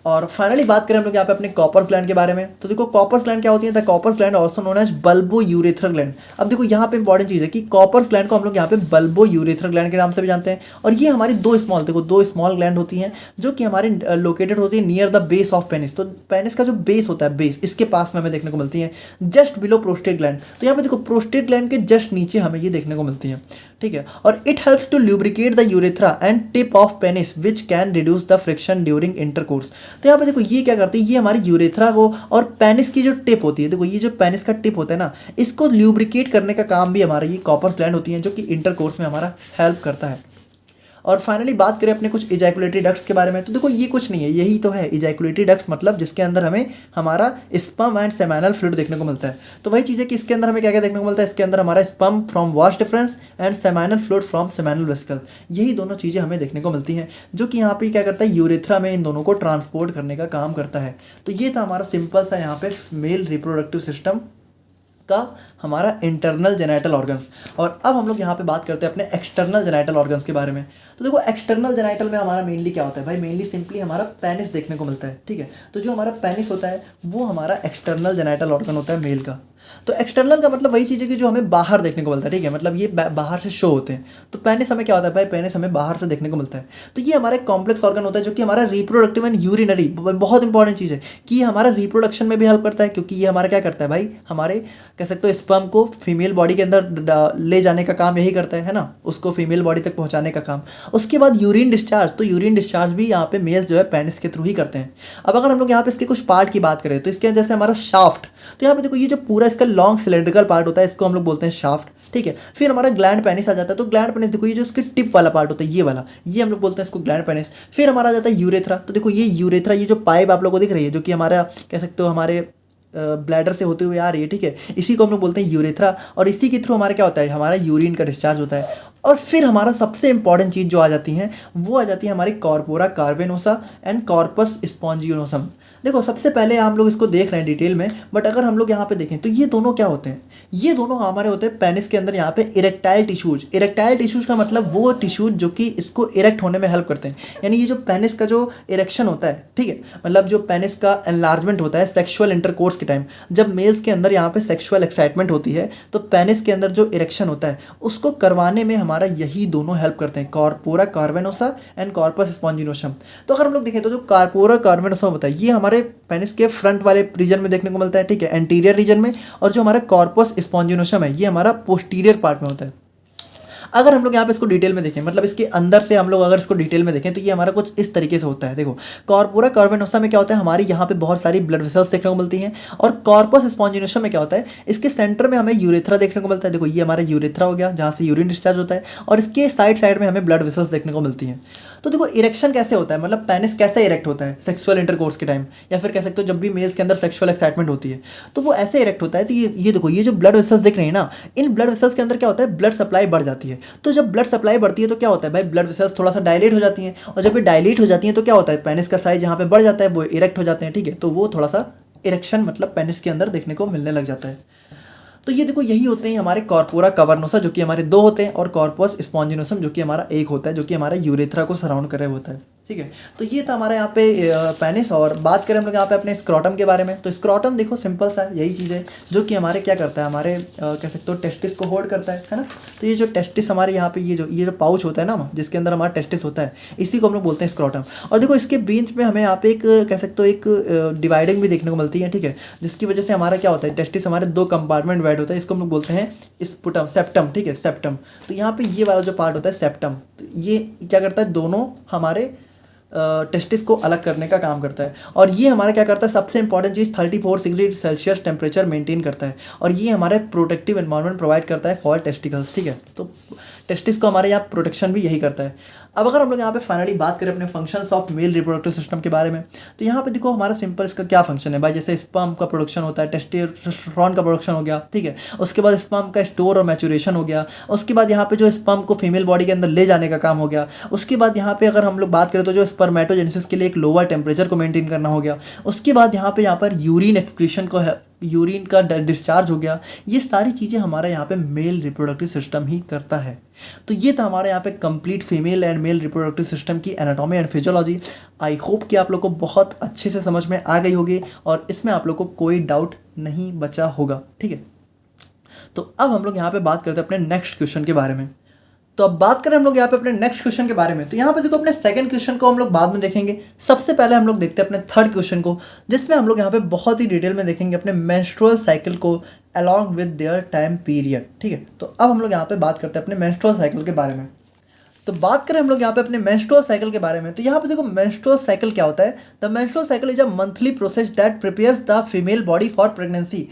और फाइनली बात करें हम लोग यहाँ पे अपने कॉपर्स ग्लैंड के बारे में, तो देखो कॉपर्स ग्लैंड क्या होती है, the Cowper's gland also known as bulbo urethral gland. अब देखो यहाँ पे इंपॉर्टेंट चीज़ है कि कॉपर्स ग्लैंड को हम लोग यहाँ पे बल्बो यूरेथ्रल ग्लैंड के नाम से भी जानते हैं, और ये हमारी दो स्मॉल ग्लैंड होती हैं जो कि हमारे लोकेटेड होती है near the base of penis. तो पेनिस का जो बेस होता है, बेस इसके पास में हमें देखने को मिलती है जस्ट बिलो प्रोस्टेट ग्लैंड। तो यहाँ पे देखो प्रोस्टेट ग्लैंड के जस्ट नीचे हमें ये देखने को मिलती है, ठीक है। और it helps to lubricate the urethra and tip of penis which can reduce the friction during intercourse. तो यहाँ पे देखो ये क्या करती है, ये हमारी यूरेथ्रा को और पेनिस की जो टिप होती है, देखो ये जो पेनिस का टिप होता है ना, इसको ल्यूब्रिकेट करने का काम भी हमारा ये कॉपर्स ग्लैंड होती है जो कि इंटरकोर्स में हमारा हेल्प करता है। और फाइनली बात करें अपने कुछ इजैकुलेटरी डक्ट्स के बारे में, तो देखो ये कुछ नहीं है, यही तो है इजैकुलेटरी डक्ट्स, मतलब जिसके अंदर हमें हमारा स्पर्म एंड सेमिनल फ्लूइड देखने को मिलता है। तो वही चीज़ है कि इसके अंदर हमें क्या क्या देखने को मिलता है, इसके अंदर हमारा sperm from wash difference and seminal fluid from seminal vesicle, यही दोनों चीज़ें हमें देखने को मिलती हैं जो कि यहाँ पे क्या करता है, यूरेथ्रा में इन दोनों को ट्रांसपोर्ट करने का काम करता है। तो ये था हमारा सिंपल सा यहाँ पे मेल रिप्रोडक्टिव सिस्टम का हमारा इंटरनल जेनिटल ऑर्गन्स। और अब हम लोग यहाँ पे बात करते हैं अपने एक्सटर्नल जेनिटल ऑर्गन्स के बारे में। तो देखो एक्सटर्नल जेनिटल में हमारा मेनली क्या होता है भाई, मेनली सिंपली हमारा पेनिस देखने को मिलता है, ठीक है। तो जो हमारा पेनिस होता है वो हमारा एक्सटर्नल जेनिटल ऑर्गन होता है मेल का। तो एक्सटर्नल का मतलब वही चीज़ है कि जो हमें बाहर देखने को मिलता है, ठीक है, मतलब ये बाहर से शो होते हैं। तो पेनिस हमें क्या होता है भाई, पेनिस हमें बाहर से देखने को मिलता है। तो ये हमारा एक कॉम्प्लेक्स ऑर्गन होता है जो कि हमारा रिप्रोडक्टिव एंड यूरिनरी, बहुत इंपॉर्टेंट चीज़ है कि ये हमारा रिप्रोडक्शन में भी हेल्प करता है, क्योंकि ये हमारा क्या करता है भाई, हमारे कह सकते हो स्पर्म को फीमेल बॉडी के अंदर ले जाने का काम यही करता है ना, उसको फीमेल बॉडी तक पहुंचाने का काम। उसके बाद यूरिन डिस्चार्ज, तो यूरिन डिस्चार्ज भी यहाँ पे मेल्स जो है पेनिस के थ्रू ही करते हैं। अब अगर हम लोग यहाँ पे इसके कुछ पार्ट की बात करें तो इसके जैसे हमारा शाफ्ट, तो यहाँ पे देखो ये जो पूरा इसका लॉन्ग सिलेंड्रिकल पार्ट होता है इसको हम लोग बोलते हैं शाफ्ट, ठीक है। फिर हमारा ग्लैंड पेनिस आ जाता है, तो ग्लैंड पेनिस देखो ये जो इसके टिप वाला पार्ट होता है, ये वाला, ये हम लोग बोलते हैं इसको ग्लैंड पेनिस। फिर हमारा आ जाता है यूरेथ्रा, तो देखो ये यूरेथ्रा, ये जो पाइप आप लोगों को दिख रही है जो कि हमारा कह सकते हो हमारे ब्लैडर से होते हुए आ रही है, ठीक है, इसी को हम लोग बोलते हैं यूरेथ्रा। और इसी के थ्रू हमारा क्या होता है, हमारा यूरिन का डिस्चार्ज होता है। और फिर हमारा सबसे इंपॉर्टेंट चीज़ जो आ जाती है वो आ जाती है हमारी कॉर्पोरा कार्वेनोसा एंड कॉर्पस स्पॉन्जियोनोसम। देखो सबसे पहले हम लोग इसको देख रहे हैं डिटेल में, बट अगर हम लोग यहाँ पे देखें तो ये दोनों क्या होते हैं, ये दोनों हमारे होते हैं पेनिस के अंदर यहाँ पे इरेक्टाइल टिश्यूज। इरेक्टाइल टिश्यूज का मतलब वो टिश्यूज जो कि इसको इरेक्ट होने में हेल्प करते हैं, यानी ये जो पेनिस का जो इरेक्शन होता है, ठीक है, मतलब जो पेनिस का एनलार्जमेंट होता है सेक्सुअल इंटरकोर्स के टाइम, जब मेल्स के अंदर यहाँ पे सेक्सुअल एक्साइटमेंट होती है तो पेनिस के अंदर जो इरेक्शन होता है उसको करवाने में हमारा यही दोनों हेल्प करते हैं, कॉर्पोरा कार्वेनोसा एंड कॉर्पस स्पॉन्जियोनोसम। तो अगर हम लोग देखें तो जो कॉर्पोरा कार्वेनोसम होता है ये हमारे पेनिस के फ्रंट वाले रीजन में देखने को मिलता है, ठीक है, एंटीरियर रीजन में। और जो हमारा कॉर्पस स्पॉन्जियोनोसम है ये हमारा पोस्टीरियर पार्ट में होता है। अगर हम लोग यहाँ पे इसको डिटेल में देखें, मतलब इसके अंदर से हम लोग अगर इसको डिटेल में देखें तो ये हमारा कुछ इस तरीके से होता है। देखो कॉर्पोरा कार्वेनोसा में क्या होता है, हमारी यहाँ पे बहुत सारी ब्लड वेसल्स देखने को मिलती हैं। और कॉर्पस स्पॉन्जियोनोसम में क्या होता है, इसके सेंटर में हमें यूरेथ्रा देखने को मिलता है। देखो ये हमारा यूरेथ्रा हो गया जहाँ से यूरिन डिस्चार्ज होता है, और इसके साइड साइड में हमें ब्लड वेसल्स देखने को मिलती हैं। तो देखो इरेक्शन कैसे होता है, मतलब पेनिस कैसे इरेक्ट होता है सेक्सुअल इंटरकोर्स के टाइम, या फिर कह सकते हो जब भी मेल्स के अंदर सेक्सुअल एक्साइटमेंट होती है तो वो ऐसे इरेक्ट होता है। तो ये देखो ये जो ब्लड वेसल्स दिख रहे हैं ना, इन ब्लड वेसल्स के अंदर क्या होता है, ब्लड सप्लाई बढ़ जाती है। तो जब ब्लड सप्लाई बढ़ती है तो क्या होता है भाई, ब्लड वेसल्स थोड़ा सा डायलेट हो जाती हैं, और जब ये डायलेट हो जाती हैं तो क्या होता है, पेनिस का साइज यहाँ पे बढ़ जाता है, वो इरेक्ट हो जाते हैं, ठीक है। तो वो थोड़ा सा इरेक्शन मतलब पेनिस के अंदर देखने को मिलने लग जाता है। तो ये देखो यही होते हैं हमारे कॉर्पोरा कवर्नोसा जो कि हमारे दो होते हैं, और कॉर्पस स्पॉन्जियोनोसम जो कि हमारा एक होता है, जो कि हमारा यूरेथ्रा को सराउंड कर रहे होता है। ठीक है। तो ये था हमारा यहाँ पे पेनिस। और बात करें हम लोग यहाँ पे अपने स्क्रॉटम के बारे में, तो स्क्रॉटम देखो सिंपल सा यही चीज़ है जो कि हमारे क्या करता है, हमारे कह सकते हो टेस्टिस को होल्ड करता है ना। तो ये जो टेस्टिस हमारे यहाँ पे ये जो पाउच होता है ना, जिसके अंदर हमारा टेस्टिस होता है, इसी को हम लोग बोलते हैं स्क्रॉटम। और देखो इसके बीच में हमें यहाँ पे एक कह सकते हो एक डिवाइडिंग भी देखने को मिलती है, ठीक है, जिसकी वजह से हमारा क्या होता है, टेस्टिस हमारे 2 कंपार्टमेंट डिवाइड होता है, इसको हम लोग बोलते हैं स्पुटम, सेप्टम, ठीक है, सेप्टम। तो यहाँ पे ये वाला जो पार्ट होता है सेप्टम, तो ये क्या करता है, दोनों हमारे टेस्टिस को अलग करने का काम करता है। और ये हमारा क्या करता है, सबसे इंपॉर्टेंट चीज़ 34 डिग्री सेल्सियस टेम्परेचर मेंटेन करता है। और ये हमारे प्रोटेक्टिव एनवायरनमेंट प्रोवाइड करता है फॉर टेस्टिकल्स, ठीक है। तो टेस्टिस को हमारे यहाँ प्रोटेक्शन भी यही करता है। अब अगर हम लोग यहाँ पे फाइनली बात करें अपने functions of male reproductive system के बारे में, तो यहाँ पे देखो हमारा सिंपल इसका क्या फंक्शन है भाई, जैसे स्पर्म का प्रोडक्शन होता है, टेस्टोस्टेरोन का प्रोडक्शन हो गया, ठीक है, उसके बाद स्पर्म का स्टोर और मैचुरेशन हो गया, उसके बाद यहाँ पे जो स्पर्म को फीमेल बॉडी के अंदर ले जाने का काम हो गया, उसके बाद यहाँ पे अगर हम लोग बात करें तो जो स्पर्मेटोजेनेसिस के लिए एक लोअर टेम्परेचर को मेंटेन करना हो गया, उसके बाद यहाँ पर यूरिन एक्सक्रीशन को यूरिन का डिस्चार्ज हो गया। ये सारी चीज़ें हमारा यहाँ पे मेल रिप्रोडक्टिव सिस्टम ही करता है। तो ये था हमारे यहाँ पे complete female and male reproductive system की anatomy and physiology. I hope कि आप लोग को बहुत अच्छे से समझ में आ गई होगी और इसमें आप लोग को कोई डाउट नहीं बचा होगा, ठीक है। तो अब हम लोग यहाँ पे बात करते हैं अपने नेक्स्ट क्वेश्चन के बारे में। तो अब बात करें हम लोग यहाँ पे अपने नेक्स्ट क्वेश्चन के बारे में, तो यहाँ पे देखो अपने सेकंड क्वेश्चन को हम लोग बाद में देखेंगे। सबसे पहले हम लोग देखते हैं अपने थर्ड क्वेश्चन को, जिसमें हम लोग यहाँ पे बहुत ही डिटेल में देखेंगे अपने मेंस्ट्रुअल साइकिल को along with their time period, ठीक है। तो अब हम लोग यहाँ पे बात करते हैं अपने मेंस्ट्रुअल साइकिल के बारे में। तो बात करें हम लोग यहाँ पे अपने मेंस्ट्रुअल साइकिल के बारे में, तो यहाँ पे देखो मेंस्ट्रुअल साइकिल क्या होता है। The menstrual cycle is a monthly process that prepares the female body for pregnancy.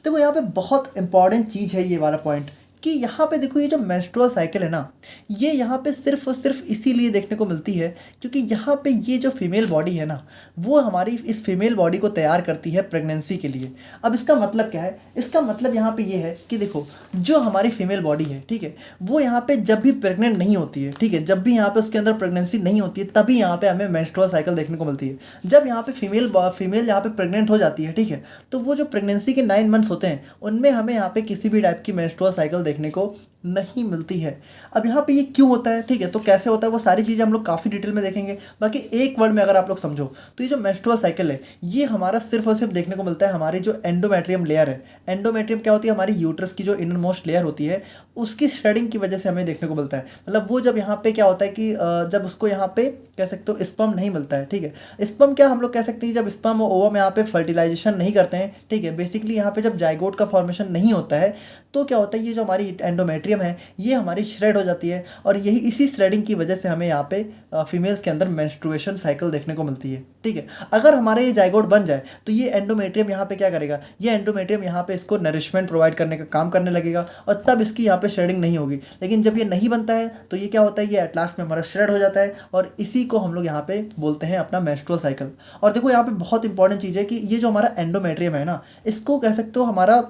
देखो यहाँ पे बहुत इंपॉर्टेंट चीज़ है ये वाला पॉइंट, कि यहाँ पे देखो ये जो मेंस्ट्रुअल साइकिल है ना, ये यहाँ पे सिर्फ और सिर्फ इसीलिए देखने को मिलती है क्योंकि यहाँ पे ये जो फीमेल बॉडी है ना, वो हमारी इस फीमेल बॉडी को तैयार करती है प्रेगनेंसी के लिए। अब इसका मतलब क्या है, इसका मतलब यहाँ पे ये है कि देखो जो हमारी फीमेल बॉडी है, ठीक है, वो यहाँ पे जब भी प्रेग्नेंट नहीं होती है, ठीक है, जब भी यहाँ पे उसके अंदर प्रेगनेंसी नहीं होती है, तभी यहाँ पे हमें मेंस्ट्रुअल साइकिल देखने को मिलती है। जब यहाँ पे फीमेल यहाँ पे प्रेग्नेंट हो जाती है, ठीक है, तो वो जो प्रेगनेंसी के 9 मंथ्स होते हैं उनमें हमें यहाँ पे किसी भी टाइप की मेंस्ट्रुअल साइकिल देखने को नहीं मिलती है। अब यहाँ पे ये क्यों होता है, ठीक है, तो कैसे होता है, वो सारी चीज़ें हम लोग काफ़ी डिटेल में देखेंगे। बाकी एक वर्ड में अगर आप लोग समझो तो ये जो मेंस्ट्रुअल साइकिल है ये हमारा सिर्फ और सिर्फ देखने को मिलता है हमारी जो एंडोमेट्रियम लेयर है। एंडोमेट्रियम क्या होती है, हमारी यूट्रस की जो इनर मोस्ट लेयर होती है, उसकी श्रेडिंग की वजह से हमें देखने को मिलता है। मतलब वो जब यहाँ पे क्या होता है कि जब उसको यहाँ पे कह सकते हो स्पर्म नहीं मिलता है, ठीक है, स्पर्म क्या हम लोग कह सकते हैं, जब स्पर्म और ओवम यहाँ पे फर्टिलाइजेशन नहीं करते हैं, ठीक है, बेसिकली यहाँ पे जब जाइगोट का फॉर्मेशन नहीं होता है, तो क्या होता है, ये जो हमारी एंडोमेट्रियम है ये हमारी श्रेड हो जाती है। और यही इसी श्रेडिंग की वजह से हमें यहाँ पे फीमेल्स के अंदर मेंस्ट्रुएशन साइकिल देखने को मिलती है, ठीक है। अगर हमारे ये जाइगोट बन जाए तो ये एंडोमेट्रियम यहाँ पे क्या करेगा, ये एंडोमेट्रियम यहाँ पे इसको नरिशमेंट प्रोवाइड करने का काम करने लगेगा और तब इसकी यहाँ पे श्रेडिंग नहीं होगी। लेकिन जब ये नहीं बनता है तो ये क्या होता है, ये एट लास्ट में हमारा श्रेड हो जाता है और इसी को हम लोग यहाँ पे बोलते हैं अपना मेंस्ट्रुअल साइकिल। और देखो यहाँ पे बहुत इंपॉर्टेंट चीज़ है कि ये जो हमारा एंडोमेट्रियम है ना, इसको कह सकते हो हमारा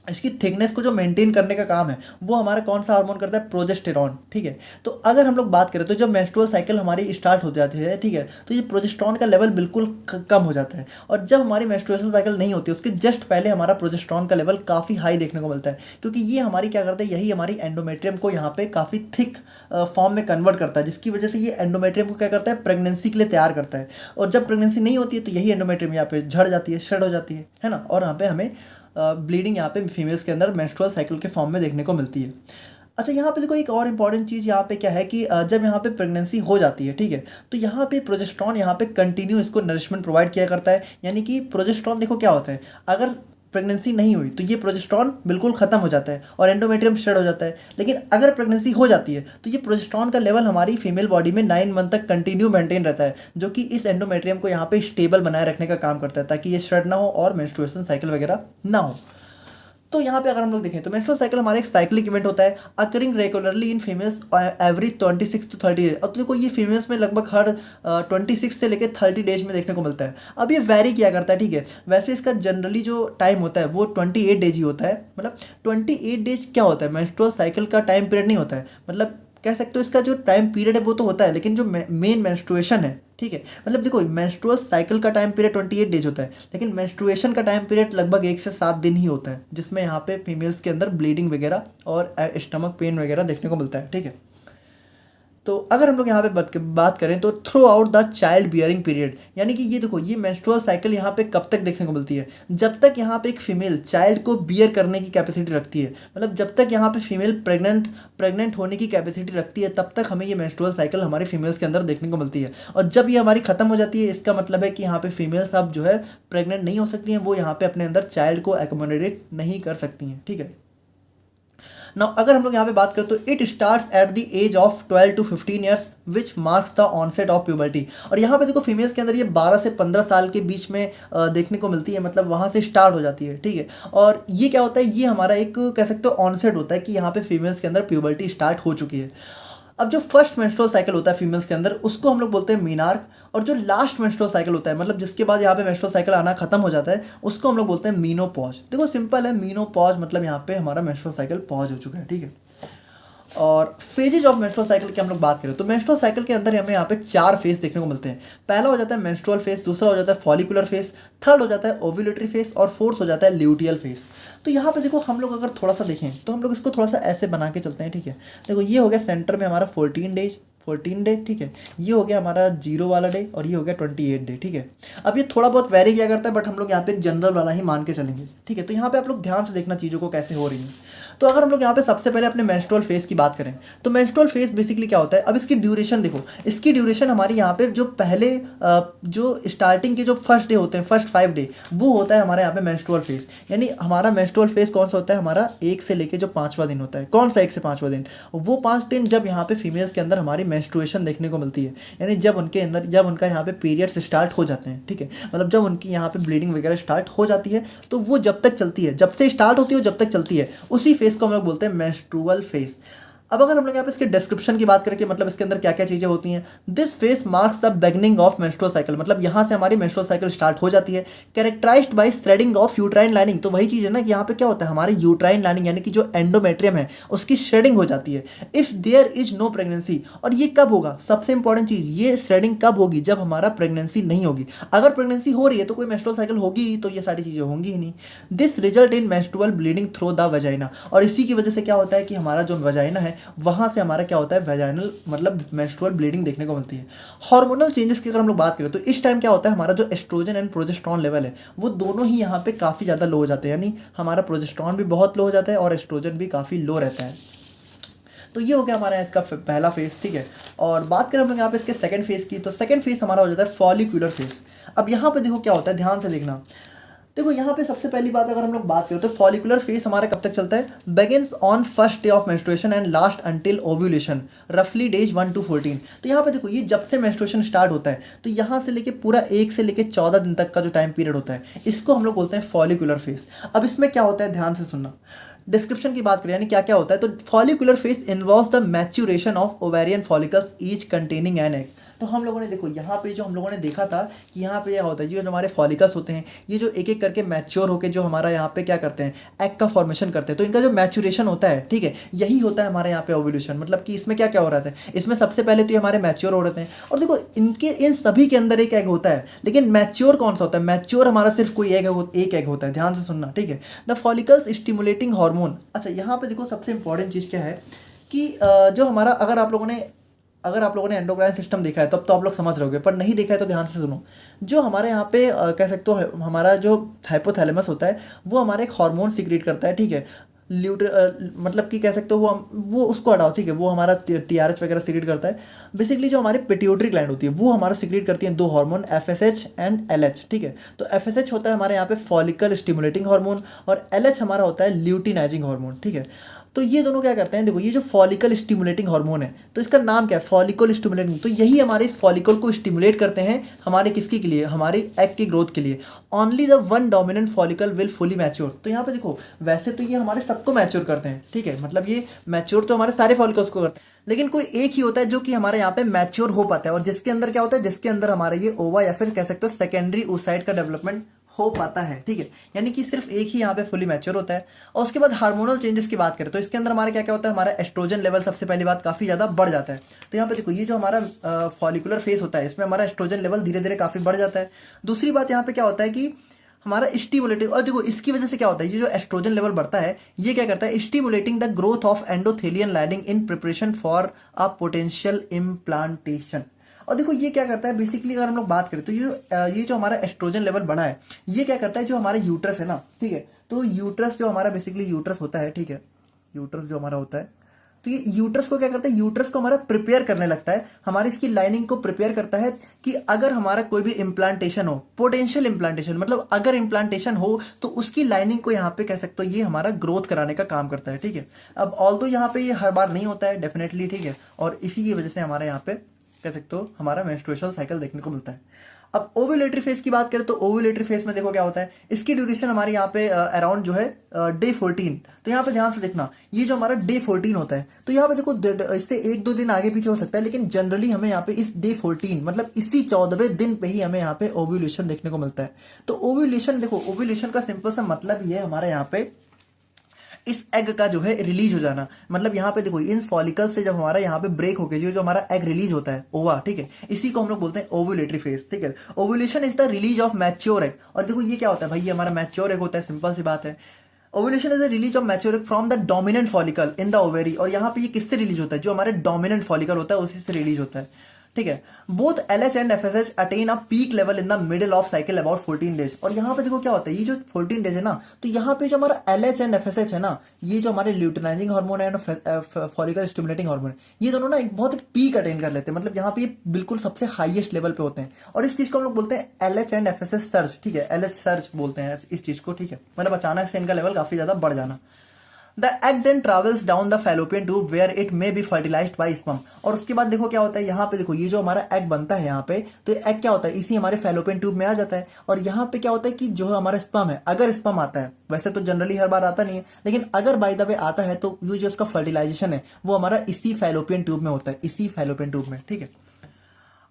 इसकी थिकनेस को जो मेंटेन करने का काम है वो हमारा कौन सा हार्मोन करता है, प्रोजेस्टेरॉन, ठीक है। तो अगर हम लोग बात करें तो जब मेंस्ट्रुअल साइकिल हमारी स्टार्ट हो जाती है, ठीक है, तो ये प्रोजेस्टेरॉन का लेवल बिल्कुल कम हो जाता है। और जब हमारी मेंस्ट्रुएशन साइकिल नहीं होती उसके जस्ट पहले हमारा प्रोजेस्टेरॉन का लेवल काफ़ी हाई देखने को मिलता है, क्योंकि ये हमारी क्या करता है, यही हमारी एंडोमेट्रियम को यहाँ पे काफ़ी थिक फॉर्म में कन्वर्ट करता है, जिसकी वजह से ये एंडोमेट्रियम को क्या करता है, प्रेगनेंसी के लिए तैयार करता है। और जब प्रेगनेंसी नहीं होती है तो यही एंडोमेट्रियम यहाँ पे झड़ जाती है, शेड हो जाती है ना, और यहाँ पे हमें ब्लीडिंग यहाँ पे फीमेल्स के अंदर मेंस्ट्रुअल साइकिल के फॉर्म में देखने को मिलती है। अच्छा, यहाँ पे देखो एक और इंपॉर्टेंट चीज़ यहाँ पे क्या है कि जब यहाँ पे प्रेगनेंसी हो जाती है, ठीक है, तो यहाँ पे प्रोजेस्टेरॉन यहाँ पे कंटिन्यू इसको नरिशमेंट प्रोवाइड किया करता है। यानी कि प्रोजेस्टेरॉन देखो क्या होता है, अगर प्रेगनेंसी नहीं हुई तो ये प्रोजेस्टेरॉन बिल्कुल खत्म हो जाता है और एंडोमेट्रियम शेड हो जाता है। लेकिन अगर प्रेगनेंसी हो जाती है तो ये प्रोजेस्टेरॉन का लेवल हमारी फीमेल बॉडी में 9 मंथ तक कंटिन्यू मेंटेन रहता है, जो कि इस एंडोमेट्रियम को यहाँ पे स्टेबल बनाए रखने का काम करता है, ताकि ये शेड ना हो और मेंस्ट्रुएशन साइकिल वगैरह ना हो। तो यहाँ पे अगर हम लोग देखें तो मेंस्ट्रुअल साइकिल हमारा एक साइक्लिक इवेंट होता है, occurring regularly in females every 26 to 30 days. अब तो देखो ये फीमेल्स में लगभग हर 26 से लेकर 30 डेज में देखने को मिलता है। अब ये वैरी किया करता है, ठीक है, वैसे इसका जनरली जो टाइम होता है वो 28 डेज ही होता है। मतलब 28 डेज क्या होता है, मेंस्ट्रुअल साइकिल का टाइम पीरियड नहीं होता है, मतलब कह सकते हो इसका जो टाइम पीरियड है वो तो होता है, लेकिन जो मेन मेंस्ट्रुएशन है, ठीक है, मतलब देखो मेंस्ट्रुअल साइकिल का टाइम पीरियड 28 डेज होता है, लेकिन मेंस्ट्रुएशन का टाइम पीरियड लगभग 1 से 7 दिन ही होता है, जिसमें यहाँ पे फीमेल्स के अंदर ब्लीडिंग वगैरह और स्टमक पेन वगैरह देखने को मिलता है, ठीक है। तो अगर हम लोग यहाँ पे बात करें तो through out the child bearing period, यानी कि ये देखो ये मेंस्ट्रुअल साइकिल यहाँ पे कब तक देखने को मिलती है, जब तक यहाँ पे एक फीमेल चाइल्ड को बियर करने की कैपेसिटी रखती है, मतलब जब तक यहाँ पे फीमेल प्रेग्नेंट होने की कैपेसिटी रखती है तब तक हमें ये मेंस्ट्रुअल साइकिल हमारे फीमेल्स के अंदर देखने को मिलती है। और जब ये हमारी खत्म हो जाती है इसका मतलब है कि यहाँ पे फीमेल्स अब जो है प्रेग्नेंट नहीं हो सकती हैं, वो यहाँ पे अपने अंदर चाइल्ड को एकोमोडेट नहीं कर सकती हैं, ठीक है। नाउ अगर हम लोग यहाँ पे बात करें तो it starts at the age of 12 to 15 years which marks the onset of puberty. और यहाँ पे देखो फीमेल्स के अंदर ये 12 से 15 साल के बीच में देखने को मिलती है, मतलब वहाँ से स्टार्ट हो जाती है, ठीक है। और ये क्या होता है, ये हमारा एक कह सकते हो ऑनसेट होता है कि यहाँ पे फीमेल्स के अंदर प्यूबर्टी स्टार्ट हो चुकी है। अब जो फर्स्ट मेंस्ट्रुअल साइकिल होता है फीमेल्स के अंदर उसको हम लोग बोलते हैं मीनार्क, और जो लास्ट मेंस्ट्रुअल साइकिल होता है मतलब जिसके बाद यहाँ पे मेंस्ट्रुअल साइकिल आना खत्म हो जाता है उसको हम लोग बोलते हैं मीनोपॉज। देखो सिंपल है, मीनोपॉज मतलब यहाँ पे हमारा मेंस्ट्रुअल साइकिल पॉज हो चुका है, ठीक है। और फेजेज ऑफ मेंस्ट्रुअल साइकिल की हम लोग बात करें तो मेंस्ट्रुअल साइकिल के अंदर हमें यहाँ पे 4 फेज देखने को मिलते हैं। पहला हो जाता है मेंस्ट्रुअल फेज, दूसरा हो जाता है फॉलिकुलर फेज, थर्ड हो जाता है ओव्यूलेटरी फेज और फोर्थ हो जाता है ल्यूटियल फेज। तो यहाँ पे देखो हम लोग अगर थोड़ा सा देखें तो हम लोग इसको थोड़ा सा ऐसे बना के चलते हैं, ठीक है। देखो ये हो गया सेंटर में हमारा 14 डे, ठीक है। ये हो गया हमारा 0 वाला डे और ये हो गया 28 डे, ठीक है। अब ये थोड़ा बहुत वेरी किया करता है बट हम लोग यहाँ पे जनरल वाला ही मान के चलेंगे, ठीक है। तो यहाँ पे आप लोग ध्यान से देखना चीज़ों को कैसे हो रही है। तो अगर हम लोग यहाँ पे सबसे पहले अपने मेंस्ट्रुअल फेज की बात करें तो मेंस्ट्रुअल फेज बेसिकली क्या होता है, अब इसकी ड्यूरेशन देखो, इसकी ड्यूरेशन हमारी यहाँ पे जो पहले जो स्टार्टिंग के जो फर्स्ट डे होते हैं, फर्स्ट 5 डे, वो होता है हमारे यहाँ पे मेंस्ट्रुअल फेज। यानी हमारा मेंस्ट्रुअल फेज कौन सा होता है, हमारा 1 से लेके जो 5वां दिन होता है। कौन सा 1 से 5वां दिन, वो 5 दिन जब यहाँ पे फीमेल्स के अंदर हमारी मेंस्ट्रुएशन देखने को मिलती है, यानी जब उनके अंदर जब उनका यहाँ पे पीरियड्स स्टार्ट हो जाते हैं, ठीक है। मतलब जब उनकी यहाँ पे ब्लीडिंग वगैरह स्टार्ट हो जाती है तो वो जब तक चलती है, जब से स्टार्ट होती है जब तक चलती है, उसी फेज को हम लोग बोलते हैं मेंस्ट्रुअल फेज। अब अगर हम लोग यहाँ पे इसके डिस्क्रिप्शन की बात करें कि मतलब इसके अंदर क्या क्या चीज़ें होती हैं, this phase marks the beginning of menstrual cycle, मतलब यहाँ से हमारी मेंस्ट्रुअल साइकिल स्टार्ट हो जाती है। Characterized by threading of uterine lining, तो वही चीज़ है ना कि यहाँ पे क्या होता है, हमारी यूट्राइन लाइनिंग यानी कि जो एंडोमेट्रियम है उसकी श्रेडिंग हो जाती है। If there is no pregnancy, और ये कब होगा, सबसे इंपॉर्टेंट चीज़, ये श्रेडिंग कब होगी, जब हमारा प्रेगनेंसी नहीं होगी। अगर प्रेगनेंसी हो रही है तो कोई मेंस्ट्रुअल साइकिल होगी ही, तो ये सारी चीज़ें होंगी ही नहीं। This result in menstrual bleeding through the vagina, और इसी की वजह से क्या होता है कि हमारा जो वजाइना है वहाँ से क्या होता है वेजाइनल मतलब मेंस्ट्रुअल ब्लीडिंग देखने को मिलती है। हार्मोनल चेंजेस की अगर हम लोग बात करें तो इस टाइम क्या होता है, हमारा जो एस्ट्रोजन एंड प्रोजेस्टेरॉन लेवल है वो दोनों ही यहाँ पे काफ़ी ज़्यादा लो हो जाते हैं, यानी हमारा प्रोजेस्टेरॉन भी बहुत लो हो जाता है और एस्ट्रोजन भी काफ़ी लो रहता है। तो ये हो गया हमारा इसका पहला फेज, ठीक है। और बात करें हम लोग यहाँ पे इसके सेकंड फेज की, तो सेकंड फेज हमारा हो जाता है फॉलिकुलर फेज। अब यहाँ पे देखो क्या होता है, ध्यान से देखना। देखो यहाँ पे सबसे पहली बात अगर हम लोग बात करें तो फॉलिकुलर फेज हमारा कब तक चलता है, begins on first day of menstruation and last until ovulation रफली डेज 1 to 14। तो यहाँ पे देखो ये जब से मेंस्ट्रुएशन स्टार्ट होता है तो यहाँ से लेके पूरा 1 से लेके 14 दिन तक का जो टाइम पीरियड होता है इसको हम लोग बोलते हैं फॉलिकुलर फेज। अब इसमें क्या होता है, ध्यान से सुनना। डिस्क्रिप्शन की बात करें यानी क्या क्या होता है, तो follicular phase involves the maturation of ovarian follicles each containing an egg. तो हम लोगों ने देखो यहाँ पे जो हम लोगों ने देखा था कि यहाँ पे क्या होता है, जो हमारे फॉलिकल्स होते हैं ये जो एक एक करके मैच्योर होकर जो हमारा यहाँ पे क्या करते हैं, एग का फॉर्मेशन करते हैं। तो इनका जो मैच्योरेशन होता है, ठीक है, यही होता है हमारे यहाँ पे ओव्यूलेशन। मतलब कि इसमें क्या क्या हो रहा था, इसमें सबसे पहले तो ये हमारे मैच्योर हो रहे थे। और देखो इनके इन सभी के अंदर एक एग होता है, लेकिन मैच्योर कौन सा होता है, मैच्योर हमारा सिर्फ कोई एक एग होता है। ध्यान से सुनना, ठीक है। The follicles stimulating hormone. अच्छा यहाँ पे देखो सबसे इंपॉर्टेंट चीज़ क्या है कि जो हमारा अगर आप लोगों ने एंडोक्राइन सिस्टम देखा है तब तो आप लोग समझ रहोगे, पर नहीं देखा है तो ध्यान से सुनो। जो हमारे यहाँ पे कह सकते हो हमारा जो हाइपोथैलेमस होता है वो हमारा एक हार्मोन सीक्रेट करता है, ठीक है। मतलब कि कह सकते हो वो उसको हटाओ, ठीक है। वो हमारा TRH वगैरह सीक्रेट करता है। बेसिकली जो हमारी पिट्यूटरी ग्लैंड होती है वो हमारा सीक्रेट करती है 2 हार्मोन FSH एंड LH, ठीक है। तो FSH होता है हमारे यहाँ पे फॉलिकल स्टिमुलेटिंग हार्मोन और LH हमारा होता है ल्यूटिनाइजिंग हार्मोन, ठीक है। तो ये दोनों क्या करते हैं, देखो ये जो फॉलिकल स्टिमुलेटिंग हार्मोन है तो इसका नाम क्या है, फॉलिकल स्टिमुलेटिंग। तो यही हमारे इस फॉलिकल को स्टिमुलेट करते हैं हमारे किसके के लिए, हमारे एग की ग्रोथ के लिए। Only the one dominant follicle will fully mature. तो यहाँ पे देखो वैसे तो ये हमारे सबको मैच्योर करते हैं, ठीक है। मतलब ये मैच्योर तो हमारे सारे फॉलिकल्स को करते हैं, लेकिन कोई एक ही होता है जो कि हमारे यहाँ पे मैच्योर हो पाता है और जिसके अंदर क्या होता है, जिसके अंदर हमारा ये ओवा या फिर कह सकते हो सेकेंडरी oocyte का डेवलपमेंट हो पाता है, ठीक है। यानी कि सिर्फ एक ही यहाँ पे फुली मैच्योर होता है। और उसके बाद हार्मोनल चेंजेस की बात करें तो इसके अंदर हमारा क्या क्या होता है, हमारा एस्ट्रोजन लेवल सबसे पहली बात काफी ज्यादा बढ़ जाता है। तो यहाँ पे देखो ये जो हमारा फॉलिकुलर फेज होता है इसमें हमारा एस्ट्रोजन लेवल धीरे धीरे काफी बढ़ जाता है। दूसरी बात यहाँ पे क्या होता है कि हमारा स्टिमुलेटिंग, और देखो इसकी वजह से क्या होता है, ये जो एस्ट्रोजन लेवल बढ़ता है ये क्या करता है, stimulating the growth of endothelial lining in preparation for a potential implantation. और देखो ये क्या करता है बेसिकली, अगर हम लोग बात करें तो ये जो हमारा एस्ट्रोजन लेवल बढ़ा है ये क्या करता है, जो हमारा यूट्रस है ना, ठीक है, तो यूट्रस जो हमारा बेसिकली यूट्रस होता है, ठीक है, यूट्रस जो हमारा होता है, तो ये यूट्रस को क्या करता है, यूट्रस को हमारा प्रिपेयर करने लगता है, हमारी इसकी लाइनिंग को प्रिपेयर करता है कि अगर हमारा कोई भी इम्प्लांटेशन हो, पोटेंशियल इम्प्लांटेशन मतलब अगर इम्प्लांटेशन हो तो उसकी लाइनिंग को यहाँ पे कह सकते हो ये हमारा ग्रोथ कराने का काम करता है, ठीक है। अब ऑल्दो यहाँ पे ये हर बार नहीं होता है डेफिनेटली, ठीक है, और इसी की वजह से हमारे यहाँ पे कह सकते हो हमारा मेंस्ट्रुएशनल साइकिल देखने को मिलता है। अब ओव्यूलेटरी फेज की बात करें तो ओव्यूलेटरी फेज में देखो क्या होता है, इसकी ड्यूरेशन हमारे यहाँ पे अराउंड जो है डे 14। तो यहाँ पे ध्यान से देखना, ये जो हमारा डे 14 होता है, तो यहाँ पे देखो इससे 1-2 दिन आगे पीछे हो सकता है, लेकिन जनरली हमें यहाँ पे इस डे 14 मतलब इसी 14वें दिन पे ही हमें यहाँ पे ओव्यूलेशन देखने को मिलता है। तो ओव्यूलेशन देखो, ओव्यूलेशन का सिंपल सा मतलब ये है हमारा यहाँ पे इस एग का जो है रिलीज हो जाना, मतलब यहाँ पे देखो इन फॉलिकल से जब हमारा यहाँ पे ब्रेक होके जो हमारा एग रिलीज होता है ओवा, ठीक है, इसी को हम लोग बोलते हैं ओव्यूलेटरी फेज, ठीक है। Ovulation is the release of mature egg, और देखो ये क्या होता है भाई, ये हमारा मैच्योर एग होता है, सिंपल सी बात है। Ovulation is the release of mature egg from the dominant follicle in the ovary, और यहाँ पे ये किससे रिलीज होता है, जो हमारे डोमिनेंट फॉलिकल होता है उसी से रिलीज होता है, ठीक है। Both LH and FSH attain a peak level in the middle of cycle about 14 days, और यहाँ पे देखो क्या होता है, ये जो 14 डेज है ना, तो यहाँ पे जो हमारा LH एंड FSH है ना, ये जो हमारे ल्यूटिनाइजिंग हार्मोन है एंड फॉलिकल स्टिमुलेटिंग हार्मोन है, ये दोनों ना एक बहुत पीक अटेन कर लेते हैं, मतलब यहाँ पे ये बिल्कुल सबसे हाईएस्ट लेवल पे होते हैं, और इस चीज को हम लोग बोलते हैं LH एंड FSH सर्ज, ठीक है, LH सर्ज बोलते हैं इस चीज को, ठीक है, मतलब अचानक से इनका लेवल काफी ज्यादा बढ़ जाना। The egg then travels down the fallopian tube where it may be fertilized by sperm, और उसके बाद देखो क्या होता है, यहाँ पे देखो ये जो हमारा एग बनता है यहाँ पे, तो एग क्या होता है इसी हमारे फैलोपियन ट्यूब में आ जाता है, और यहाँ पे क्या होता है कि जो हमारा स्पर्म है, अगर स्पर्म आता है, वैसे तो जनरली हर बार आता नहीं है, लेकिन अगर बाय द वे आता है तो ये जो उसका फर्टिलाइजेशन है वो हमारा इसी फैलोपियन ट्यूब में होता है, इसी फैलोपियन ट्यूब में, ठीक है।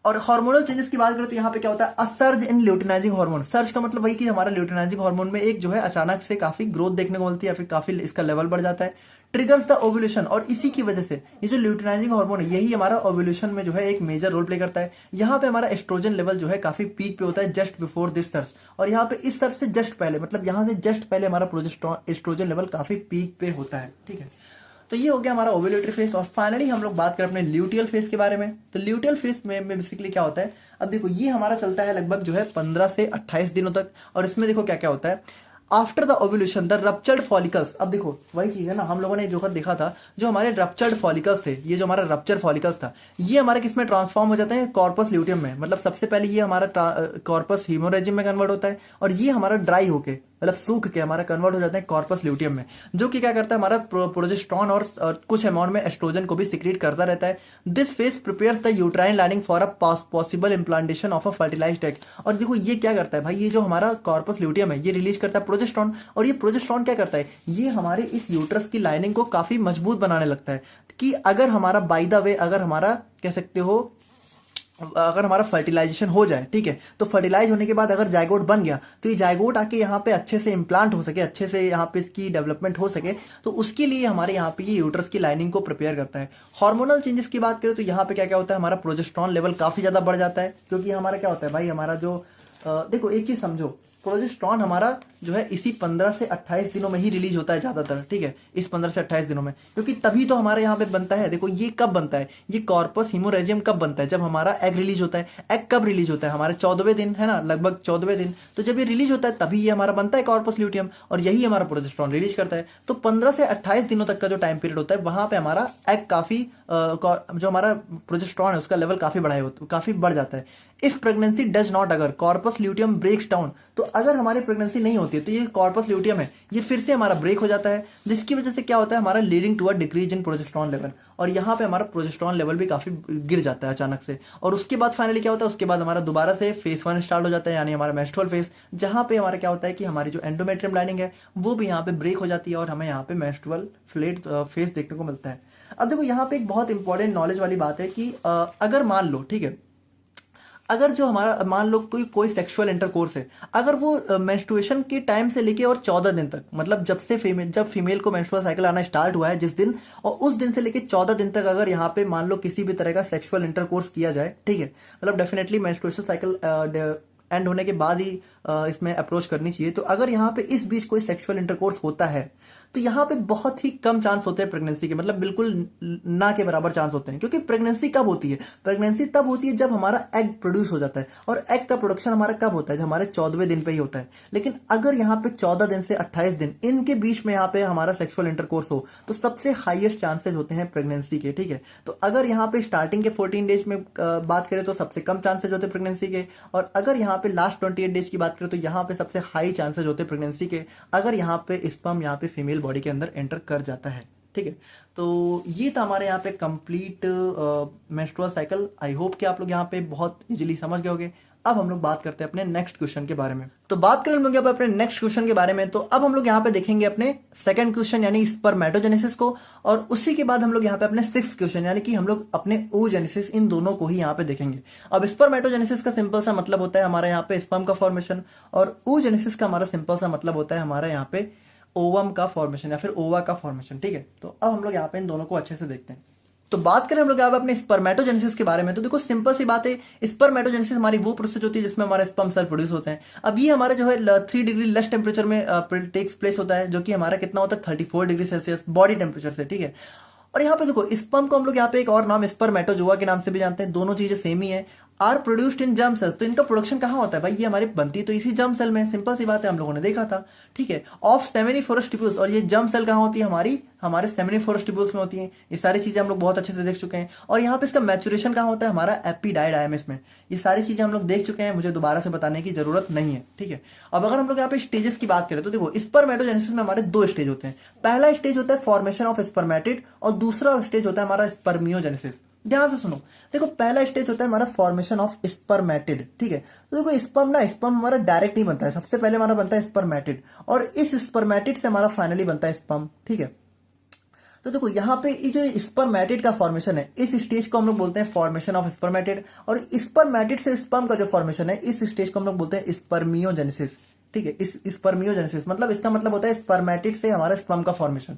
और हार्मोनल चेंजेस की बात करें तो यहाँ पे क्या होता है, a surge in luteinising hormone, surge का मतलब वही कि हमारा ल्यूटिनाइजिंग हार्मोन में एक जो है अचानक से काफी ग्रोथ देखने को मिलती है, या फिर काफी इसका लेवल बढ़ जाता है, ट्रिगर्स द ओव्यूलेशन, और इसी की वजह से ये जो ल्यूटिनाइजिंग हार्मोन है यही हमारा ओव्यूलेशन में जो है एक मेजर रोल प्ले करता है। यहाँ पे हमारा एस्ट्रोजन लेवल जो है काफी पीक पे होता है जस्ट बिफोर दिस सर्ज, और यहाँ पे इस सर्ज से जस्ट पहले, मतलब यहाँ से जस्ट पहले हमारा एस्ट्रोजन लेवल काफी पीक पे होता है, ठीक है। तो ये हो गया हमारा ओव्यूलेटरी फेज, और फाइनली हम लोग बात करें अपने ल्यूटियल फेज के बारे में। तो ल्यूटियल फेज में बेसिकली क्या होता है, अब देखो ये हमारा चलता है लगभग जो है 15 से 28 दिनों तक, और इसमें देखो क्या क्या होता है, after the ovulation the ruptured follicles, अब देखो वही चीज है ना, हम लोगों ने जो देखा था, जो हमारे रप्चर्ड फॉलिकल्स थे, ये जो हमारा रप्चर फॉलिकल्स था ये हमारे किसमें ट्रांसफॉर्म हो जाते हैं, कॉर्पस ल्यूटियम में, मतलब सबसे पहले ये हमारा कॉर्पस हीमोरेजिम में कन्वर्ट होता है, और ये हमारा ड्राई होके मतलब सूख के हमारा कन्वर्ट हो जाता है कॉर्पस ल्यूटियम में, जो कि क्या करता है हमारा प्रोजेस्टेरॉन और कुछ अमाउंट में एस्ट्रोजन को भी सिक्रीट करता रहता है। This phase prepares the uterine lining for a possible implantation of a fertilized egg, और देखो ये क्या करता है भाई, ये जो हमारा कॉर्पस ल्यूटियम है ये रिलीज करता है प्रोजेस्टेरॉन, और ये प्रोजेस्टेरॉन क्या करता है, ये हमारे इस यूट्रस की लाइनिंग को काफी मजबूत बनाने लगता है, कि अगर हमारा बाय द वे अगर हमारा कह सकते हो अगर हमारा फर्टिलाइजेशन हो जाए, ठीक है, तो फर्टिलाइज होने के बाद अगर जायगोट बन गया तो ये जायगोट आके यहाँ पे अच्छे से इम्प्लांट हो सके, अच्छे से यहाँ पे इसकी डेवलपमेंट हो सके, तो उसके लिए हमारे यहाँ पे ये यूट्रस की लाइनिंग को प्रिपेयर करता है। हार्मोनल चेंजेस की बात करें तो यहाँ पे क्या क्या होता है, हमारा प्रोजेस्टेरॉन लेवल काफी ज्यादा बढ़ जाता है, क्योंकि हमारा क्या होता है भाई, हमारा जो देखो एक चीज समझो, प्रोजेस्टेरॉन हमारा जो है इसी 15 से 28 दिनों में ही रिलीज होता है ज्यादातर, ठीक है, इस 15 से 28 दिनों में, क्योंकि तभी तो हमारे यहाँ पे बनता है। देखो ये कब बनता है, ये कॉर्पस हीमोरेजियम कब बनता है, जब हमारा एग रिलीज होता है। एग कब रिलीज होता है, हमारे 14वें दिन, है ना, लगभग 14वें दिन, तो जब ये रिलीज होता है तभी ये हमारा बनता है कॉर्पस ल्यूटियम, और यही हमारा प्रोजेस्टेरॉन रिलीज करता है। तो 15 से 28 दिनों तक का जो टाइम पीरियड होता है वहां पे हमारा एग काफी जो हमारा प्रोजेस्टेरॉन है उसका लेवल काफी बढ़ जाता है। इफ प्रेगनेंसी डज नॉट, अगर कॉर्पस ल्यूटियम ब्रेक्स डाउन, तो अगर हमारी प्रेगनेंसी नहीं होती है तो ये कॉर्पस ल्यूटियम है ये फिर से हमारा ब्रेक हो जाता है, जिसकी वजह से क्या होता है हमारा leading to a decrease in progesterone level, और यहाँ पे हमारा प्रोजेस्टेरॉन लेवल भी काफी गिर जाता है अचानक से। और उसके बाद फाइनली क्या होता है, उसके बाद हमारा दोबारा से फेज 1 स्टार्ट हो जाता है, यानी हमारा मेंस्ट्रुअल फेज, जहां पे हमारा क्या होता है कि हमारी जो एंडोमेट्रियम लाइनिंग है वो भी यहाँ पे ब्रेक हो जाती है, और हमें यहाँ पे मेंस्ट्रुअल फेज देखने को मिलता है। अब देखो यहाँ पे एक बहुत इंपॉर्टेंट नॉलेज वाली बात है कि अगर मान लो, ठीक है, अगर जो हमारा मान लो कोई सेक्सुअल इंटरकोर्स है, अगर वो मेंस्ट्रुएशन के टाइम से लेके और 14 दिन तक, मतलब जब फीमेल को मेंस्ट्रुअल साइकिल आना स्टार्ट हुआ है जिस दिन, और उस दिन से लेके 14 दिन तक अगर यहाँ पे मान लो किसी भी तरह का सेक्सुअल इंटरकोर्स किया जाए, ठीक है, मतलब डेफिनेटली मेंस्ट्रुएशन साइकिल एंड होने के बाद ही इसमें अप्रोच करनी चाहिए। तो अगर यहाँ पे इस बीच कोई सेक्सुअल इंटरकोर्स होता है तो यहाँ पे बहुत ही कम चांस होते हैं प्रेगनेंसी के, मतलब बिल्कुल ना के बराबर चांस होते हैं। क्योंकि प्रेगनेंसी कब होती है? प्रेगनेंसी तब होती है जब हमारा एग प्रोड्यूस हो जाता है, और एग का प्रोडक्शन हमारा कब होता है? जब हमारे 14वें दिन पे ही होता है। लेकिन अगर यहाँ पे 14 दिन से 28 दिन इनके बीच में यहाँ पे हमारा सेक्सुअल इंटरकोर्स हो तो सबसे हाईएस्ट चांसेस होते हैं प्रेगनेंसी के। ठीक है, तो अगर यहाँ पे स्टार्टिंग के 14 डेज में बात करें तो सबसे कम चांसेस होते हैं प्रेगनेंसी के, और अगर यहाँ पे लास्ट 28 डेज की बात करें तो यहाँ पे सबसे हाई चांसेस होते हैं प्रेगनेंसी के, अगर यहाँ पे स्पर्म यहाँ पे फीमेल बॉडी के अंदर एंटर कर जाता है। ठीक है, तो ये था हमारे यहाँ पे कंप्लीट मेंस्ट्रुअल साइकिल। आई होप कि आप लोग यहाँ पे बहुत इजीली समझ गए होंगे। अब हम लोग बात करते हैं अपने नेक्स्ट क्वेश्चन के बारे में। तो बात करें हम लोग यहाँ पे अपने नेक्स्ट क्वेश्चन के बारे में, तो अब हम लोग यहाँ पे देखेंगे अपने सेकंड क्वेश्चन यानी स्पर्मेटोजेनेसिस को, और उसी के बाद हम लोग यहाँ पे अपने सिक्स्थ क्वेश्चन यानी कि हम लोग अपने oogenesis, इन दोनों को ही यहाँ पे देखेंगे। अब स्पर्मेटोजेनेसिस का सिंपल सा मतलब होता है हमारा यहाँ पे स्पर्म का फॉर्मेशन, और oogenesis का हमारा सिंपल सा मतलब होता है हमारा यहाँ पे ओवम का फॉर्मेशन या फिर ओवा का फॉर्मेशन। ठीक है, तो अब हम लोग यहाँ पे इन दोनों को अच्छे से देखते हैं। तो बात करें हम लोग यहाँ पे अपने स्पर्मेटोजेनेसिस के बारे में, तो देखो सिंपल सी बात है, स्पर्मेटोजेनेसिस हमारी वो प्रोसेस होती है जिसमें हमारे स्पर्म सेल प्रोड्यूस होते हैं। अब ये हमारे जो है 3 डिग्री लेस टेम्परेचर में टेक्स प्लेस होता है, जो कि हमारा कितना होता है 34 डिग्री सेल्सियस बॉडी टेम्परेचर से। ठीक है, और यहाँ पे देखो स्पर्म को हम लोग यहाँ पे एक और नाम स्पर्मेटोजोआ के नाम से भी जानते हैं, दोनों चीजें सेम ही है। Are produced in germ cells, तो इनका प्रोडक्शन कहाँ होता है भाई? ये हमारी बनती तो इसी जर्म सेल में, सिंपल सी बात है, हम लोगों ने देखा था। ठीक है, ऑफ सेमिनिफोरस टिप्यूल्स, और ये जर्म सेल कहाँ होती है? हमारे सेमिनिफोरस टिप्यूल्स में होती है। ये सारी चीजें हम लोग बहुत अच्छे से देख चुके हैं। और यहाँ पे इसका मैचुरेशन कहाँ होता है? हमारा एपिडाइडाइमस में। ये सारी चीजें हम लोग देख चुके हैं, मुझे दोबारा से बताने की जरूरत नहीं है। ठीक है, अब अगर हम लोग यहाँ पे स्टेजेस की बात करें तो देखो स्पर्मेटोजेनेसिस में हमारे 2 स्टेज होते हैं। पहला स्टेज होता है फॉर्मेशन ऑफ स्पर्मेटिड, और दूसरा स्टेज होता है हमारा स्पर्मियोजेनेसिस। ध्यान से सुनो, देखो पहला स्टेज होता है हमारा फॉर्मेशन ऑफ स्पर्मेटिड। ठीक है, तो देखो स्पर्म हमारा डायरेक्ट नहीं बनता है, सबसे पहले हमारा बनता है स्पर्मेटिड, और इस स्पर्मेटिड से हमारा फाइनली बनता है स्पर्म। ठीक है, तो देखो यहाँ पे ये जो स्पर्मेटिड का फॉर्मेशन है, इस स्टेज को हम लोग बोलते हैं फॉर्मेशन ऑफ स्पर्मेटिड, और स्पर्मेटिड से स्पर्म का जो फॉर्मेशन है, इस स्टेज को हम लोग बोलते हैं स्पर्मियोजेनेसिस। ठीक है, इस स्पर्मियोजेनेसिस मतलब इसका मतलब होता है स्पर्मेटिड से हमारा स्पर्म का फॉर्मेशन।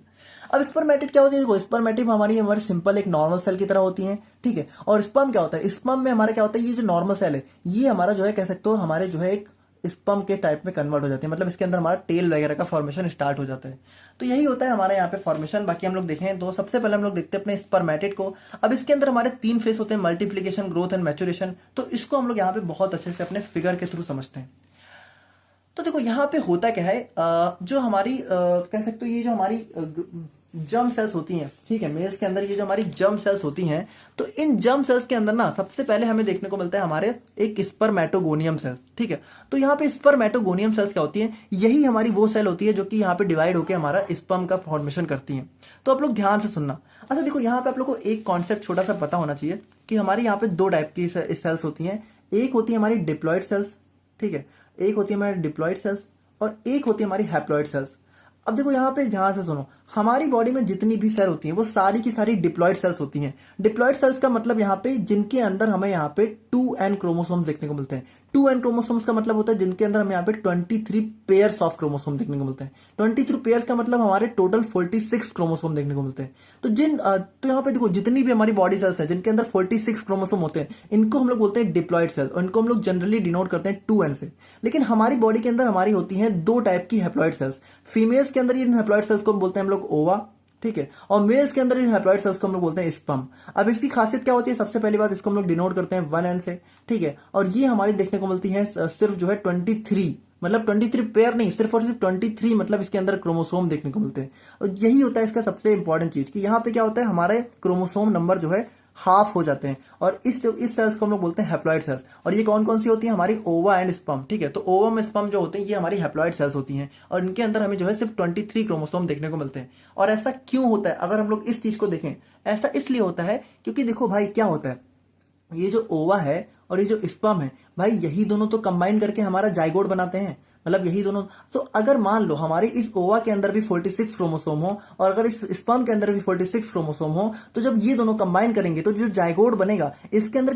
अब स्पर्मेटिड क्या होती है? देखो स्पर्मेटिड हमारी सिंपल एक नॉर्मल सेल की तरह होती है। ठीक है, और स्पर्म क्या होता है? स्पर्म में हमारा क्या होता है? ये जो नॉर्मल सेल है ये हमारा जो है कह सकते हो हमारे जो है एक स्पर्म के टाइप में कन्वर्ट हो जाती है, मतलब इसके अंदर हमारा टेल वगैरह का फॉर्मेशन स्टार्ट हो जाता है। तो यही होता है हमारे यहाँ पे फॉर्मेशन। बाकी हम लोग देखें तो सबसे पहले हम लोग देखते हैं अपने स्पर्मेटिड को। अब इसके अंदर हमारे 3 फेस होते हैं, मल्टीप्लीकेशन, ग्रोथ एंड मैच्योरेशन। तो इसको हम लोग यहाँ पे बहुत अच्छे से अपने फिगर के थ्रू समझते हैं। तो देखो यहाँ पे होता क्या है, जो हमारी कह सकते हो ये जो हमारी जर्म सेल्स होती हैं, ठीक है, मेल्स के अंदर ये जो हमारी जर्म सेल्स होती हैं, तो इन जर्म सेल्स के अंदर ना सबसे पहले हमें देखने को मिलता है हमारे एक स्पर्मेटोगोनियम सेल्स। ठीक है, तो यहाँ पे स्पर्मेटोगोनियम सेल्स क्या होती है? यही हमारी वो सेल होती है जो कि यहाँ पे डिवाइड होकर हमारा स्पर्म का फॉर्मेशन करती है। तो आप लोग ध्यान से सुनना। अच्छा देखो यहाँ पे आप लोग को एक कॉन्सेप्ट छोटा सा पता होना चाहिए कि हमारे यहाँ पे 2 टाइप की सेल्स होती हैं। एक होती है हमारी डिप्लॉइड सेल्स, ठीक है, एक होती है हमारी डिप्लॉइड सेल्स, और एक होती है हमारी हैप्लॉइड सेल्स। अब देखो यहाँ पे ध्यान से सुनो, हमारी बॉडी में जितनी भी सेल होती हैं वो सारी की सारी डिप्लॉइड सेल्स होती हैं। डिप्लॉइड सेल्स का मतलब यहाँ पे जिनके अंदर हमें यहाँ पे 2n क्रोमोसोम्स देखने को मिलते हैं। 2n क्रोमोसोम्स का मतलब होता है जिनके अंदर हमें यहाँ पे 23 पेयर्स ऑफ क्रोमोसोम देखने को मिलते हैं। 23 पेयर्स का मतलब हमारे टोटल 46 क्रोमोसोम देखने को मिलते हैं। तो यहाँ पे देखो जितनी भी हमारी बॉडी सेल्स है जिनके अंदर 46 क्रोमोसोम होते हैं, इनको हम लोग बोलते हैं डिप्लॉइड सेल, और इनको हम लोग जनरली डिनोट करते हैं 2n से। लेकिन हमारी बॉडी के अंदर हमारी होती है 2 टाइप की हैप्लॉइड सेल्स। फीमेल्स के अंदर इन हैप्लॉइड सेल्स को बोलते हैं हम लोग ओवा, ठीक है, और मेल्स के अंदर इस हैप्लॉइड सेल्स को हम लोग बोलते हैं स्पर्म। अब इसकी खासियत क्या होती है? सबसे पहली बात, इसको हम लोग डिनोट करते हैं 1n से, ठीक है, और ये हमारी देखने को मिलती है सिर्फ जो है 23, मतलब 23 पेयर नहीं, सिर्फ और सिर्फ 23 मतलब इसके अंदर क्रोमोसोम देखने को मिलते हैं। और यही होता है इसका सबसे इंपॉर्टेंट चीज कि यहाँ पे क्या होता है, हमारे क्रोमोसोम नंबर जो है हाफ हो जाते हैं, और इस सेल्स को हम लोग बोलते हैं हैप्लॉइड सेल्स। और ये कौन कौन सी होती है? हमारी ओवा एंड स्पर्म, ठीक है, तो ओवा में स्पर्म जो होते हैं ये हमारी हैप्लॉइड सेल्स होती हैं, और इनके अंदर हमें जो है सिर्फ 23 क्रोमोसोम देखने को मिलते हैं। और ऐसा क्यों होता है अगर हम लोग इस चीज को देखें? ऐसा इसलिए होता है क्योंकि देखो भाई क्या होता है, ये जो ओवा है और ये जो स्पर्म है भाई, यही दोनों तो कंबाइन करके हमारा जाइगोट बनाते हैं, मतलब यही दोनों। तो अगर मान लो हमारे इस ओवा के अंदर भी 46 क्रोमोसोम हो और अगर इस स्पर्म के अंदर भी 46 क्रोमोसोम हो, तो जब ये दोनों कंबाइन करेंगे तो जो जाइगोट बनेगा इसके अंदर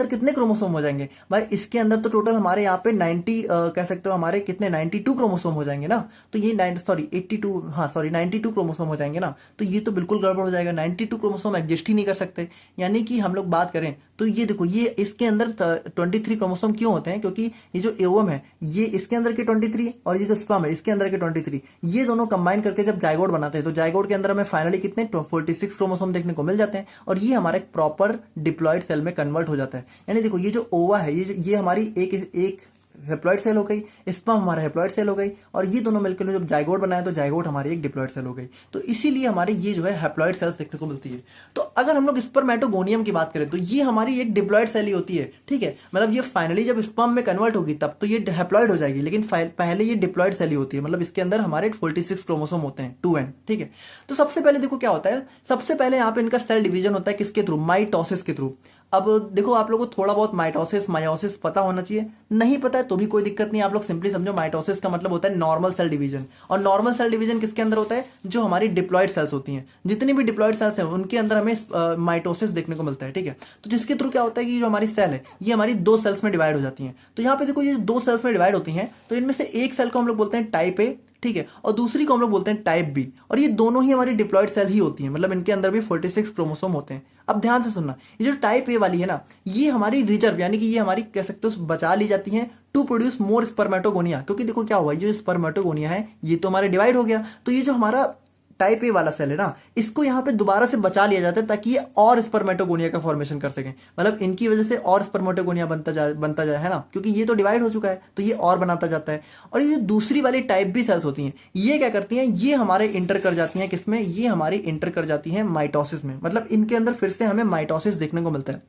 कितने क्रोमोसोम हो जाएंगे भाई? इसके अंदर तो टोटल हमारे यहाँ पे 90 कह सकते हो हमारे कितने 92 क्रोमोसोम हो जाएंगे ना। तो ये 92 क्रोमोसोम हो जाएंगे ना, तो ये तो बिल्कुल गड़बड़ हो जाएगा। 92 क्रोमोसोम एग्जिस्ट ही नहीं कर सकते। यानी कि हम लोग बात करें तो ये देखो, ये इसके अंदर 23 क्रोमोसोम क्यों होते हैं, क्योंकि ये जो एओम है ये इसके अंदर के 23 और ये जो स्पर्म है इसके अंदर के 23, ये दोनों कंबाइन करके जब जाइगोट बनाते हैं तो जाइगोट के अंदर हमें फाइनली कितने 46 क्रोमोसोम देखने को मिल जाते हैं, और ये हमारा एक प्रॉपर डिप्लॉयड सेल में कन्वर्ट हो जाता है। यानी देखो, ये जो ओवा है ये हमारी एक हेप्लॉइड सेल हो गई, स्पर्म हमारा हेप्लॉइड सेल हो गई, और ये दोनों मिलकर जब जाइगोट बनाए तो जाइगोट हमारी एक डिप्लॉइड सेल हो गई। तो इसीलिए हमारी ये जो है हेप्लॉइड सेल्स देखने को मिलती है। तो अगर हम लोग स्पर्मेटोगोनियम की बात करें तो ये हमारी एक डिप्लॉइड सेल ही होती है, ठीक है। मतलब ये फाइनली जब स्पर्म में कन्वर्ट होगी तब तो ये हेप्लॉइड हो जाएगी, लेकिन पहले ये डिप्लॉइड सेल ही होती है। मतलब इसके अंदर हमारे 46 क्रोमोसोम होते हैं, 2n, ठीक है। तो सबसे पहले देखो क्या होता है, सबसे पहले यहाँ पे इनका सेल डिवीजन होता है किसके थ्रू, माइटोसिस के थ्रू। अब देखो, आप लोगों को थोड़ा बहुत माइटोसिस मायोसिस पता होना चाहिए, नहीं पता है तो भी कोई दिक्कत नहीं। आप लोग सिंपली समझो, माइटोसिस का मतलब होता है नॉर्मल सेल डिवीजन, और नॉर्मल सेल डिवीजन किसके अंदर होता है, जो हमारी डिप्लॉइड सेल्स होती हैं। जितनी भी डिप्लॉइड सेल्स हैं उनके अंदर हमें माइटोसिस देखने को मिलता है, ठीक है। तो जिसके थ्रू क्या होता है कि जो हमारी सेल है ये हमारी 2 सेल्स में डिवाइड हो जाती है। तो यहाँ पे देखो, ये 2 सेल्स में डिवाइड होती हैं, तो इनमें से एक सेल को हम लोग बोलते हैं टाइप ए, ठीक है, और दूसरी को हम लोग बोलते हैं टाइप बी, और ये दोनों ही हमारी डिप्लॉइड सेल ही होती हैं। मतलब इनके अंदर भी 46 क्रोमोसोम होते हैं। अब ध्यान से सुनना, ये जो टाइप ए वाली है ना, ये हमारी रिजर्व, यानी कि ये हमारी कह सकते हो बचा ली जाती है टू प्रोड्यूस मोर स्पर्मेटोगोनिया। क्योंकि देखो क्या हुआ, ये जो स्पर्मेटोगोनिया है ये तो हमारे डिवाइड हो गया, तो ये जो हमारा टाइप ए वाला सेल है ना, इसको यहाँ पे दोबारा से बचा लिया जाता है ताकि ये और स्पर्मेटोगोनिया का फॉर्मेशन कर सकें। मतलब इनकी वजह से और स्पर्मेटोगोनिया बनता जाए, है ना, क्योंकि ये तो डिवाइड हो चुका है तो ये और बनाता जाता है। और ये जो दूसरी वाली टाइप बी सेल्स होती हैं, ये क्या करती हैं, ये हमारे इंटर कर जाती हैं किसमें, ये हमारी इंटर कर जाती हैं माइटोसिस में। मतलब इनके अंदर फिर से हमें माइटोसिस देखने को मिलता है।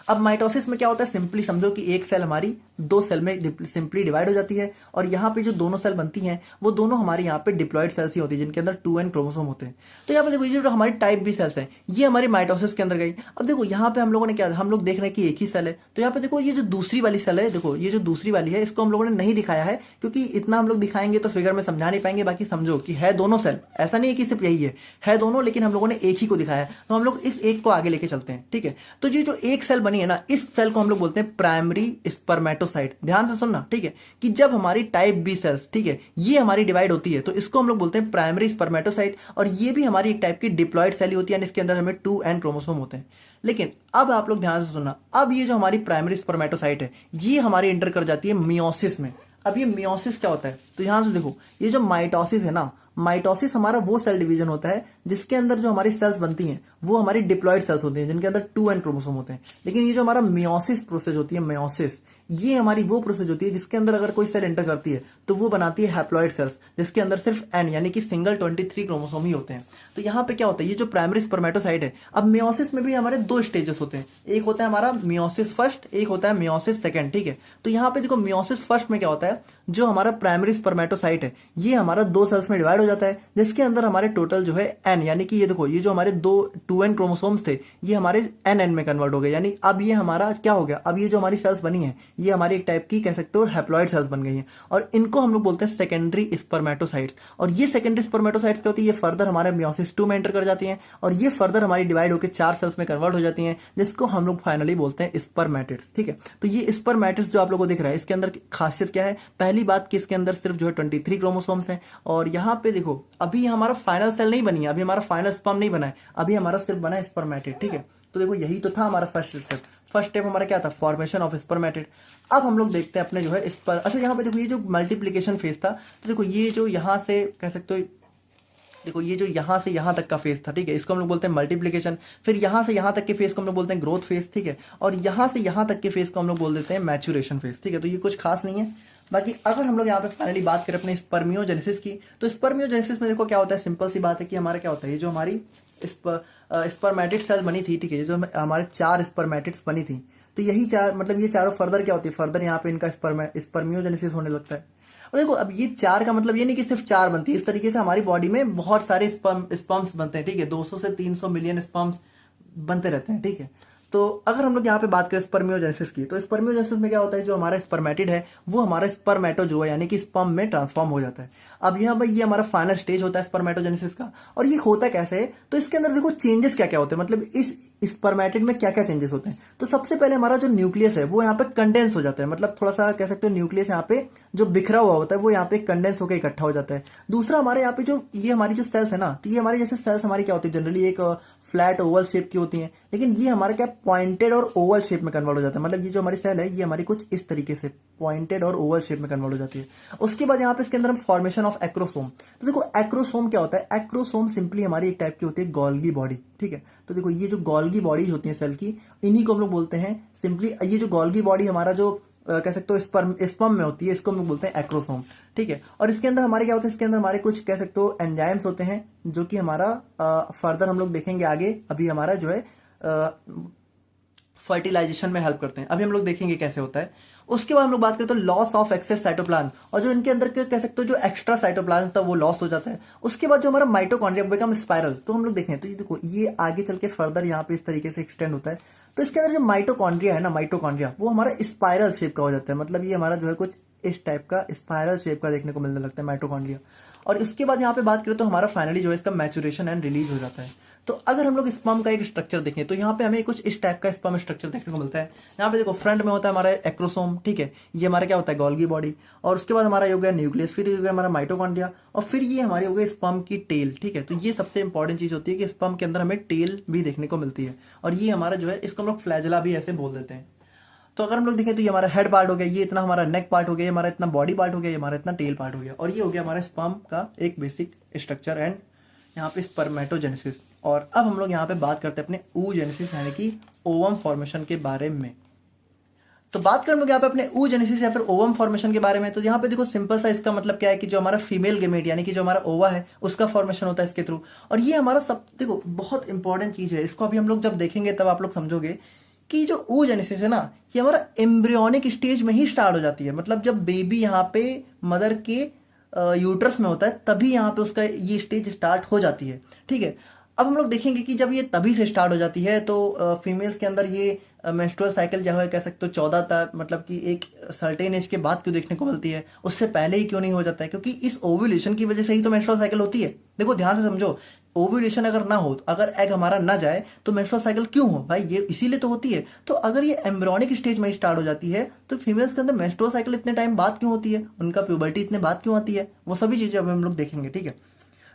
अब माइटोसिस में क्या होता है, सिंपली समझो कि एक सेल हमारी 2 सेल में सिंपली डिवाइड हो जाती है, और यहाँ पे जो दोनों सेल बनती हैं वो दोनों हमारे यहाँ पे डिप्लॉइड सेल्स ही होती है, जिनके अंदर 2n क्रोमोसोम होते हैं। तो यहाँ पे देखो, ये जो हमारी टाइप बी सेल्स हैं ये हमारी माइटोसिस के अंदर गई। अब देखो यहाँ पे हम लोगों ने क्या, हम लोग देख रहे हैं कि एक ही सेल है, तो यहाँ पे देखो ये जो दूसरी वाली सेल है, देखो ये जो दूसरी वाली है इसको हम लोगों ने नहीं दिखाया है, क्योंकि इतना हम लोग दिखाएंगे तो फिगर में समझा नहीं पाएंगे। बाकी समझो कि है दोनों सेल, ऐसा नहीं है कि सिर्फ यही है दोनों, लेकिन हम लोगों ने एक ही को दिखाया है, तो हम लोग इस एक को आगे लेके चलते हैं, ठीक है। तो ये जो एक सेल बनी है ना, इस सेल को हम लोग बोलते हैं प्राइमरी स्पर्मेटोसाइट। ध्यान से सुनना, ठीक है, कि जब हमारी टाइप बी सेल्स, ठीक है, ये हमारी डिवाइड होती है तो इसको हम लोग बोलते हैं प्राइमरी स्पर्मेटोसाइट, और ये भी हमारी एक टाइप की डिप्लॉइड सेल होती है, इसके अंदर हमें 2n क्रोमोसोम होते हैं। लेकिन अब आप लोग ध्यान से सुनना, अब ये जो हमारी प्राइमरी स्पर्मेटोसाइट है ये हमारी इंटर कर जाती है मियोसिस में। अब ये मियोसिस क्या होता है, तो यहां से देखो, ये जो माइटोसिस है ना, माइटोसिस हमारा वो सेल डिवीजन होता है जिसके अंदर जो हमारी सेल्स बनती हैं वो हमारी डिप्लॉइड सेल्स होती हैं, जिनके अंदर 2n क्रोमोसोम होते हैं। लेकिन ये जो हमारा मियोसिस प्रोसेस होती है, मियोसिस, ये हमारी वो प्रोसेस होती है जिसके अंदर अगर कोई सेल एंटर करती है तो वो बनाती है हैप्लॉइड सेल्स, जिसके अंदर सिर्फ n यानी कि सिंगल 23 क्रोमोसोम ही होते हैं। तो यहाँ पे क्या होता है, ये जो प्राइमरी स्पर्मेटोसाइट है, अब मियोसिस में भी हमारे 2 स्टेजेस होते हैं, एक होता है हमारा मियोसिस फर्स्ट, एक होता है मियोसिस सेकंड, ठीक है। तो यहाँ पे देखो, मियोसिस फर्स्ट में क्या होता है, जो हमारा प्राइमरी स्पर्मेटोसाइट है ये हमारा 2 सेल्स में डिवाइड हो जाता है, जिसके अंदर हमारे टोटल जो है n, यानी कि ये देखो, ये जो हमारे 2n क्रोमोसोम्स थे ये हमारे nn में कन्वर्ट हो गए। यानी अब ये हमारा क्या हो गया, अब ये जो हमारी सेल्स बनी है ये हमारी एक टाइप की कह सकते हो हैप्लॉइड सेल्स बन गई हैं, और इनको हम लोग बोलते हैं सेकेंडरी स्पर्मेटोसाइट्स। और ये सेकेंडरी स्पर्मेटोसाइट्स क्या होती है, ये फर्दर हमारे मियोसिस 2 में एंटर कर जाती हैं, और ये फर्दर हमारी डिवाइड होकर 4 सेल्स में कन्वर्ट हो जाती हैं, जिसको हम लोग फाइनली बोलते हैं स्पर्मेटिड्स, ठीक है। तो ये स्पर्मेटिड्स जो आप लोगों को दिख रहा है, इसके अंदर खासियत क्या है, पहली बात कि इसके अंदर सिर्फ जो है 23 क्रोमोसोम्स हैं, और यहाँ पे देखो अभी हमारा फाइनल सेल नहीं बनी है, अभी हमारा फाइनल स्पर्म नहीं बना है, अभी हमारा सिर्फ बना है स्पर्मेटिड, ठीक है। तो देखो यही तो था हमारा फर्स्ट स्टेप। फर्स्ट स्टेप हमारा क्या था, फॉर्मेशन ऑफ स्पर्मेटिड। अब हम लोग देखते हैं अपने जो है अच्छा यहाँ पे देखो, ये जो मल्टीप्लीकेशन फेज था, तो देखो ये जो यहाँ से कह सकते हो, देखो ये जो यहाँ से यहाँ तक का फेज था, ठीक है, इसको हम लोग बोलते हैं मल्टीप्लीकेशन। फिर यहाँ से यहाँ तक के फेज को हम लोग बोलते हैं ग्रोथ फेज, ठीक है, और यहाँ से यहाँ तक के फेज को हम लोग बोल देते हैं मैच्योरेशन फेज, ठीक है। तो ये कुछ खास नहीं है। बाकी अगर हम लोग यहाँ पे फाइनली बात करें अपने स्पर्मियोजेनेसिस की, तो स्पर्मियोजेनेसिस में देखो क्या होता है, सिंपल सी बात है कि हमारा क्या होता है, ये जो हमारी स्पर्मेटिड सेल बनी थी, ठीक है, ये जो हमारे 4 स्पर्मेटिड्स बनी थी, तो यही 4 मतलब ये चारों फर्दर क्या होती है, फर्दर यहाँ पे इनका स्पर्मियोजेनेसिस होने लगता है। और देखो अब ये 4 का मतलब ये नहीं कि सिर्फ 4 बनती है, इस तरीके से हमारी बॉडी में बहुत सारे स्पर्म्स बनते हैं, ठीक है, 200 से 300 मिलियन स्पर्म्स बनते रहते हैं, ठीक है। तो अगर हम लोग यहाँ पे बात करें स्पर्मियोजेनेसिस की, तो स्पर्मियोजेनेसिस में क्या होता है, जो हमारा स्पर्मेटिड है वो हमारा स्पर्मेटोजोआ यानी कि स्पर्म में ट्रांसफॉर्म हो जाता है। अब यहाँ भाई ये हमारा फाइनल स्टेज होता है स्पर्मेटोजेनेसिस का। और ये होता कैसे है, तो इसके अंदर देखो चेंजेस क्या क्या होते हैं, मतलब इस स्पर्मेटिड में क्या क्या चेंजेस होते हैं। तो सबसे पहले हमारा जो न्यूक्लियस है वो यहाँ पे कंडेंस हो जाता है, मतलब थोड़ा सा कह सकते हो न्यूक्लियस यहाँ पे जो बिखरा हुआ होता है वो यहाँ पे कंडेंस होकर इकट्ठा हो जाता है। दूसरा हमारे यहाँ पे जो ये हमारी जो सेल्स है ना, तो ये हमारी जैसे सेल्स हमारी क्या होती है, जनरली एक फ्लैट ओवल शेप की होती हैं, लेकिन ये हमारा क्या पॉइंटेड और ओवल शेप में कन्वर्ट हो जाता है। मतलब ये जो हमारी सेल है ये हमारी कुछ इस तरीके से पॉइंटेड और ओवल शेप में कन्वर्ट हो जाती है। उसके बाद यहाँ पे इसके अंदर हम फॉर्मेशन ऑफ एक्रोसोम। तो देखो एक्रोसोम क्या होता है, एक्रोसोम सिंपली हमारी एक टाइप की होती है गोल्गी बॉडी, ठीक है। तो देखो ये जो गोल्गी बॉडीज होती है सेल की, इन्हीं को हम लोग बोलते हैं सिंपली, ये जो गोल्गी बॉडी हमारा जो कह सकते हो स्पर्म में होती है, इसको हम लोग बोलते हैं एक्रोसोम, ठीक है। और इसके अंदर हमारे क्या होता है, इसके अंदर हमारे कुछ कह सकते हो एंजाइम्स होते हैं जो कि हमारा फर्दर हम लोग देखेंगे आगे, अभी हमारा जो है फर्टिलाइजेशन में हेल्प करते हैं, अभी हम लोग देखेंगे कैसे होता है। उसके बाद हम लोग बात करते हैं लॉस ऑफ एक्सेस साइटोप्लाज्म, और जो इनके अंदर कह सकते हो जो एक्स्ट्रा साइटोप्लाज्म था वो लॉस हो जाता है। उसके बाद जो हमारा माइटोकॉन्ड्रिया बिकम स्पाइरल, तो हम लोग देखें तो ये देखो ये आगे चल के फर्दर यहाँ पे इस तरीके से एक्सटेंड होता है। तो इसके अंदर जो माइटोकॉन्ड्रिया है ना, माइटोकॉन्ड्रिया वो हमारा स्पाइरल शेप का हो जाता है। मतलब ये हमारा जो है कुछ इस टाइप का स्पाइरल शेप का देखने को मिलने लगता है माइटोकॉन्ड्रिया। और उसके बाद यहाँ पे बात करें तो हमारा फाइनली जो है इसका मैचुरेशन एंड रिलीज हो जाता है। तो अगर हम लोग स्पर्म का एक स्ट्रक्चर देखें तो यहाँ पे हमें कुछ इस टाइप का स्पर्म स्ट्रक्चर देखने को मिलता है। यहाँ पे देखो फ्रंट में होता है हमारा एक्रोसोम, ठीक है, ये हमारा क्या होता है गोल्गी बॉडी, और उसके बाद हमारा हो गया न्यूक्लियस, फिर हो गया हमारा माइटोकॉन्ड्रिया, और फिर ये हमारी हो गई स्पर्म की टेल, ठीक है। तो ये सबसे इंपॉर्टेंट चीज होती है कि स्पर्म के अंदर हमें टेल भी देखने को मिलती है, और ये हमारा जो है इसको हम लोग फ्लैजला भी ऐसे बोल देते हैं। तो अगर हम लोग देखें तो ये हमारा हेड पार्ट हो गया, ये इतना हमारा नेक पार्ट हो गया, ये हमारा इतना बॉडी पार्ट हो गया, ये हमारा इतना टेल पार्ट हो गया, और ये हो गया हमारा स्पर्म का एक बेसिक स्ट्रक्चर एंड यहाँ पे स्पर्मेटोजेनेसिस। और अब हम लोग यहाँ पे बात करते हैं अपने oogenesis यानी कि ओवम फॉर्मेशन के बारे में। तो बात करें हम लोग यहाँ पे अपने oogenesis या फिर ओवम फॉर्मेशन के बारे में, तो यहाँ पे देखो सिंपल सा इसका मतलब क्या है कि जो हमारा फीमेल गेमेट यानी कि जो हमारा ओवा है उसका फॉर्मेशन होता है इसके थ्रू। और ये हमारा सब देखो बहुत इंपॉर्टेंट चीज है, इसको अभी हम लोग जब देखेंगे तब आप लोग समझोगे कि जो oogenesis है ना ये हमारा एम्ब्रियोनिक स्टेज में ही स्टार्ट हो जाती है। मतलब जब बेबी यहाँ पे मदर के यूट्रस में होता है तभी यहाँ पे उसका ये स्टेज स्टार्ट हो जाती है, ठीक है। अब हम लोग देखेंगे कि जब ये तभी से स्टार्ट हो जाती है तो फीमेल्स के अंदर ये मेंस्ट्रुअल साइकिल जो है कह सकते हो 14 तक, मतलब कि एक सर्टेन एज के बाद क्यों देखने को मिलती है, उससे पहले ही क्यों नहीं हो जाता है, क्योंकि इस ओव्यूलेशन की वजह से ही तो मेंस्ट्रुअल साइकिल होती है। देखो ध्यान से समझो, ओव्यूलेशन अगर ना हो, अगर एग हमारा ना जाए तो मेंस्ट्रुअल साइकिल क्यों हो भाई, ये इसीलिए तो होती है। तो अगर ये एम्ब्रियोनिक स्टेज में स्टार्ट हो जाती है तो फीमेल्स के अंदर मेंस्ट्रुअल साइकिल इतने टाइम बाद क्यों होती है, उनका प्यूबर्टी इतने बाद क्यों आती है, वो सभी चीजें अब हम लोग देखेंगे, ठीक है।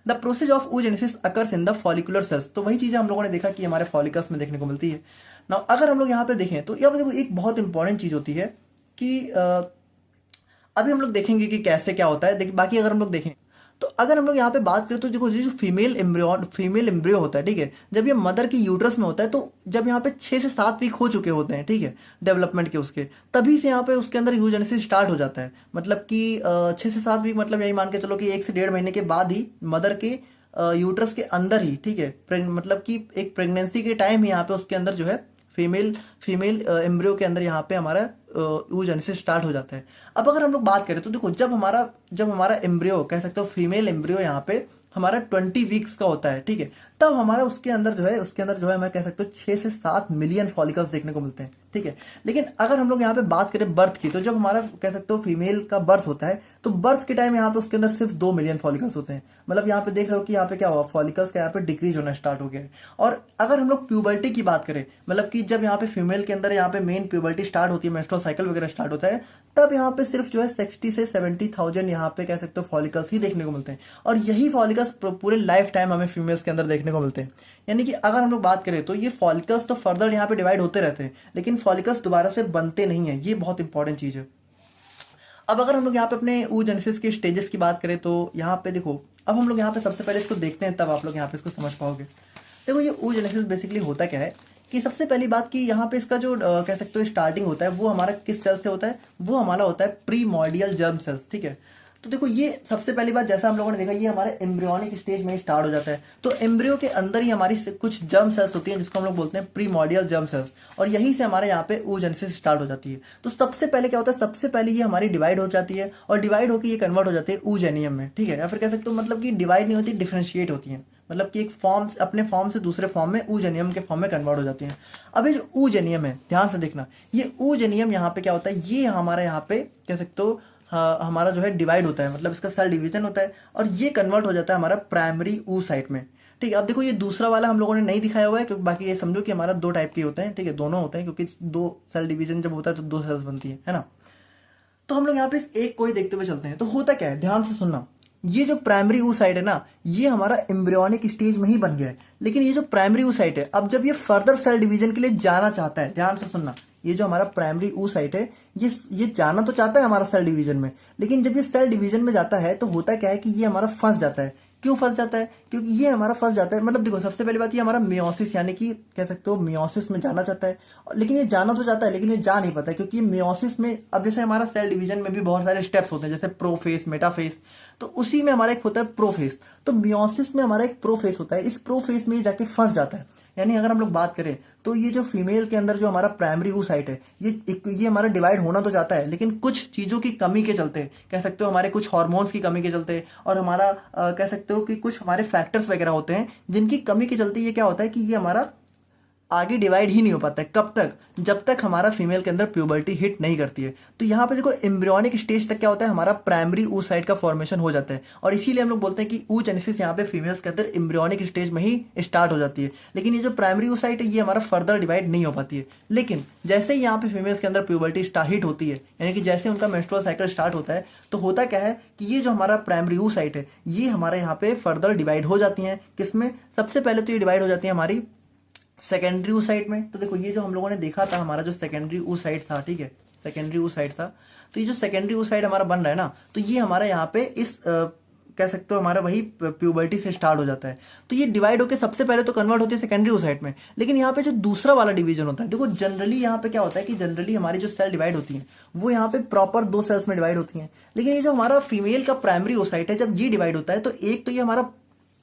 The process of oogenesis occurs in the follicular cells, तो वही चीजें हम लोगों ने देखा कि हमारे फॉलिकल्स में देखने को मिलती है ना। अगर हम लोग यहाँ पे देखें तो यहाँ पे देखो एक बहुत इंपॉर्टेंट चीज होती है कि अभी हम लोग देखेंगे कि कैसे क्या होता है। बाकी अगर हम लोग देखें तो अगर हम लोग यहाँ पे बात करें तो देखो जो फीमेल एम्ब्रियो होता है, ठीक है, जब ये मदर की यूट्रस में होता है तो जब यहाँ पे 6 से 7 वीक हो चुके होते हैं, ठीक है, डेवलपमेंट के उसके, तभी से यहाँ पे उसके अंदर oogenesis स्टार्ट हो जाता है। मतलब कि 6 से 7 वीक मतलब यही मान के चलो कि 1 से 1.5 महीने के बाद ही मदर के यूट्रस के अंदर ही, ठीक है, मतलब कि एक प्रेगनेंसी के टाइम ही यहाँ पे उसके अंदर जो है फीमेल एम्ब्रियो के अंदर यहाँ पे हमारा oogenesis स्टार्ट हो जाता है। अब अगर हम लोग बात करें तो देखो जब हमारा एम्ब्रियो कह सकते हो फीमेल एम्ब्रियो यहाँ पे हमारा 20 वीक्स का होता है, ठीक है, तब हमारा उसके अंदर जो है मैं कह सकता हूँ 6 से 7 मिलियन फॉलिकल्स देखने को मिलते हैं, ठीक है। लेकिन अगर हम लोग यहाँ पे बात करें बर्थ की, तो जब हमारा कह सकते हो फीमेल का बर्थ होता है तो बर्थ के टाइम यहाँ पे उसके अंदर सिर्फ 2 मिलियन फॉलिकल्स होते हैं। मतलब यहाँ पे देख रहे हो कि यहाँ पे क्या हुआ, फॉलिकल्स का यहाँ पे डिक्रीज होना स्टार्ट हो गया है। और अगर हम लोग प्यूबर्टी की बात करें, मतलब कि जब यहाँ पे फीमेल के अंदर यहाँ पे मेन प्यूबर्टी स्टार्ट होती है, मेंस्ट्रुअल साइकिल वगैरह स्टार्ट होता है, तब यहाँ पे सिर्फ जो है 60 से 70,000 यहाँ पे कह सकते हो फॉलिकल्स ही देखने को मिलते हैं। और यही फॉलिकल्स पूरे लाइफ टाइम हमें फीमेल्स के अंदर देखने को मिलते हैं। यानी कि अगर हम लोग बात करें तो ये फॉलिकल्स तो फर्दर यहाँ पे डिवाइड होते रहते हैं, लेकिन फॉलिकल्स दोबारा से बनते नहीं है, ये बहुत इंपॉर्टेंट चीज है। अब अगर हम लोग यहाँ पे अपने oogenesis के स्टेजेस की बात करें तो यहाँ पे देखो, अब हम लोग यहाँ पे सबसे पहले इसको देखते हैं तब आप लोग यहाँ पे इसको समझ पाओगे। देखो ये oogenesis बेसिकली होता क्या है कि सबसे पहली बात कि यहाँ पे इसका जो कह सकते हो स्टार्टिंग होता है वो हमारा किस सेल से होता है, वो हमारा होता है प्रीमॉर्डियल जर्म सेल्स, ठीक है। तो देखो ये सबसे पहली बात जैसा हम लोगों ने देखा ये हमारे एम्ब्रियोनिक स्टेज में स्टार्ट हो जाता है। तो एम्ब्रियो के अंदर ही हमारी कुछ जर्म सेल्स होती हैं जिसको हम लोग बोलते हैं प्रीमॉर्डियल जर्म सेल्स, और यहीं से हमारे यहाँ पे oogenesis स्टार्ट हो जाती है। तो सबसे पहले क्या होता है, सबसे पहले ये हमारी डिवाइड हो जाती है और डिवाइड होकर ये कन्वर्ट हो जाती है oogeneum में, ठीक है, या फिर कह सकते हो मतलब कि डिवाइड नहीं होती, डिफरेंशिएट होती है। मतलब कि एक फॉर्म अपने फॉर्म से दूसरे फॉर्म में oogeneum के फॉर्म में कन्वर्ट हो जाती हैं। अब ये जो oogeneum है ध्यान से देखना, ये oogeneum यहाँ पे क्या होता है, ये हमारा यहाँ पे कह सकते हो हमारा जो है डिवाइड होता है, मतलब इसका सेल डिवीजन होता है और ये कन्वर्ट हो जाता है हमारा प्राइमरी oocyte में, ठीक है। अब देखो ये दूसरा वाला हम लोगों ने नहीं दिखाया हुआ है क्योंकि बाकी ये समझो कि हमारा 2 टाइप के होते हैं, ठीक है, दोनों होते हैं क्योंकि 2 सेल डिवीजन जब होता है तो 2 सेल्स बनती है ना। तो हम लोग यहाँ पे इस एक को ही देखते हुए चलते हैं। तो होता क्या है, ध्यान से सुनना, ये जो प्राइमरी oocyte है ना, ये हमारा एम्ब्रियोनिक स्टेज में ही बन गया है। लेकिन ये जो प्राइमरी oocyte है, अब जब ये फर्दर सेल डिवीजन के लिए जाना चाहता है, ध्यान से सुनना, ये जो हमारा प्राइमरी oocyte है, ये जाना तो चाहता है हमारा सेल डिवीजन में, लेकिन जब ये सेल डिवीजन में जाता है तो होता क्या है कि ये हमारा फंस जाता है। क्यों फंस जाता है? क्योंकि ये हमारा फंस जाता है, मतलब देखो, सबसे पहली बात, ये हमारा मियोसिस यानी कि कह सकते हो मियोसिस में जाना चाहता है, लेकिन ये जाना तो चाहता है लेकिन ये जा नहीं पाता, क्योंकि मियोसिस में, अब जैसे हमारा सेल डिवीजन में भी बहुत सारे स्टेप्स होते हैं, जैसे प्रोफेस, मेटाफेस, तो उसी में हमारा एक होता है प्रोफेस। तो मियोसिस में हमारा एक प्रोफेस होता है, इस प्रोफेस में ये जाके फंस जाता है। यानी अगर हम लोग बात करें तो ये जो फीमेल के अंदर जो हमारा प्राइमरी oocyte है, ये हमारा डिवाइड होना तो चाहता है, लेकिन कुछ चीजों की कमी के चलते, कह सकते हो हमारे कुछ हार्मोन्स की कमी के चलते, और हमारा कह सकते हो कि कुछ हमारे फैक्टर्स वगैरह होते हैं जिनकी कमी के चलते ये क्या होता है कि ये हमारा आगे डिवाइड ही नहीं हो पाता है। कब तक? जब तक हमारा फीमेल के अंदर प्यूबर्टी हिट नहीं करती है। तो यहाँ पे देखो, एम्ब्रियोनिक स्टेज तक क्या होता है, हमारा प्राइमरी oocyte का फॉर्मेशन हो जाता है, और इसीलिए हम लोग बोलते हैं कि oogenesis यहाँ पे फीमेल्स के अंदर एम्ब्रियोनिक स्टेज में ही स्टार्ट हो जाती है। लेकिन ये जो प्राइमरी oocyte है, ये हमारा फर्दर डिवाइड नहीं हो पाती है। लेकिन जैसे ही यहाँ पे फीमेल्स के अंदर प्यूबर्टी हिट होती है, यानी कि जैसे उनका मेंस्ट्रुअल साइकिल स्टार्ट होता है, तो होता क्या है कि ये जो हमारा प्राइमरी oocyte है, ये हमारे यहाँ पे फर्दर डिवाइड हो जाती है। किसमें? सबसे पहले तो ये डिवाइड हो जाती है हमारी सेकेंडरी oocyte में। तो देखो, ये जो हम लोगों ने देखा था, हमारा जो सेकेंडरी oocyte था, ठीक है, सेकेंडरी oocyte था, तो ये जो सेकेंडरी oocyte हमारा बन रहा है ना, तो ये हमारा यहाँ पे इस कह सकते हो हमारा वही प्यूबर्टी से स्टार्ट हो जाता है। तो ये डिवाइड होकर सबसे पहले तो कन्वर्ट होती है सेकेंडरी oocyte में। लेकिन यहाँ पे जो दूसरा वाला डिवीजन होता है, देखो जनरली यहाँ पे क्या होता है कि जनरली हमारी जो सेल डिवाइड होती है वो यहाँ पे प्रॉपर 2 सेल्स में डिवाइड होती हैं। लेकिन ये जो हमारा फीमेल का प्राइमरी oocyte है, जब ये डिवाइड होता है तो एक तो ये हमारा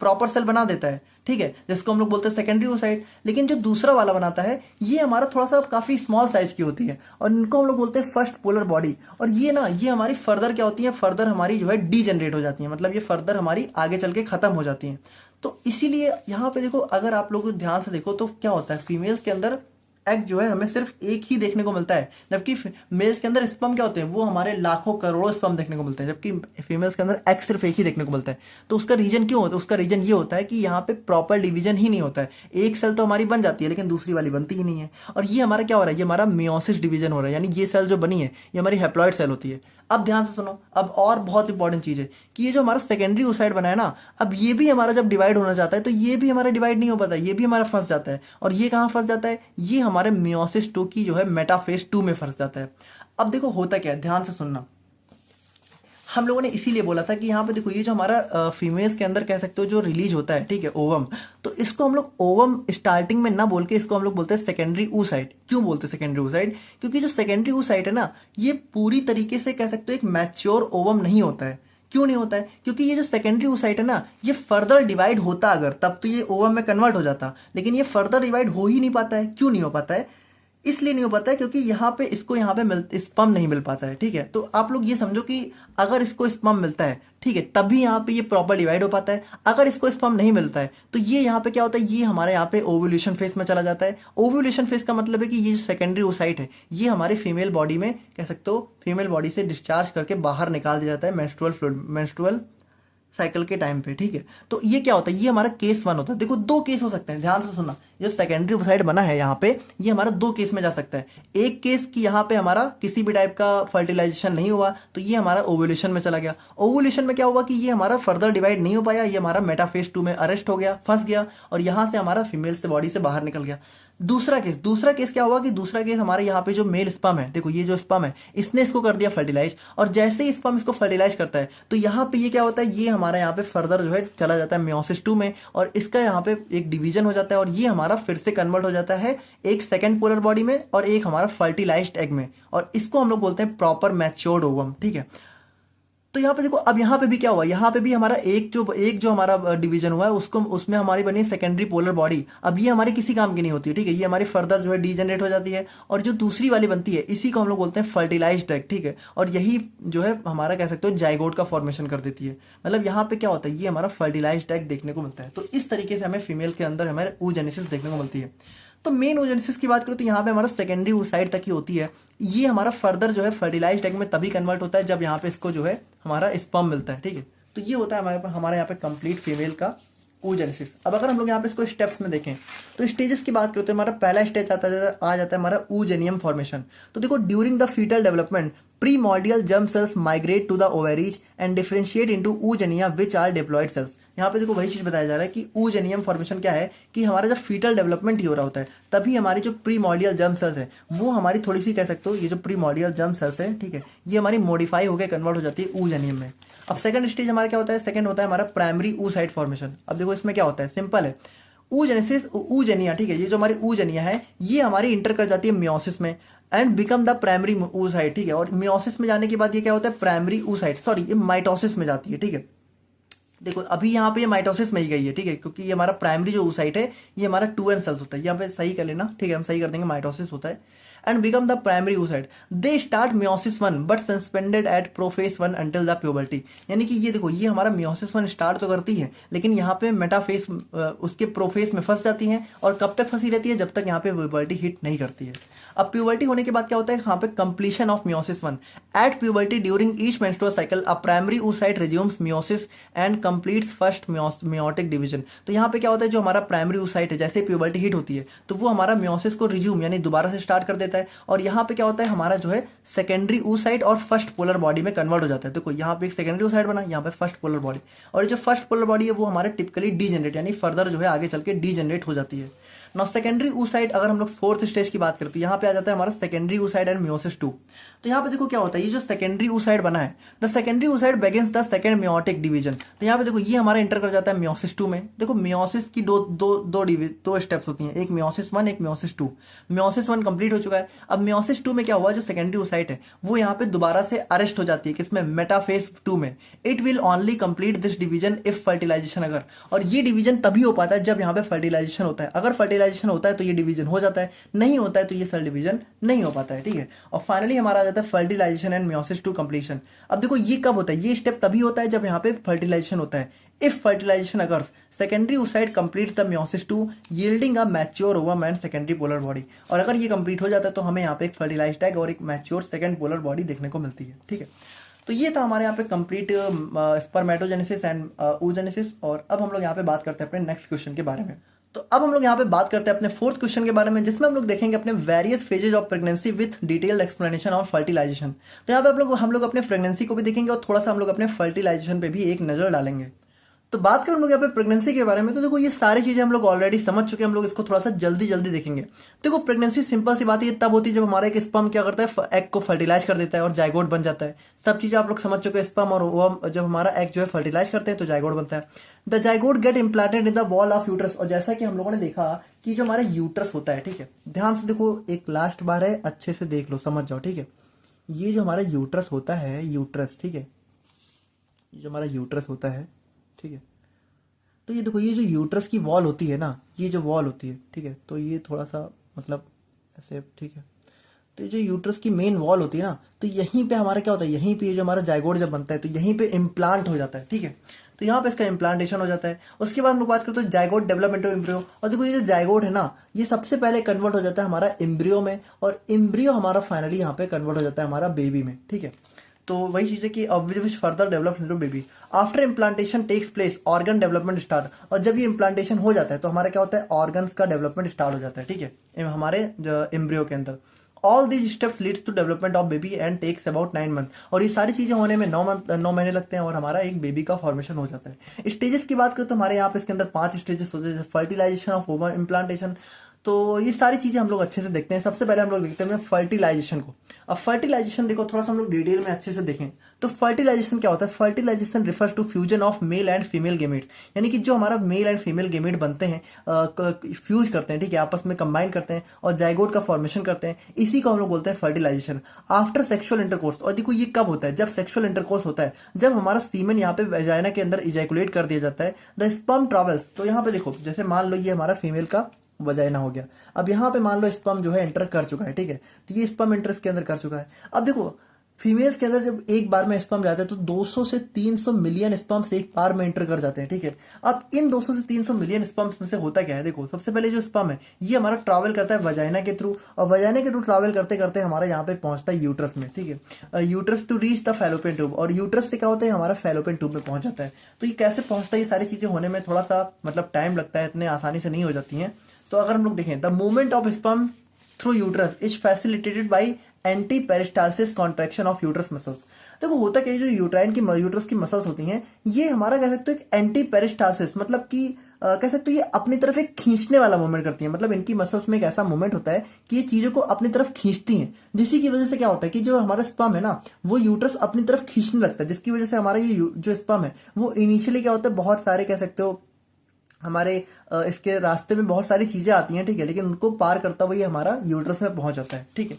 प्रॉपर सेल बना देता है, ठीक है, जिसको हम लोग बोलते हैं सेकेंडरी oocyte। लेकिन जो दूसरा वाला बनाता है, ये हमारा थोड़ा सा काफी स्मॉल साइज की होती है, और इनको हम लोग बोलते हैं फर्स्ट पोलर बॉडी। और ये ना, ये हमारी फर्दर क्या होती है, फर्दर हमारी जो है डीजनरेट हो जाती है, मतलब ये फर्दर हमारी आगे चल के खत्म हो जाती है। तो इसीलिए यहाँ पे देखो, अगर आप लोग ध्यान से देखो तो क्या होता है, फीमेल्स के अंदर एग जो है हमें सिर्फ एक ही देखने को मिलता है, जबकि मेल्स के अंदर स्पर्म क्या होते हैं, वो हमारे लाखों करोड़ों स्पर्म देखने को मिलते हैं, जबकि फीमेल्स के अंदर एग सिर्फ एक ही देखने को मिलता है। तो उसका रीजन क्यों होता है? उसका रीजन ये होता है कि यहाँ पे प्रॉपर डिवीजन ही नहीं होता है। एक सेल तो हमारी बन जाती है लेकिन दूसरी वाली बनती ही नहीं है, और ये हमारा क्या हो रहा है, ये हमारा मियोसिस डिवीजन हो रहा है, यानी ये सेल जो बनी है ये हमारी हैप्लॉइड सेल होती है। अब ध्यान से सुनो, अब और बहुत इंपॉर्टेंट चीज है कि ये जो हमारा सेकेंडरी oocyte बना है ना, अब ये भी हमारा जब डिवाइड होना चाहता है तो ये भी हमारा डिवाइड नहीं हो पाता, ये भी हमारा फंस जाता है। और ये कहाँ फंस जाता है? ये हमारे मियोसिस 2 की जो है मेटाफेज 2 में फंस जाता है। अब देखो होता क्या है, ध्यान से सुनना, हम लोगों ने इसीलिए बोला था कि यहाँ पे देखो, ये जो हमारा फीमेल्स के अंदर कह सकते हो जो रिलीज होता है, ठीक है, ओवम, तो इसको हम लोग ओवम स्टार्टिंग में ना बोल के इसको हम लोग बोलते हैं सेकेंडरी oocyte। क्यों बोलते हैं सेकेंडरी oocyte? क्योंकि जो सेकेंडरी oocyte है ना, ये पूरी तरीके से कह सकते हो एक मैच्योर ओवम नहीं होता है। क्यों नहीं होता है? क्योंकि ये जो सेकेंडरी oocyte है ना, ये फर्दर डिवाइड होता अगर, तब तो ये ओवम में कन्वर्ट हो जाता, लेकिन ये फर्दर डिवाइड हो ही नहीं पाता है। क्यों नहीं हो पाता है? इसलिए नहीं हो पाता है क्योंकि यहाँ पे इसको यहाँ पे स्पर्म नहीं मिल पाता है, ठीक है। तो आप लोग ये समझो कि अगर इसको स्पर्म मिलता है, ठीक है, तभी यहाँ पे ये प्रॉपर डिवाइड हो पाता है। अगर इसको स्पर्म नहीं मिलता है तो ये यहाँ पे क्या होता है, ये हमारे यहाँ पे ओव्यूलेशन फेज में चला जाता है। ओव्यूलेशन फेज का मतलब है कि ये जो सेकेंडरी oocyte है, ये हमारे फीमेल बॉडी में कह सकते हो, फीमेल बॉडी से डिस्चार्ज करके बाहर निकाल दिया जाता है मेंस्ट्रुअल साइकिल के टाइम पे, ठीक है। तो ये क्या होता है, ये हमारा केस 1 होता है। देखो 2 केस हो सकते हैं, ध्यान से सुनना, जो सेकेंडरी oocyte बना है यहाँ पे, ये हमारा 2 केस में जा सकता है। एक केस की यहाँ पे हमारा किसी भी टाइप का फर्टिलाइजेशन नहीं हुआ, तो ये हमारा ओव्यूलेशन में चला गया। ओव्यूलेशन में क्या हुआ कि ये हमारा फर्दर डिवाइड नहीं हो पाया, ये हमारा मेटाफेज 2 में अरेस्ट हो गया, फंस गया, और यहाँ से हमारा फीमेल से बॉडी से बाहर निकल गया। दूसरा केस क्या हुआ कि दूसरा केस हमारे यहाँ पे जो मेल स्पर्म है, देखो ये जो स्पर्म है, इसने इसको कर दिया फर्टिलाइज, और जैसे ही स्पर्म इसको फर्टिलाइज करता है तो यहाँ पे ये क्या होता है, ये हमारा यहाँ पे फर्दर जो है चला जाता है मियोसिस 2 में, और इसका यहाँ पे एक डिवीजन हो जाता है, और ये हमारा फिर से कन्वर्ट हो जाता है एक सेकेंड पोलर बॉडी में और एक हमारा फर्टिलाइज्ड एग में, और इसको हम लोग बोलते हैं प्रॉपर मैच्योर्ड ओवम, ठीक है। तो यहाँ पे देखो, अब यहाँ पे भी क्या हुआ, यहाँ पे भी हमारा एक जो हमारा डिवीजन हुआ है, उसको उसमें हमारी बनी सेकेंडरी पोलर बॉडी। अब ये हमारी किसी काम की नहीं होती है, ठीक है, ये हमारी फर्दर जो है डीजनरेट हो जाती है, और जो दूसरी वाली बनती है इसी को हम लोग बोलते हैं फर्टिलाइज्ड एग, ठीक है। और यही जो है हमारा कह सकते हो जाइगोट का फॉर्मेशन कर देती है। मतलब यहाँ पे क्या होता है, ये हमारा फर्टिलाइज्ड एग देखने को मिलता है। तो इस तरीके से हमें फीमेल के अंदर हमारे oogenesis देखने को मिलती है। तो मेन oogenesis की बात करूं तो यहाँ पे हमारा सेकेंडरी oocyte तक ही होती है। ये हमारा फर्दर जो है फर्टिलाइज्ड एग में तभी कन्वर्ट होता है जब यहाँ पे इसको जो है हमारा स्पर्म मिलता है, ठीक है। तो ये होता है हमारे यहाँ पे कंप्लीट फीमेल का oogenesis। अब अगर हम लोग यहाँ पे इसको स्टेप्स में देखें तो स्टेजेस की बात करते हैं, हमारा पहला स्टेज आ जाता है हमारा oogeneum फॉर्मेशन। तो देखो during the fetal development primordial germ cells migrate to the ovaries and differentiate into oogenia which are diploid cells. यहाँ पे देखो वही चीज बताया जा रहा है कि oogeneum फॉर्मेशन क्या है कि हमारा जब फीटल डेवलपमेंट ही हो रहा होता है तभी हमारी जो प्रीमॉर्डियल जर्म सेल्स है वो हमारी थोड़ी सी कह सकते हो, ये जो प्रीमॉर्डियल जर्म सेल्स है ठीक है, ये हमारी मॉडिफाई होकर कन्वर्ट हो जाती है oogeneum में। अब सेकंड स्टेज हमारा क्या होता है, सेकंड होता है हमारा प्राइमरी oocyte फॉर्मेशन। अब देखो इसमें क्या होता है, सिंपल है, oogenesis oogenia ठीक है, ये जो हमारी oogenia है ये हमारी इंटर कर जाती है मियोसिस में and become the primary oocyte ठीक है। और मियोसिस में जाने के बाद ये क्या होता है, प्राइमरी oocyte सॉरी ये माइटोसिस में जाती है ठीक है। देखो अभी यहाँ पे ये माइटोसिस में ही गई है ठीक है, क्योंकि ये हमारा प्राइमरी जो oocyte है ये हमारा 2n सेल्स होता है, यहाँ पे सही कर लेना ठीक है, हम सही कर देंगे, माइटोसिस होता है and become the primary oocyte। They start meiosis 1 but suspended at prophase 1 until the puberty. यानी कि ये देखो ये हमारा मियोसिस 1 स्टार्ट तो करती है लेकिन यहाँ पे मेटाफेस उसके प्रोफेस में फंस जाती है और कब तक फंसी रहती है, जब तक यहाँ पे प्यूबर्टी हिट नहीं करती है। अब प्यूबर्टी होने के बाद क्या होता है, यहाँ पे completion of meiosis 1 at puberty during each menstrual cycle a primary oocyte resumes meiosis and completes first meiotic division. तो यहाँ पे क्या होता है, जो हमारा प्राइमरी oocyte है जैसे प्यूबर्टी हिट होती है तो वो हमारा मियोसिस को रिज्यूम यानी दोबारा से स्टार्ट कर देता है और यहाँ पे क्या होता है, हमारा जो है सेकेंडरी oocyte और फर्स्ट पोलर बॉडी में कन्वर्ट हो जाता है। देखो यहाँ पे एक सेकेंडरी oocyte बना, यहाँ पे फर्स्ट पोलर बॉडी, और ये जो फर्स्ट पोलर बॉडी है वो हमारे टिपिकली डीजेनरेट यानी फर्दर जो है आगे चल के डीजेनरेट हो जाती है। नौ सेकेंडरी oocyte अगर हम लोग फोर्थ स्टेज की बात करते हैं, यहाँ पे आ जाता है हमारा सेकेंडरी oocyte एंड मियोसिस 2। तो यहाँ पे देखो क्या होता है, ये जो सेकेंडरी oocyte बना है, the secondary oocyte begins the second meiotic division. तो यहाँ पे देखो ये हमारा इंटर कर जाता है मियोसिस 2 में। देखो मियोसिस की दो स्टेप्स होती हैं, एक मियोसिस 1 एक मियोसिस 2। मियोसिस 1 कंप्लीट हो चुका है, अब मियोसिस 2 में क्या हुआ, जो सेकेंडरी oocyte है वो यहाँ पे दोबारा से अरेस्ट हो जाती है, किसमें, मेटाफेज 2 में। It will only complete this division if fertilization अगर, और ये डिवीजन तभी हो पाता है जब यहाँ पे फर्टिलाइजेशन होता है। अगर फर्टिलाइजेशन होता है तो ये डिवीजन हो जाता है, नहीं होता है तो ये सेल डिवीजन नहीं हो पाता है ठीक है। और फाइनली हमारा आ जाता है फर्टिलाइजेशन एंड मियोसिस 2 कंप्लीशन। अब देखो ये कब होता है, ये स्टेप तभी होता है जब यहाँ पे फर्टिलाइजेशन होता है। If fertilisation occurs secondary oocyte completes the meiosis 2 yielding a mature ovum and secondary polar body. और अगर ये कंप्लीट हो जाता है तो हमें यहाँ पे एक फर्टिलाइज्ड एग और एक मैच्योर सेकेंड पोलर बॉडी देखने को मिलती है ठीक है। तो ये था हमारे यहाँ पे कंप्लीट स्पर्मेटोजेनेसिस एंड oogenesis। और अब हम लोग यहाँ पे बात करते हैं अपने नेक्स्ट क्वेश्चन के बारे में। तो अब हम लोग यहाँ पे बात करते हैं अपने फोर्थ क्वेश्चन के बारे में, जिसमें हम लोग देखेंगे अपने various phases of pregnancy with detailed explanation of fertilization. तो यहाँ पे हम लोग अपने प्रेगनेंसी को भी देखेंगे और थोड़ा सा हम लोग अपने फर्टिलाइजेशन पे भी एक नजर डालेंगे। तो बात करें हम लोग यहाँ पे प्रेगनेंसी के बारे में, तो देखो ये सारी चीजें हम लोग ऑलरेडी समझ चुके हैं, हम लोग इसको थोड़ा सा जल्दी जल्दी देखेंगे। देखो प्रेगनेंसी सिंपल सी बात है, ये तब होती है जब हमारा एक स्पर्म क्या करता है, एग को फर्टिलाइज कर देता है और जाइगोट बन जाता है। सब चीजें आप लोग समझ चुके हैं, स्पर्म और ओवम जब हमारा एग जो है फर्टिलाइज करते हैं तो जाइगोट बनता है। The zygote get implanted in the wall of uterus. और जैसा कि हम लोगों ने देखा कि जो हमारा यूट्रस होता है ठीक है, ध्यान से देखो, एक लास्ट बार है, अच्छे से देख लो, समझ जाओ ठीक है। ये जो हमारा यूट्रस होता है, यूट्रस ठीक है, ये जो हमारा यूट्रस होता है ठीक है, तो ये देखो ये जो यूट्रस की वॉल होती है ना, ये जो वॉल होती है ठीक है, तो ये थोड़ा सा मतलब ऐसे ठीक है, तो ये जो यूट्रस की मेन वॉल होती है ना, तो यहीं पे हमारा क्या होता है, यहीं पे ये जो हमारा जाइगोट जब बनता है तो यहीं पे इम्प्लांट हो जाता है ठीक है। तो यहाँ पे इसका इम्प्लांटेशन हो जाता है। उसके बाद हम लोग बात करते हैं जाइगोट डेवलपमेंट ऑफ एम्ब्रियो। और देखो ये जो जाइगोट है ना, ये सबसे पहले कन्वर्ट हो जाता है हमारा एम्ब्रियो में, और एम्ब्रियो हमारा फाइनली यहाँ पे कन्वर्ट हो जाता है हमारा बेबी में ठीक है। तो वही चीज है कि which further develop into baby. After implantation takes place organ development start. और जब ये इम्प्लांटेशन हो जाता है तो हमारा क्या होता है, ऑर्गन्स का डेवलपमेंट स्टार्ट हो जाता है ठीक है, हमारे एम्ब्रियो के अंदर। All these steps leads to development of baby and takes about 9 month. और ये सारी चीजें होने में 9 महीने लगते हैं और हमारा एक बेबी का फॉर्मेशन हो जाता है। स्टेजेस की बात करें तो हमारे यहाँ पे इसके अंदर 5 स्टेजेस होते हैं, फर्टिलाइजेशन ऑफ ओवम, इम्प्लांटेशन। तो ये सारी चीजें हम लोग अच्छे से देखते हैं। सबसे पहले हम लोग देखते हैं फर्टिलाइजेशन को। अब फर्टिलाइजेशन देखो थोड़ा सा हम लोग डिटेल में अच्छे से देखें तो फर्टिलाइजेशन क्या होता है, fertilization refers to fusion of male and female gametes. यानी कि जो हमारा मेल एंड फीमेल गेमेट बनते हैं, फ्यूज करते हैं ठीक है, आपस में कंबाइन करते हैं और जाइगोट का फॉर्मेशन करते हैं, इसी को हम लोग बोलते हैं फर्टिलाइजेशन। After sexual intercourse. और देखो ये कब होता है, जब सेक्सुअल इंटरकोर्स होता है, जब हमारा सीमेन यहाँ पे वेजाइना के अंदर इजैकुलेट कर दिया जाता है, द स्पर्म ट्रैवल्स। तो यहाँ पे देखो जैसे मान लो ये हमारा फीमेल का वजाइना हो गया, अब यहाँ पे मान लो स्पर्म जो है एंटर कर चुका है ठीक है, तो ये स्पर्म एंटर इसके अंदर कर चुका है। अब देखो फीमेल्स के अंदर जब एक बार में स्पर्म जाते हैं तो 200 से 300 मिलियन स्पर्म्स एक बार में एंटर कर जाते हैं, ठीक है। अब इन 200 से 300 मिलियन स्पर्म्स में से होता क्या है, देखो सबसे पहले जो स्पर्म है ये हमारा ट्रैवल करता है वजाइना के थ्रू, और वजाइना के थ्रू ट्रैवल करते करते हमारा यहाँ पे पहुंचता है यूट्रस में, ठीक है। Uterus to reach the fallopian tube, और यूट्रस से क्या होता है हमारा फैलोपियन ट्यूब में पहुंच जाता है। तो ये कैसे पहुंचता है, ये सारी चीजें होने में थोड़ा सा मतलब टाइम लगता है, इतने आसानी से नहीं हो जाती है। तो अगर हम लोग देखें, the movement of sperm through uterus is facilitated by anti peristalsis contraction of uterus muscles. देखो होता क्या है, जो यूट्रस की मसल्स होती हैं ये हमारा कह सकते हो एक एंटी पेरिस्टालसिस मतलब कि कह सकते हो ये अपनी तरफ एक खींचने वाला मूवमेंट करती है। मतलब इनकी मसल्स में एक ऐसा मूवमेंट होता है कि ये चीजों को अपनी तरफ खींचती हैं, जिसी की वजह से क्या होता है कि जो हमारा स्पर्म है ना वो यूट्रस अपनी तरफ खींचने लगता है, जिसकी वजह से हमारा ये जो स्पर्म है वो इनिशियली क्या होता है बहुत सारे कह सकते हो हमारे इसके रास्ते में बहुत सारी चीजें आती हैं, ठीक है, लेकिन उनको पार करता हुआ ये हमारा यूट्रस में पहुंच जाता है, ठीक है।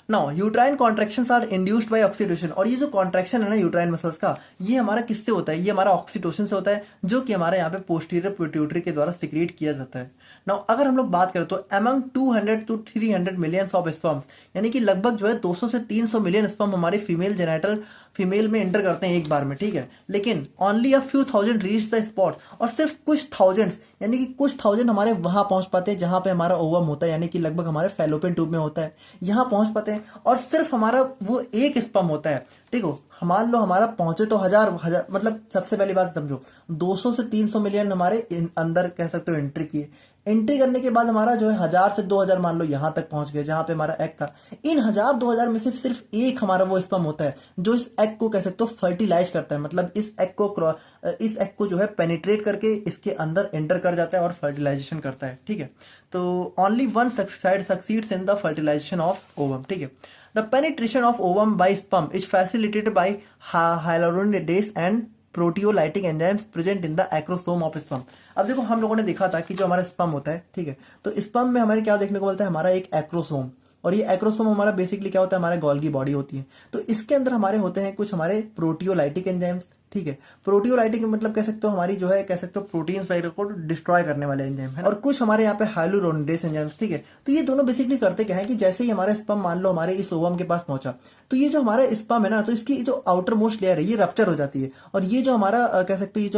Now uterine contractions are induced by oxytocin, और ये जो कॉन्ट्रैक्शन है ना यूट्राइन मसल्स का ये हमारा किससे होता है, ये हमारा ऑक्सीटोसिन से होता है, जो कि हमारे यहाँ पे पोस्टीरियर पिट्यूटरी के द्वारा सिक्रीट किया जाता है। नाउ अगर हम लोग बात करें तो among 200 to 300 millions of sperms, यानी कि लगभग जो है 200 से 300 मिलियन स्पर्म हमारे फीमेल में एंटर करते हैं एक बार में, ठीक है, लेकिन only a few thousand reach the spot, और सिर्फ कुछ थाउजेंड्स यानी कि कुछ थाउजेंड हमारे वहां पहुंच पाते हैं जहां पे हमारा ओवम होता है, यानी कि लगभग हमारे फैलोपियन ट्यूब में होता है, यहां पहुंच पाते हैं, और सिर्फ हमारा वो एक स्पर्म होता है, ठीक हो। मान लो हमारा पहुंचे तो हजार हजार, मतलब सबसे पहली बात समझो 200 से 300 मिलियन हमारे अंदर कह सकते हो एंट्री किए, एंट्री करने के बाद हमारा जो है 1000 से 2000 मान लो यहां तक पहुंच गए जहां पे हमारा एग था। इन 1000-2000 में से सिर्फ एक हमारा वो स्पर्म होता है जो इस एग को कह सकते हो फर्टिलाइज करता है, मतलब इस एग को जो है पेनिट्रेट करके इसके अंदर एंटर कर जाता है और फर्टिलाइजेशन करता है, ठीक है। तो only one side succeeds in the fertilisation of ovum, ठीक है। The penetration of ovum by sperm is facilitated by hyaluronidase and proteolytic enzymes present in the acrosome of sperm. अब देखो हम लोगों ने देखा था कि जो हमारा स्पर्म होता है, ठीक है, तो स्पर्म में हमारे क्या देखने को मिलता है, हमारा एक एक्रोसोम, और ये एक्रोसोम हमारा बेसिकली क्या होता है, हमारे गोल्गी बॉडी होती है। तो इसके अंदर हमारे होते हैं कुछ हमारे प्रोटियोलाइटिक एंजाइम्स, ठीक है। प्रोटियोलाइटिक मतलब कह सकते हो हमारी जो है कह सकते हो प्रोटीन्स वगैरह को डिस्ट्रॉय करने वाले एंजाइम है, और कुछ हमारे यहाँ पे हाइलुरोनिडेस एंजाइम्स, ठीक है। तो ये दोनों बेसिकली करते क्या है कि जैसे ही हमारा स्पर्म मान लो हमारे इस ओवम के पास पहुंचा, तो ये जो हमारा स्पर्म है ना, तो इसकी जो आउटर मोस्ट लेयर है ये रप्चर हो जाती है, और ये जो हमारा कह सकते हो ये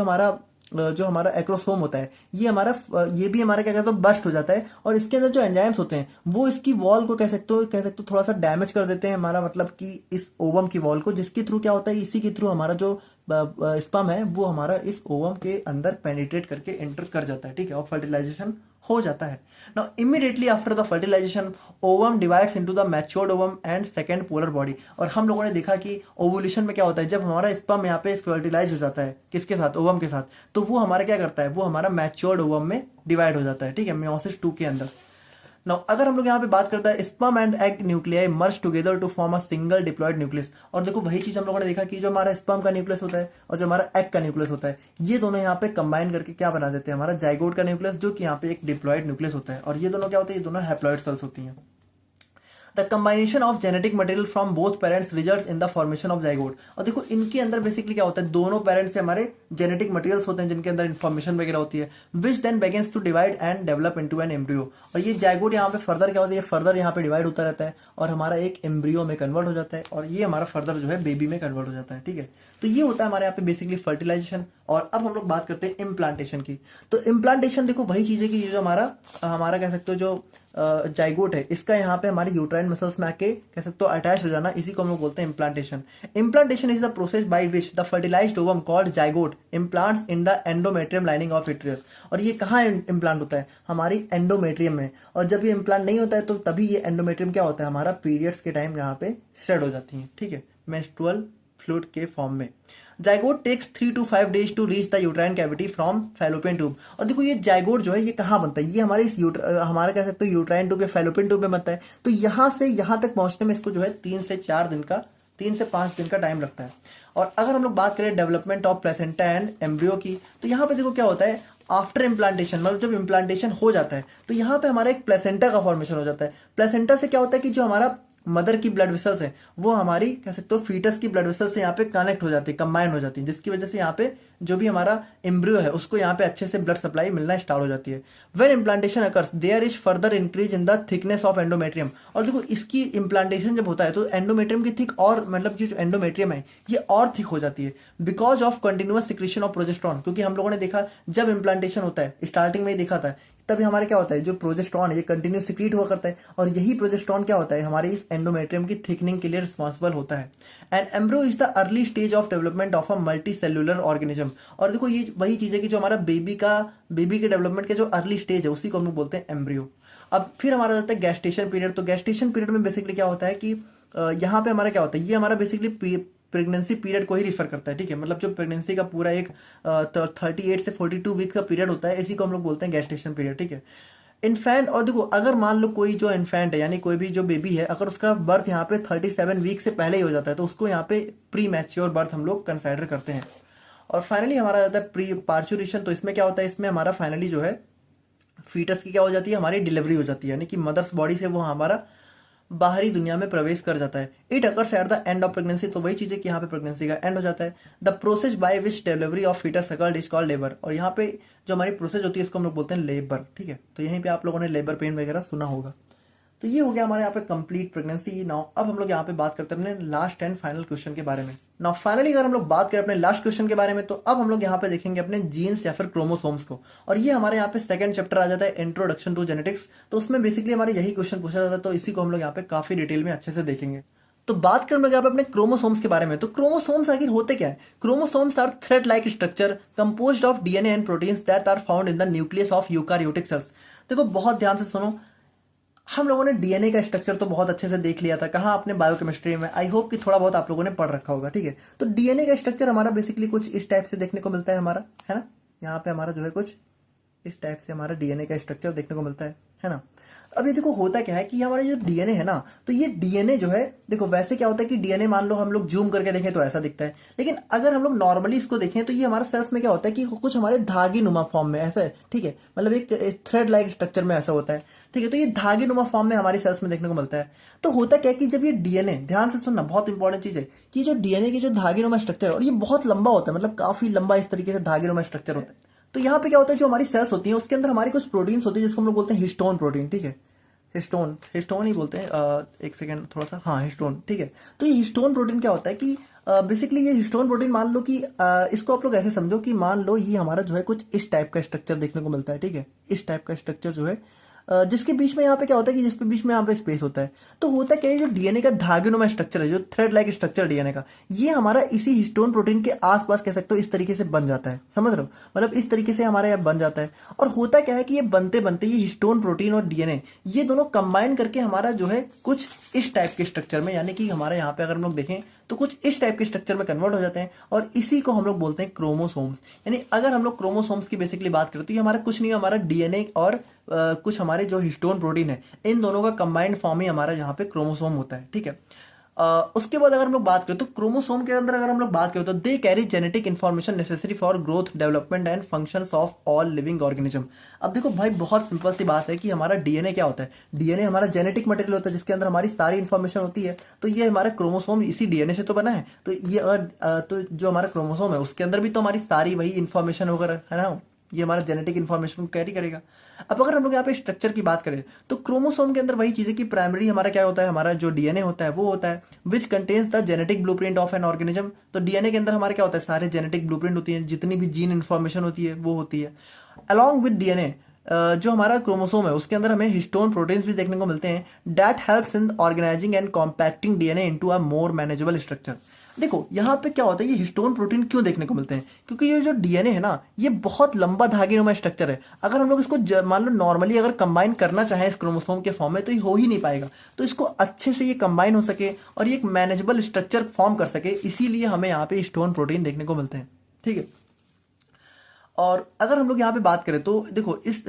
जो हमारा एक्रोसोम होता है ये भी हमारा क्या कहते हैं बस्ट हो जाता है, और इसके अंदर जो एंजाइम्स होते हैं वो इसकी वॉल को कह सकते हो थोड़ा सा डैमेज कर देते हैं हमारा, मतलब कि इस ओवम की वॉल को, जिसके थ्रू क्या होता है इसी के थ्रू हमारा जो स्पर्म है वो हमारा इस ओवम के अंदर पेनिट्रेट करके एंटर कर जाता है, ठीक है, और फर्टिलाइजेशन हो जाता है। Now immediately after the fertilization ovum divides into the matured ovum and second polar body. और हम लोगों ने देखा कि ओवुलेशन में क्या होता है, जब हमारा स्पर्म यहाँ पे फर्टिलाइज हो जाता है किसके साथ, ओवम के साथ, तो वो हमारा क्या करता है, वो हमारा मैच्योर्ड ओवम में डिवाइड हो जाता है, ठीक है, मियोसिस 2 के अंदर। नाउ अगर हम लोग यहाँ पे बात करते हैं sperm and egg nuclei merge together to form a single diploid nucleus, और देखो वही चीज हम लोगों ने देखा कि जो हमारा स्पर्म का न्यूक्लियस होता है और जो हमारा एग का न्यूक्लियस होता है ये दोनों यहाँ पे कंबाइन करके क्या बना देते हैं, हमारा जाइगोट का न्यूक्लियस, जो कि यहाँ पे एक डिप्लॉयड न्यूक्लियस होता है, और ये दोनों क्या होते हैं, ये दोनों हैप्लॉयड सेल्स होती हैं। The combination of genetic material from both parents results in the formation of zygote. और देखो इनके अंदर बेसिकली क्या होता है, दोनों पेरेंट्स से हमारे जेनेटिक मटेरियल्स होते हैं जिनके अंदर इन्फॉर्मेशन वगैरह होती है, which then begins to divide and develop into an embryo. और ये जाइगोट यहाँ पे फर्दर क्या होता है, फर्दर यहाँ पे डिवाइड होता रहता है और हमारा एक एम्ब्रियो में कन्वर्ट हो जाता है, और ये हमारा फर्दर जो है बेबी में कन्वर्ट हो जाता है, ठीक है। तो ये होता है हमारे यहाँ पे बेसिकली फर्टिलाइजेशन। और अब हम लोग बात करते हैं इम्प्लांटेशन की। तो इम्प्लांटेशन देखो वही चीज है कि ये जो हमारा कह सकते हो जो जाइगोट है इसका यहाँ पे हमारे यूट्राइन मसल्स में आके कह सकते हो अटैच हो जाना, इसी को हम लोग बोलते हैं implantation. Implantation is the process by which the fertilized ovum called zygote implants in the endometrium lining of uterus. और ये कहाँ इम्प्लांट होता है, हमारी एंडोमेट्रियम में। और जब ये इम्प्लांट नहीं होता है तो तभी ये एंडोमेट्रियम क्या होता है, हमारा पीरियड्स के टाइम यहाँ पे शेड हो जाती है, ठीक है, मेंस्ट्रुअल फ्लूइड के फॉर्म में। Zygote takes 3 to 5 days to reach the uterine cavity from fallopian tube. और देखो ये जाइगोट जो है ये कहाँ बनता है, ये हमारे हमारा कह सकते हो यूट्राइन ट्यूब या फैलोपियन ट्यूब में बनता है। तो यहाँ से यहाँ तक पहुंचने में इसको जो है 3 से 5 दिन का टाइम लगता है। और अगर हम लोग बात करें development of placenta and embryo की, तो यहाँ पे देखो क्या होता है, आफ्टर इम्प्लांटेशन मतलब जब इम्प्लांटेशन हो जाता है तो यहाँ पे हमारा एक प्लेसेंटा का फॉर्मेशन हो जाता है। प्लेसेंटा से क्या होता है कि जो हमारा मदर की ब्लड वेसल्स है वो हमारी कह सकते हो फीटस की ब्लड वेसल्स से यहाँ पे कनेक्ट हो जाती है, कंबाइन हो जाती है, जिसकी वजह से यहाँ पे जो भी हमारा एम्ब्रियो है उसको यहाँ पे अच्छे से ब्लड सप्लाई मिलना स्टार्ट हो जाती है। When implantation occurs there is further increase in the thickness of endometrium. और देखो इसकी इम्प्लांटेशन जब होता है तो एंडोमेट्रियम की थिक और मतलब जो एंडोमेट्रियम है ये और थिक हो जाती है because of continuous secretion of progesterone. क्योंकि हम लोगों ने देखा जब इम्प्लांटेशन होता है स्टार्टिंग में ही देखा था तभी हमारे क्या होता है जो प्रोजेस्टेरॉन है ये कंटिन्यू सिक्रीट हुआ करता है और यही प्रोजेस्टेरॉन क्या होता है हमारे इस एंडोमेट्रियम की थिकनिंग के लिए रिस्पॉन्सिबल होता है। And embryo is the early stage of development of a multi cellular organism. और देखो ये वही चीज है कि जो हमारा बेबी के डेवलपमेंट का जो अर्ली स्टेज है उसी को हम लोग बोलते हैं एम्ब्रियो। अब फिर हमारा जाता है गैस्टेशन पीरियड। तो गैस्टेशन पीरियड में बेसिकली क्या होता है कि यहाँ पे हमारा क्या होता है ये हमारा बेसिकली प्रेगनेंसी पीरियड को ही रिफर करता है, ठीक है। मतलब जो प्रेगनेंसी का पूरा एक 38 से 42 वीक का पीरियड होता है इसी को हम लोग बोलते हैं गैस्टेशन पीरियड, ठीक है। इन्फेंट और देखो अगर मान लो कोई जो इन्फेंट है यानी कोई भी जो बेबी है अगर उसका बर्थ यहाँ पे 37 वीक से पहले ही हो जाता है तो उसको यहाँ पे प्री मैच्योर बर्थ हम लोग कंसिडर करते हैं। और फाइनली हमारा जाता है प्री पार्चुरेशन। तो इसमें क्या होता है इसमें हमारा फाइनली जो है फीटस की क्या हो जाती है हमारी डिलीवरी हो जाती है यानी कि मदर्स बॉडी से वो हमारा बाहरी दुनिया में प्रवेश कर जाता है। It occurs at the end of pregnancy. तो वही चीज है कि यहाँ पे प्रेगनेंसी का एंड हो जाता है। The process by which delivery of fetus occurred is called labour. और यहाँ पे जो हमारी प्रोसेस होती है इसको हम लोग बोलते हैं लेबर, ठीक है। तो यहीं पे आप लोगों ने लेबर पेन वगैरह सुना होगा। तो ये हो गया हमारे यहाँ पे कंप्लीट प्रेगनेंसी। नाउ अब हम लोग यहाँ पे बात करते हैं अपने लास्ट एंड फाइनल क्वेश्चन के बारे में। नाउ फाइनली अगर हम लोग बात करें अपने लास्ट क्वेश्चन के बारे में तो अब हम लोग यहाँ पे देखेंगे अपने जीन्स या फिर क्रोमोसोम्स को। और ये हमारे यहाँ पे सेकंड चैप्टर आ जाता है इंट्रोडक्शन टू जेनेटिक्स। तो उसमें बेसिकली हमारे यही क्वेश्चन पूछा जाता है तो इसी को हम लोग यहाँ पे काफी डिटेल में अच्छे से देखेंगे। तो बात करें हम लोग यहाँ पे अपने क्रोमोसोम्स के बारे में। तो क्रोमोसोम्स आखिर होते क्या है? Chromosomes are thread like structure composed of DNA and proteins that are found in the nucleus of eukaryotic cells. देखो बहुत ध्यान से सुनो, हम लोगों ने डीएनए का स्ट्रक्चर तो बहुत अच्छे से देख लिया था कहाँ अपने बायोकेमिस्ट्री में। आई होप कि थोड़ा बहुत आप लोगों ने पढ़ रखा होगा, ठीक है। तो डीएनए का स्ट्रक्चर हमारा बेसिकली कुछ इस टाइप से देखने को मिलता है हमारा, है ना। यहाँ पे हमारा जो है कुछ इस टाइप से हमारा डीएनए का स्ट्रक्चर देखने को मिलता है ना। अब ये देखो होता क्या है कि हमारा जो डीएनए है ना तो ये डीएनए जो है देखो वैसे क्या होता है कि डीएनए मान लो हम लोग जूम करके देखें तो ऐसा दिखता है, लेकिन अगर हम लोग नॉर्मली इसको देखें तो ये हमारे सेल्स में क्या होता है कि कुछ हमारे धागे नुमा फॉर्म में ऐसा है, ठीक है। मतलब एक थ्रेड लाइक स्ट्रक्चर में ऐसा होता है, ठीक है। तो ये धागे नुमा फॉर्म में हमारी सेल्स में देखने को मिलता है। तो होता क्या है कि जब ये डीएनए, ध्यान से सुनना बहुत इंपॉर्टेंट चीज है कि जो डीएनए की जो धागे नुमा स्ट्रक्चर है और ये बहुत लंबा होता है, मतलब काफी लंबा इस तरीके से धागे नुमा स्ट्रक्चर होता है। तो यहाँ पे क्या होता है जो हमारी सेल्स होती है उसके अंदर हमारी कुछ प्रोटीन्स होती है जिसको हम लोग बोलते हैं हिस्टोन प्रोटीन, ठीक है। हिस्टोन ही बोलते हैं, एक सेकेंड थोड़ा सा, हाँ हिस्टोन, ठीक है। तो ये हिस्टोन प्रोटीन क्या होता है कि बेसिकली ये हिस्टोन प्रोटीन मान लो कि इसको आप लोग ऐसे समझो कि मान लो ये हमारा जो है कुछ इस टाइप का स्ट्रक्चर देखने को मिलता है, ठीक है। इस टाइप का स्ट्रक्चर जो है जिसके बीच में यहाँ पे क्या होता है कि जिसके बीच में यहाँ पे स्पेस होता है। तो होता क्या है जो डीएनए का धागेनुमा स्ट्रक्चर है, जो थ्रेड लाइक स्ट्रक्चर डीएनए का, ये हमारा इसी हिस्टोन प्रोटीन के आसपास कह सकते हो इस तरीके से बन जाता है, समझ रहे हो। मतलब इस तरीके से हमारे यहाँ बन जाता है। और होता क्या है कि ये बनते बनते ये हिस्टोन प्रोटीन और डीएनए ये दोनों कंबाइन करके हमारा जो है कुछ इस टाइप के स्ट्रक्चर में, यानी कि हमारे यहाँ पे अगर हम लोग देखें तो कुछ इस टाइप के स्ट्रक्चर में कन्वर्ट हो जाते हैं और इसी को हम लोग बोलते हैं क्रोमोसोम्स। यानी अगर हम लोग क्रोमोसोम्स की बेसिकली बात करें तो ये हमारा कुछ नहीं, हमारा डीएनए और कुछ हमारे जो हिस्टोन प्रोटीन है इन दोनों का कंबाइंड फॉर्म ही हमारा यहाँ पे क्रोमोसोम होता है, ठीक है। उसके बाद अगर हम लोग बात करें तो क्रोमोसोम के अंदर अगर हम लोग बात करें तो they carry genetic information necessary for growth, development and functions of all living organism. अब देखो भाई बहुत सिंपल सी बात है कि हमारा डीएनए क्या होता है, डीएनए हमारा जेनेटिक मटेरियल होता है जिसके अंदर हमारी सारी इन्फॉर्मेशन होती है। तो ये हमारा क्रोमोसोम इसी डीएनए से तो बना है। तो ये तो जो हमारा क्रोमोसोम है उसके अंदर भी तो हमारी सारी वही इन्फॉर्मेशन वगैरह है ना, ये हमारा जेनेटिक इन्फॉर्मेशन कैरी करेगा। अब अगर हम लोग यहाँ पे स्ट्रक्चर की बात करें तो क्रोमोसोम के अंदर वही चीज है कि प्राइमरी हमारा क्या होता है, हमारा जो डीएनए होता है वो होता है which contains the genetic blueprint of an organism. तो डीएनए के अंदर हमारे क्या होता है, सारे जेनेटिक ब्लूप्रिंट होती है, जितनी भी जीन इन्फॉर्मेशन होती है वो होती है। अलॉन्ग विद डीएनए जो हमारा क्रोमोसोम है उसके अंदर हमें हिस्टोन प्रोटीन्स भी देखने को मिलते हैं that helps in organising and compacting DNA into a more manageable structure. देखो यहाँ पे क्या होता है, ये हिस्टोन प्रोटीन क्यों देखने को मिलते हैं, क्योंकि ये जो डीएनए है ना ये बहुत लंबा धागेनुमा स्ट्रक्चर है। अगर हम लोग इसको मान लो नॉर्मली अगर कंबाइन करना चाहें इस क्रोमोसोम के फॉर्म में तो ये हो ही नहीं पाएगा। तो इसको अच्छे से ये कंबाइन हो सके और ये एक मैनेजेबल स्ट्रक्चर फॉर्म कर सके, इसीलिए हमें यहाँ पे हिस्टोन प्रोटीन देखने को मिलते हैं, ठीक है। और अगर हम लोग यहाँ पे बात करें तो देखो इस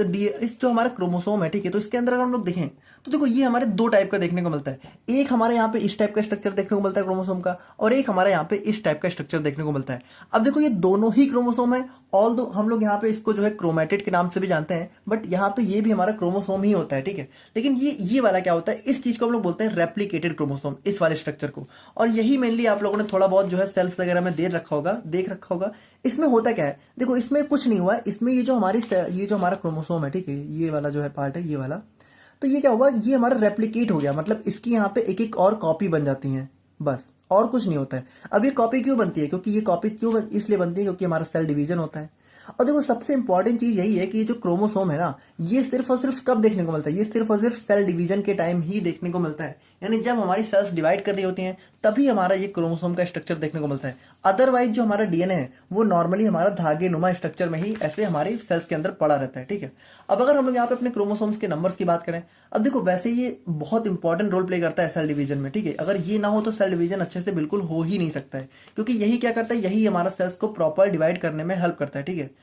जो हमारा क्रोमोसोम है, ठीक है, तो इसके अंदर अगर हम लोग देखें तो देखो ये हमारे दो टाइप का देखने को मिलता है, एक हमारे यहाँ पे इस टाइप का स्ट्रक्चर देखने को मिलता है क्रोमोसोम का, और एक हमारे यहाँ पे इस टाइप का स्ट्रक्चर देखने को मिलता है। अब देखो ये दोनों ही क्रोमोसोम है, ऑल दो हम लोग यहाँ पे इसको जो है क्रोमैटिड के नाम से भी जानते हैं, बट यहाँ पे ये भी हमारा क्रोमोसोम ही होता है, ठीक है। लेकिन ये वाला क्या होता है, इस चीज को हम लोग बोलते हैं रेप्लिकेटेड क्रोमोसोम, इस वाले स्ट्रक्चर को। और यही मेनली आप लोगों ने थोड़ा बहुत जो है सेल्स वगैरह में देख रखा होगा। इसमें होता क्या है, देखो इसमें कुछ नहीं हुआ, इसमें ये जो हमारा क्रोमोसोम है, ठीक है, ये वाला जो है पार्ट है, ये वाला, तो ये क्या हुआ, ये हमारा रेप्लिकेट हो गया, मतलब इसकी यहाँ पे एक एक और कॉपी बन जाती है, बस और कुछ नहीं होता है। अब ये कॉपी क्यों बनती है, क्योंकि ये कॉपी क्यों इसलिए बनती है, क्योंकि हमारा सेल डिवीजन होता है। और देखो सबसे इंपॉर्टेंट चीज यही है कि ये जो क्रोमोसोम है ना, ये सिर्फ और सिर्फ कब देखने को मिलता है, ये सिर्फ और सिर्फ सेल डिवीजन के टाइम ही देखने को मिलता है, यानी जब हमारी सेल्स डिवाइड कर रही होती हैं तभी हमारा ये क्रोमोसोम का स्ट्रक्चर देखने को मिलता है। अदरवाइज जो हमारा डीएनए है वो नॉर्मली हमारा धागे नुमा स्ट्रक्चर में ही ऐसे हमारे सेल्स के अंदर पड़ा रहता है, ठीक है। अब अगर हम लोग यहाँ पे अपने क्रोमोसोम्स के नंबर्स की बात करें, अब देखो वैसे ये बहुत इंपॉर्टेंट रोल प्ले करता है सेल डिवीजन में, ठीक है। अगर ये ना हो तो सेल डिवीजन अच्छे से बिल्कुल हो ही नहीं सकता है, क्योंकि यही क्या करता है, यही हमारा सेल्स को प्रॉपर डिवाइड करने में हेल्प करता है, ठीक है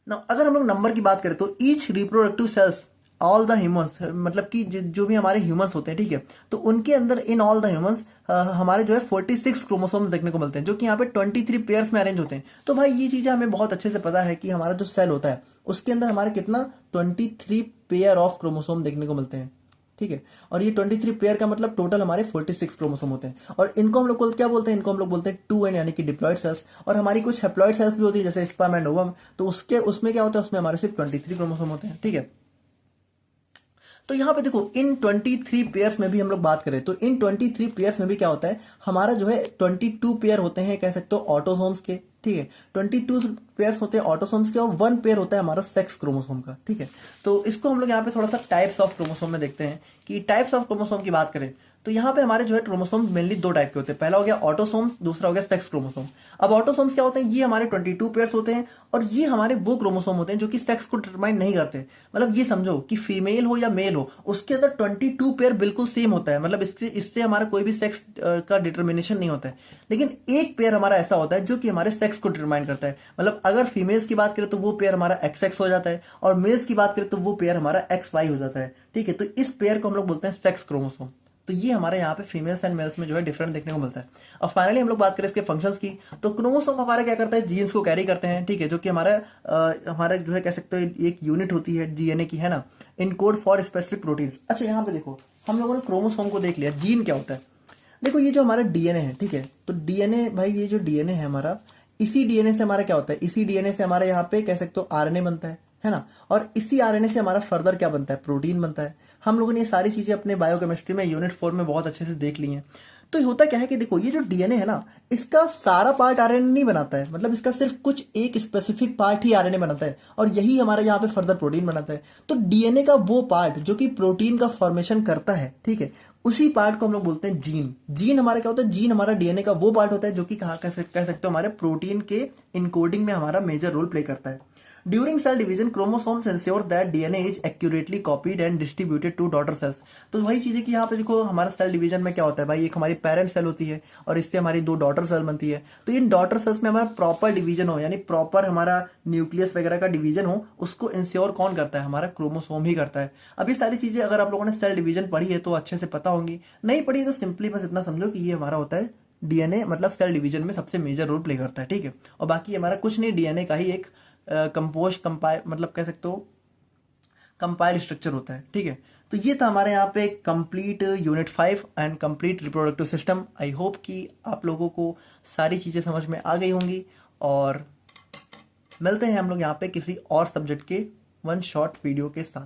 ना। अगर हम लोग नंबर की बात करें तो each reproductive cells all the humans, मतलब कि जो भी हमारे ह्यूमंस होते हैं, ठीक है, तो उनके अंदर इन ऑल द ह्यूमंस हमारे जो है 46 क्रोमोसोम्स देखने को मिलते हैं, जो कि यहाँ पे 23 पेयर्स में अरेंज होते हैं। तो भाई ये चीजें हमें बहुत अच्छे से पता है कि हमारा जो सेल होता है उसके अंदर हमारे कितना 23 पेयर ऑफ क्रोमोसोम देखने को मिलते हैं, ठीक है। और ये 23 पेयर का मतलब टोटल हमारे 46 क्रोमोसोम होते हैं, और इनको हम लोग क्या बोलते हैं, इनको हम लोग बोलते हैं 2n यानी कि डिप्लॉयड सेल्स। और हमारी कुछ हैप्लॉयड सेल्स भी होती है जैसे स्पर्म एंड ओवम, तो उसमें क्या होता है, उसमें हमारे सिर्फ 23 क्रोमोसोम होते हैं, ठीक है। तो यहां पे देखो इन 23 पेयर्स में भी हम लोग बात करें तो इन 23 पेयर्स में भी क्या होता है, हमारा जो है 22 पेयर होते हैं, कह सकते हो ऑटोसोम्स के, ठीक है। 22 पेयर्स होते हैं ऑटोसोम्स के, और 1 पेयर होता है हमारा सेक्स क्रोमोसोम का, ठीक है। तो इसको हम लोग यहाँ पे थोड़ा सा टाइप्स ऑफ क्रोमोसोम में देखते हैं कि टाइप्स ऑफ क्रोमोसोम की बात करें तो यहाँ पे हमारे जो है क्रोमोसोम मेनली दो टाइप के होते हैं, पहला हो गया ऑटोसोम्स, दूसरा हो गया सेक्स क्रोमोसोम। अब ऑटोसोम्स क्या होते हैं, ये हमारे 22 पेयर्स होते हैं, और ये हमारे वो क्रोमोसोम होते हैं जो कि सेक्स को डिटरमाइन नहीं करते। मतलब ये समझो कि फीमेल हो या मेल हो, उसके अंदर 22 पेयर बिल्कुल सेम होता है, मतलब इससे हमारा कोई भी सेक्स का डिटर्मिनेशन नहीं होता है। लेकिन एक पेयर हमारा ऐसा होता है जो कि हमारे सेक्स को डिटरमाइन करता है, मतलब अगर फीमेल्स की बात करें तो वो पेयर हमारा XX हो जाता है, और मेल्स की बात करें तो वो पेयर हमारा XY हो जाता है, ठीक है। तो इस पेयर को हम लोग बोलते हैं सेक्स क्रोमोसोम। तो ये हमारे यहाँ पे फीमेल्स एंड मेल्स में जो है डिफरेंट देखने को मिलता है। अब फाइनली हम लोग बात करें इसके फंक्शंस की, तो क्रोमोसोम हमारा क्या करता है, जीन्स को कैरी करते हैं, ठीक है, जो कि हमारा जो है कह सकते हो एक यूनिट होती है डीएनए की, है ना, इनकोड फॉर स्पेसिफिक प्रोटीन्स। अच्छा यहाँ पे देखो हम लोगों ने क्रोमोसोम को देख लिया, जीन क्या होता है। देखो ये जो हमारा डीएनए है, ठीक है, तो डीएनए भाई ये जो डीएनए है हमारा, इसी डीएनए से हमारा क्या होता है, इसी डीएनए से हमारा यहाँ पे कह सकते हो आरएनए बनता है ना, और इसी आरएनए से हमारा फर्दर क्या बनता है, प्रोटीन बनता है। हम लोगों ने ये सारी चीजें अपने बायोकेमिस्ट्री में यूनिट 4 में बहुत अच्छे से देख ली हैं। तो होता क्या है कि देखो ये जो डीएनए है ना, इसका सारा पार्ट आरएनए नहीं बनाता है, मतलब इसका सिर्फ कुछ एक स्पेसिफिक पार्ट ही आरएनए बनाता है, और यही हमारा यहाँ पे फर्दर प्रोटीन बनाता है। तो डीएनए का वो पार्ट जो कि प्रोटीन का फॉर्मेशन करता है, ठीक है, उसी पार्ट को हम लोग बोलते हैं जीन। जीन हमारा क्या होता है, जीन हमारा डीएनए का वो पार्ट होता है जो कि कह सकते हो हमारे प्रोटीन के इनकोडिंग में हमारा मेजर रोल प्ले करता है। During cell division, chromosomes ensure that DNA is accurately copied and distributed to daughter cells। तो वही चीज है कि यहाँ पे देखो हमारा सेल डिवीजन में क्या होता है भाई, एक हमारी पेरेंट सेल होती है और इससे हमारी 2 डॉटर सेल बनती है। तो इन डॉटर सेल्स में हमारा प्रॉपर डिवीजन हो, यानी प्रॉपर हमारा न्यूक्लियस वगैरह का डिवीजन हो, उसको इंश्योर कौन करता है, हमारा क्रोमोसोम ही करता है। अब ये सारी चीजें अगर आप लोगों ने सेल डिवीजन पढ़ी है तो अच्छे से पता होंगी, नहीं पढ़ी तो सिंपली बस इतना समझो कि ये हमारा होता है डीएनए, मतलब सेल डिवीजन में सबसे मेजर रोल प्ले करता है, ठीक है। और बाकी हमारा कुछ नहीं, डीएनए का ही एक मतलब कह सकते हो कंपाइल्ड स्ट्रक्चर होता है, ठीक है। तो ये था हमारे यहाँ पे complete unit 5 and complete reproductive system. I hope कि आप लोगों को सारी चीजें समझ में आ गई होंगी, और मिलते हैं हम लोग यहाँ पे किसी और सब्जेक्ट के वन शॉर्ट वीडियो के साथ।